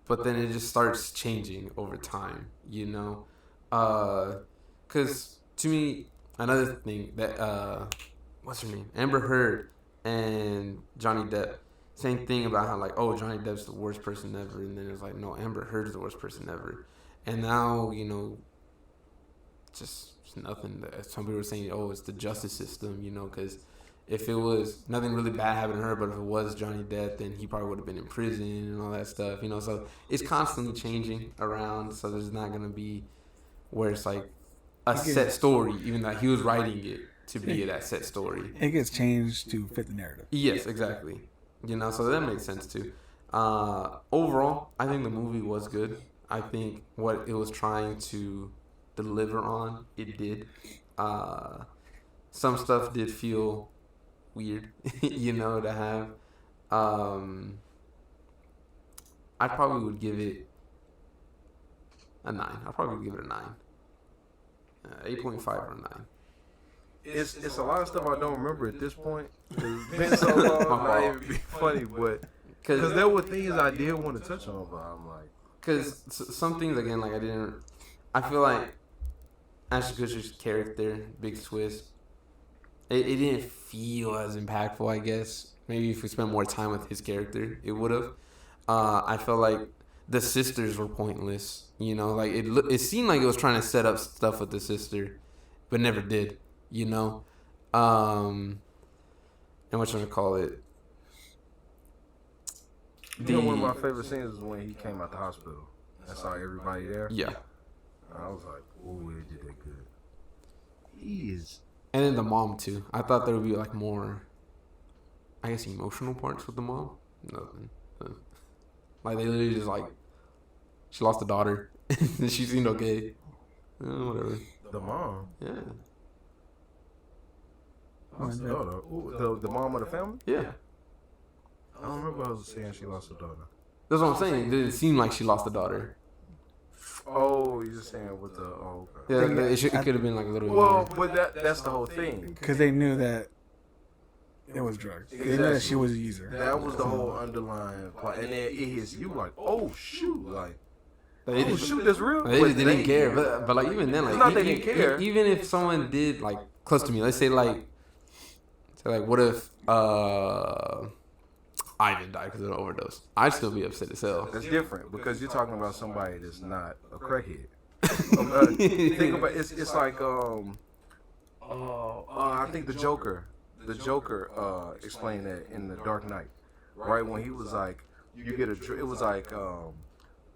But then it just starts changing over time, you know, because to me, another thing that what's her name, Amber Heard and Johnny Depp. Same thing about how, like, oh, Johnny Depp's the worst person ever. And then it's like, no, Amber Heard's the worst person ever. And now, you know, just nothing. Some people were saying, oh, it's the justice system, you know, because if it was nothing really bad happened to her, but if it was Johnny Depp, then he probably would have been in prison and all that stuff, you know. So it's constantly changing around. So there's not going to be where it's like a set story, even though he was writing it to be that set story. It gets changed to fit the narrative. Yes, exactly. You know, so that makes sense too. Overall, I think the movie was good. I think what it was trying to deliver on, it did. Some stuff did feel weird, you know, to have. I probably would give it a 9. I'll probably give it a 9. 8.5 or a 9. It's a lot of stuff I don't remember at this point. It's been so long, not even be funny, but because there were things I did want to touch on, but I'm like, because some things again, like I feel like Ashton Kutcher's character, big twist. It didn't feel as impactful, I guess. Maybe if we spent more time with his character, it would have. I felt like the sisters were pointless. You know, like it seemed like it was trying to set up stuff with the sister, but never did. You know, and what you gonna call it? You know, one of my favorite scenes is when he came out the hospital and saw everybody there. Yeah, I was like, "Oh, they did that good." He is. And then the mom too. I thought there would be like more, I guess, emotional parts with the mom. Nothing. Like they literally just like, she lost a daughter and she seemed okay. Whatever. The mom. Yeah. Lost her daughter. Ooh, the mom of the family? Yeah. I don't remember her saying she lost her daughter. That's what I'm saying. It didn't seem like she lost a daughter. Oh, you're just saying with the okay. Yeah, it could have been like a little bit well, more. but that's the whole thing. Because they knew that it was drugs. They knew that she was a user. That was the whole underlying plot. And then it hits you like, oh, shoot. Like, They oh, shoot, that's real. They But didn't care. But like even then, like It's not they didn't care. Even if someone did like close to me, let's say like what if Ivan died because of an overdose, I'd still be upset as hell. That's different because you're talking about somebody that's not a crackhead. Think about it's like I think the Joker explained that in The Dark Knight, right? When he was like, it was like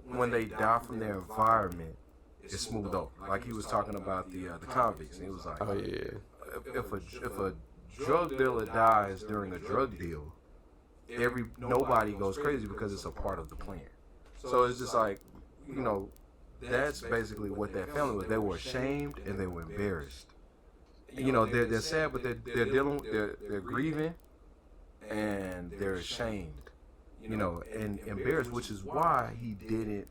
when they die from their environment, it's smoothed over. Like he was talking about the convicts, and he was like, Oh yeah. if a drug dealer dies during a drug deal, nobody goes crazy because it's a part of the plan. So it's just like, that's basically what that family was. They were ashamed and they were embarrassed. They're sad, but they're grieving and they're ashamed, and embarrassed, which is why he didn't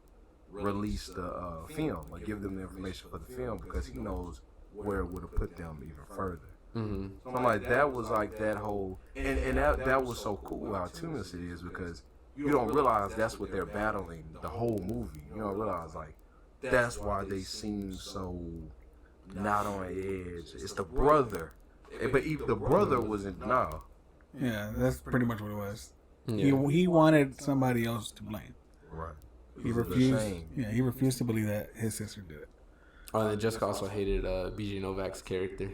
release the film or give them the information for the film, because he knows where it would have put them even further. Mm-hmm. So I'm like, that was like that whole, and that was so cool how tuneless it is, because you don't realize that's what they're battling the whole movie. You don't realize, like, that's why they seem so not on edge. It's the brother, but the brother was in denial. Yeah, that's pretty much what it was. Yeah. He wanted somebody else to blame. Right. He refused. Yeah, he refused to believe that his sister did it. Oh, and then Jessica also hated BJ Novak's character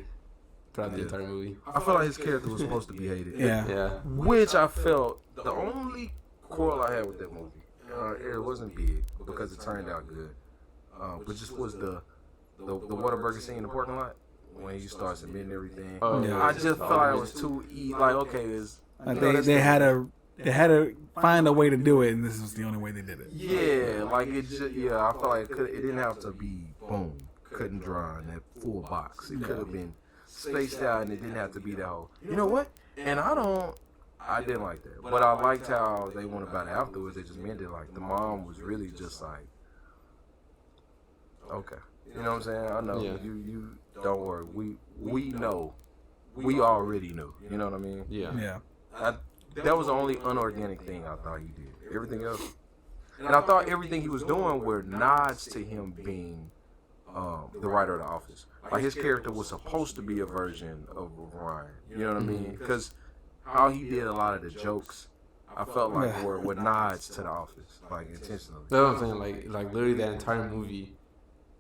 throughout the entire movie. I felt like his character was supposed to be hated. Yeah. Yeah. Which I felt the only quarrel I had with that movie, it wasn't big because it turned out good, but just was the Whataburger scene in the parking lot when he starts admitting everything. Oh, yeah. I just felt like it was too like, okay, They had to find a way to do it, and this was the only way they did it. yeah, like it just, I felt like it didn't have to be boom, cut and dry in that full box. It could have been spaced out, and it didn't have to be that whole. You know what? And I didn't like that, but I liked how they went about it afterwards. They just meant it like the mom was really just like, okay, you know what I'm saying? I know you don't worry. We know, we already knew. You know what I mean? Yeah. That was the only unorganic thing I thought he did. Everything else, and I thought everything he was doing were nods to him being the writer of The Office. Like his character was supposed to be a version of Ryan. You know what I mean? Because how he did a lot of the jokes, I felt like were nods to The Office, like intentionally. That's what I'm saying. Like literally that entire movie,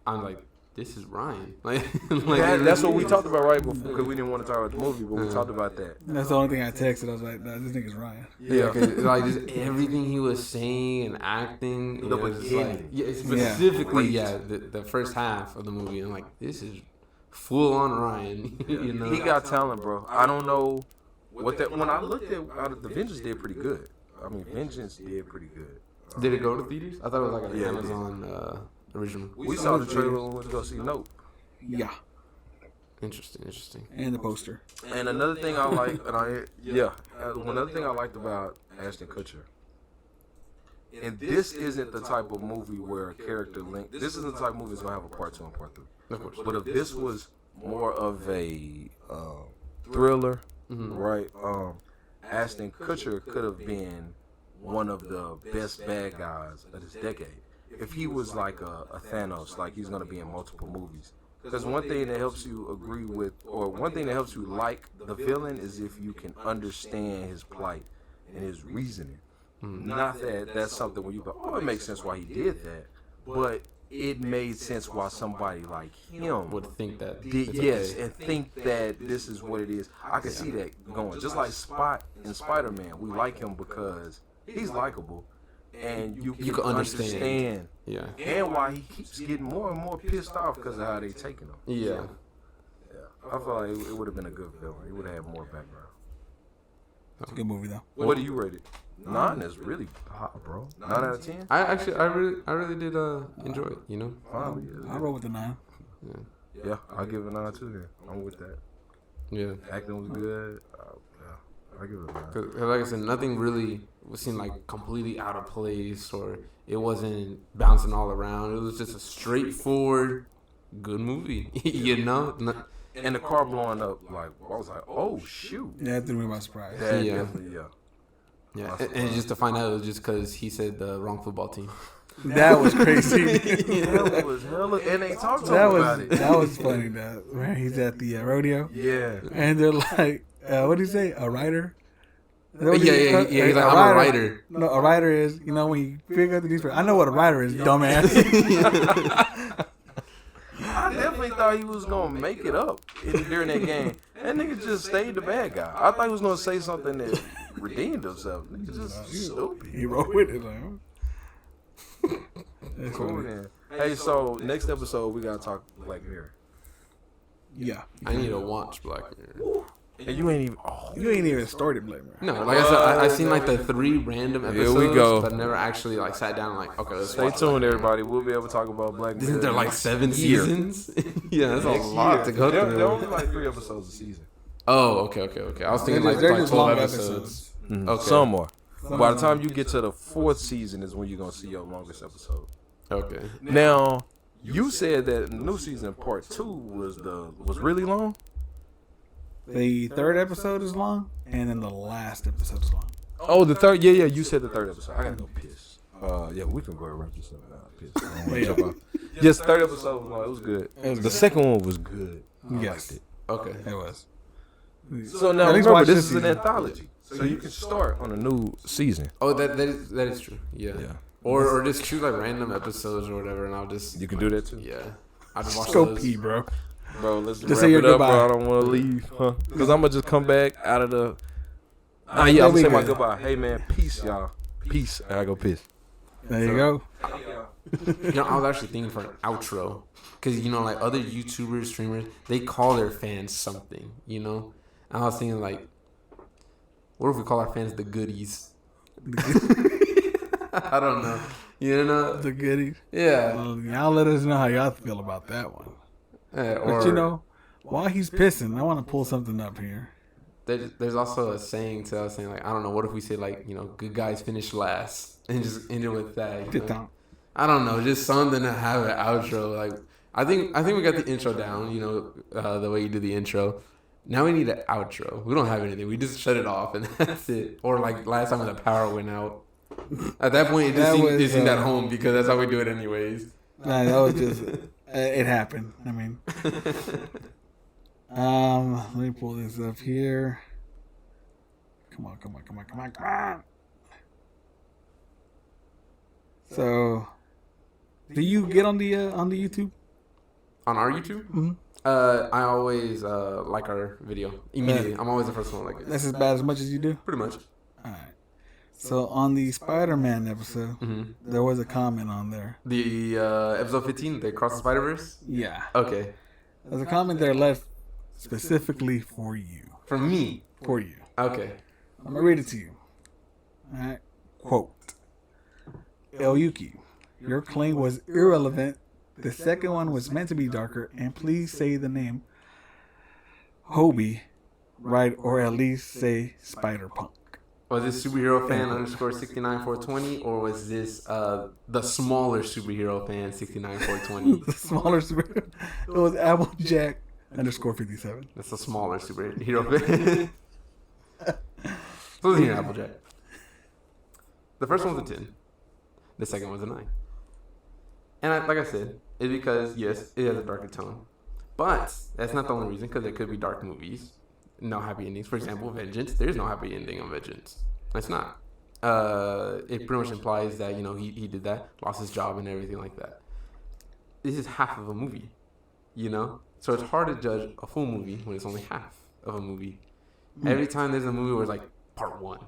I'm like, this is Ryan. Like That's what we talked about right before, because we didn't want to talk about the movie, but we talked about that. That's the only thing I texted. I was like, nah, this nigga's Ryan. Yeah, 'cause, like just everything he was saying and acting. The it was beginning. like, specifically, the first half of the movie. I'm like, this is full on Ryan. You know, He got talent, bro. I don't know what that. When I looked at The Vengeance, did pretty good. I mean, Vengeance did pretty good. Did it go to theaters? I thought it was like an Amazon original. We saw the trailer when we went to go see Nope. Yeah, Interesting. and the poster. And another thing I like, another thing I liked about Ashton Kutcher, and this isn't the type of movie where a character link. This isn't the type of movie that's gonna have a part 2 and part 3. Of course. But if this was more of a thriller, right? Ashton Kutcher could have been one of the best bad guys of this decade. If he was like a Thanos, like he's gonna be in multiple movies. Because one thing that helps you agree with, or one thing that helps you like the villain, is if you can understand his plight and his reasoning. Not that that's something where you go, oh, it makes sense why he did that, but it made sense why somebody like him Would think that. and think that this is what it is. I can see that going. Just like Spot in Spider-Man, we like him because he's likable, and you can understand. Yeah. And why he keeps getting more and more pissed off because of how they taking him. Yeah. I feel like it would have been a good film. He would have had more background. It's a good movie though. What do you rate it? 9 is really hot, bro. 9 out of 10. I really did enjoy it. You know. I roll with the 9. Yeah, I'll give it a 9 too. Then I'm with that. Yeah. Acting was good. I give it a 9. Cause like I said, nothing really seemed like completely out of place, or it wasn't bouncing all around. It was just a straightforward, good movie. You know. And the car blowing up, like I was like, oh shoot. Yeah, that threw me by surprise. That Yeah. definitely, Yeah, and just to find out it was just because he said the wrong football team. That was crazy. That was hella, and they talked to him about it. That was funny. That where he's at the rodeo, Yeah. and they're like, "What do you say? A rider? Yeah. He's like, I'm a writer. No, a writer is, when you figure out the newspaper. I know what a writer is, dumbass. I definitely thought he was gonna make it up during that game. That nigga just stayed the bad guy. I thought he was gonna say something that redeemed himself. Nigga just stupid. He wrote with it. That's Cool funny. then. Hey, so next episode we gotta talk Black Mirror. Yeah. I need to watch Black Mirror. And you ain't even. You ain't even started Black Mirror. No, like I said, I seen like the 3 random episodes. Here we go. But never actually like sat down and like, okay, let's Stay watch tuned, Black Mirror. everybody. We'll be able to talk about Black Mirror. Isn't there like 7 year. seasons? Yeah, that's a lot to go There through. are only like 3 episodes a season. Oh, okay. I was thinking like They're just 12 long episodes. Mm-hmm. Okay. Some more. By the time you get to the 4th season is when you're gonna see your longest episode. Okay. Now, you said that new season part 2 was really long. The 3rd episode is long, and then the last episode is long. Oh, the 3rd. Yeah. You said the 3rd episode. I gotta go piss. Yeah, we can go around this stuff out. Piss. I don't wanna jump out. Yes, 3rd episode was long. It was good. The second one was good. I Yes. liked it. Okay. It was. So now At least remember, watch this this is an season. anthology, so you can start on a new season. Oh, that is true. Yeah. Or just choose like random episodes or whatever, and I'll just You can do that too. yeah. I'll just watch Go those. pee, bro. Bro, let's Just wrap say your it up, goodbye. bro. I don't want to leave, huh? Because I'm going to just come back out of the... yeah, I'm there going we to say my go. goodbye. Hey, man, peace, y'all. Peace. I gotta go piss. There you go. I was actually thinking for an outro, because like other YouTubers, streamers, they call their fans something. And I was thinking like, what if we call our fans the goodies? I don't know. The goodies. Yeah. Well, y'all let us know how y'all feel about that one. Or, But while he's pissing, I want to pull something up here. there's also a saying to us saying like, I don't know, what if we say like, good guys finish last and just end it with that. I don't know, just something to have an outro. Like I think we got the intro down, the way you do the intro. Now we need an outro. We don't have anything. We just shut it off and that's it. Or like last time when the power went out. At that point, it seemed at home because that's how we do it anyways. Nah, that was just it happened. I mean, let me pull this up here. Come on. So, do you get on the YouTube? On our YouTube? Mm-hmm. I always like our video immediately. I'm always the first one to like it. That's as bad as much as you do. Pretty much. All right. So on the Spider-Man episode, there was a comment on there. The episode 15, the Cross the Spider-Verse? Yeah. Okay. There's a comment there left specifically for you. From me? For you. Okay. I'm going to read it to you. All right. Quote. Yuki, your claim was irrelevant. The second one was meant to be darker. And please say the name Hobie, right? Or at least say Spider-Punk. Was this superhero fan underscore 69420 or was this the smaller superhero fan 69420? The smaller superhero. It was Applejack underscore 57. That's a smaller superhero fan. So listen here, Applejack. The first one was a 10. The second was a 9. And like I said, it's because, yes, it has a darker tone. But that's not the only reason, because there could be dark movies. No happy endings. For example, Vengeance. There's no happy ending on Vengeance. It's not. It pretty much implies that, he did that, lost his job and everything like that. This is half of a movie, So it's hard to judge a full movie when it's only half of a movie. Every time there's a movie where it's like part 1,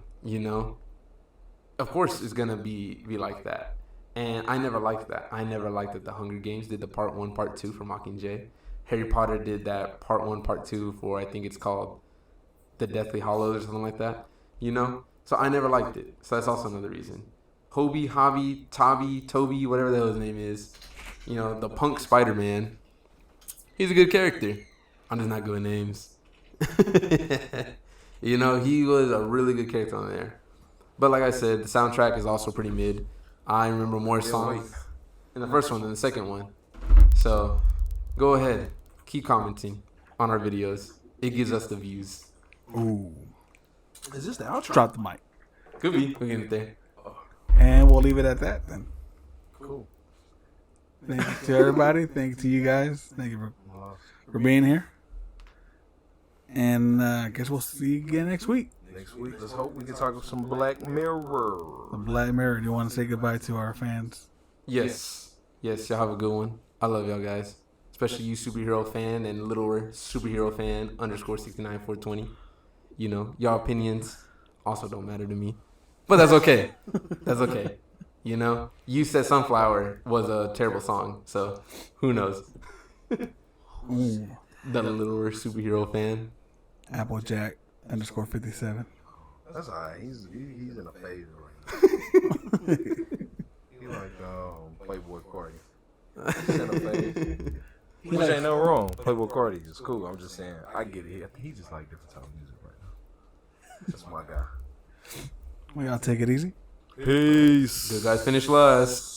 of course it's going to be like that. And I never liked that. I never liked that the Hunger Games did the part 1, part 2 for Mockingjay. Harry Potter did that part 1, part 2 for, I think it's called The Deathly Hallows or something like that, So I never liked it. So that's also another reason. Toby, whatever the hell his name is, the punk Spider-Man, he's a good character. I'm just not good with names. He was a really good character on there. But like I said, the soundtrack is also pretty mid. I remember more songs in the first one than the second one. So go ahead, keep commenting on our videos. It gives us the views. Ooh. Is this the outro? Drop the mic. Could be. We're getting there. And we'll leave it at that then. Cool. Thank you to everybody. Thank you to you guys. Thank you for being here. And I guess we'll see you again next week. Next week, let's hope we can talk some Black Mirror. The Black Mirror. Do you want to say goodbye to our fans? Yes. Yes, y'all have a good one. I love y'all guys. Especially you superhero fan and littler superhero fan _69420. You know, y'all opinions also don't matter to me. But that's okay. That's okay. You know, You Said Sunflower was a terrible song, so who knows? Ooh. The littler superhero fan. Applejack _57. That's alright. He's in a phase right now. He like Playboy Cardi. He's in a phase. Which ain't no wrong. Playboy Cardi is cool. I'm just saying, I get it. He just like different type of music right now. That's my guy. Well, y'all take it easy. Peace. Good guys finish last.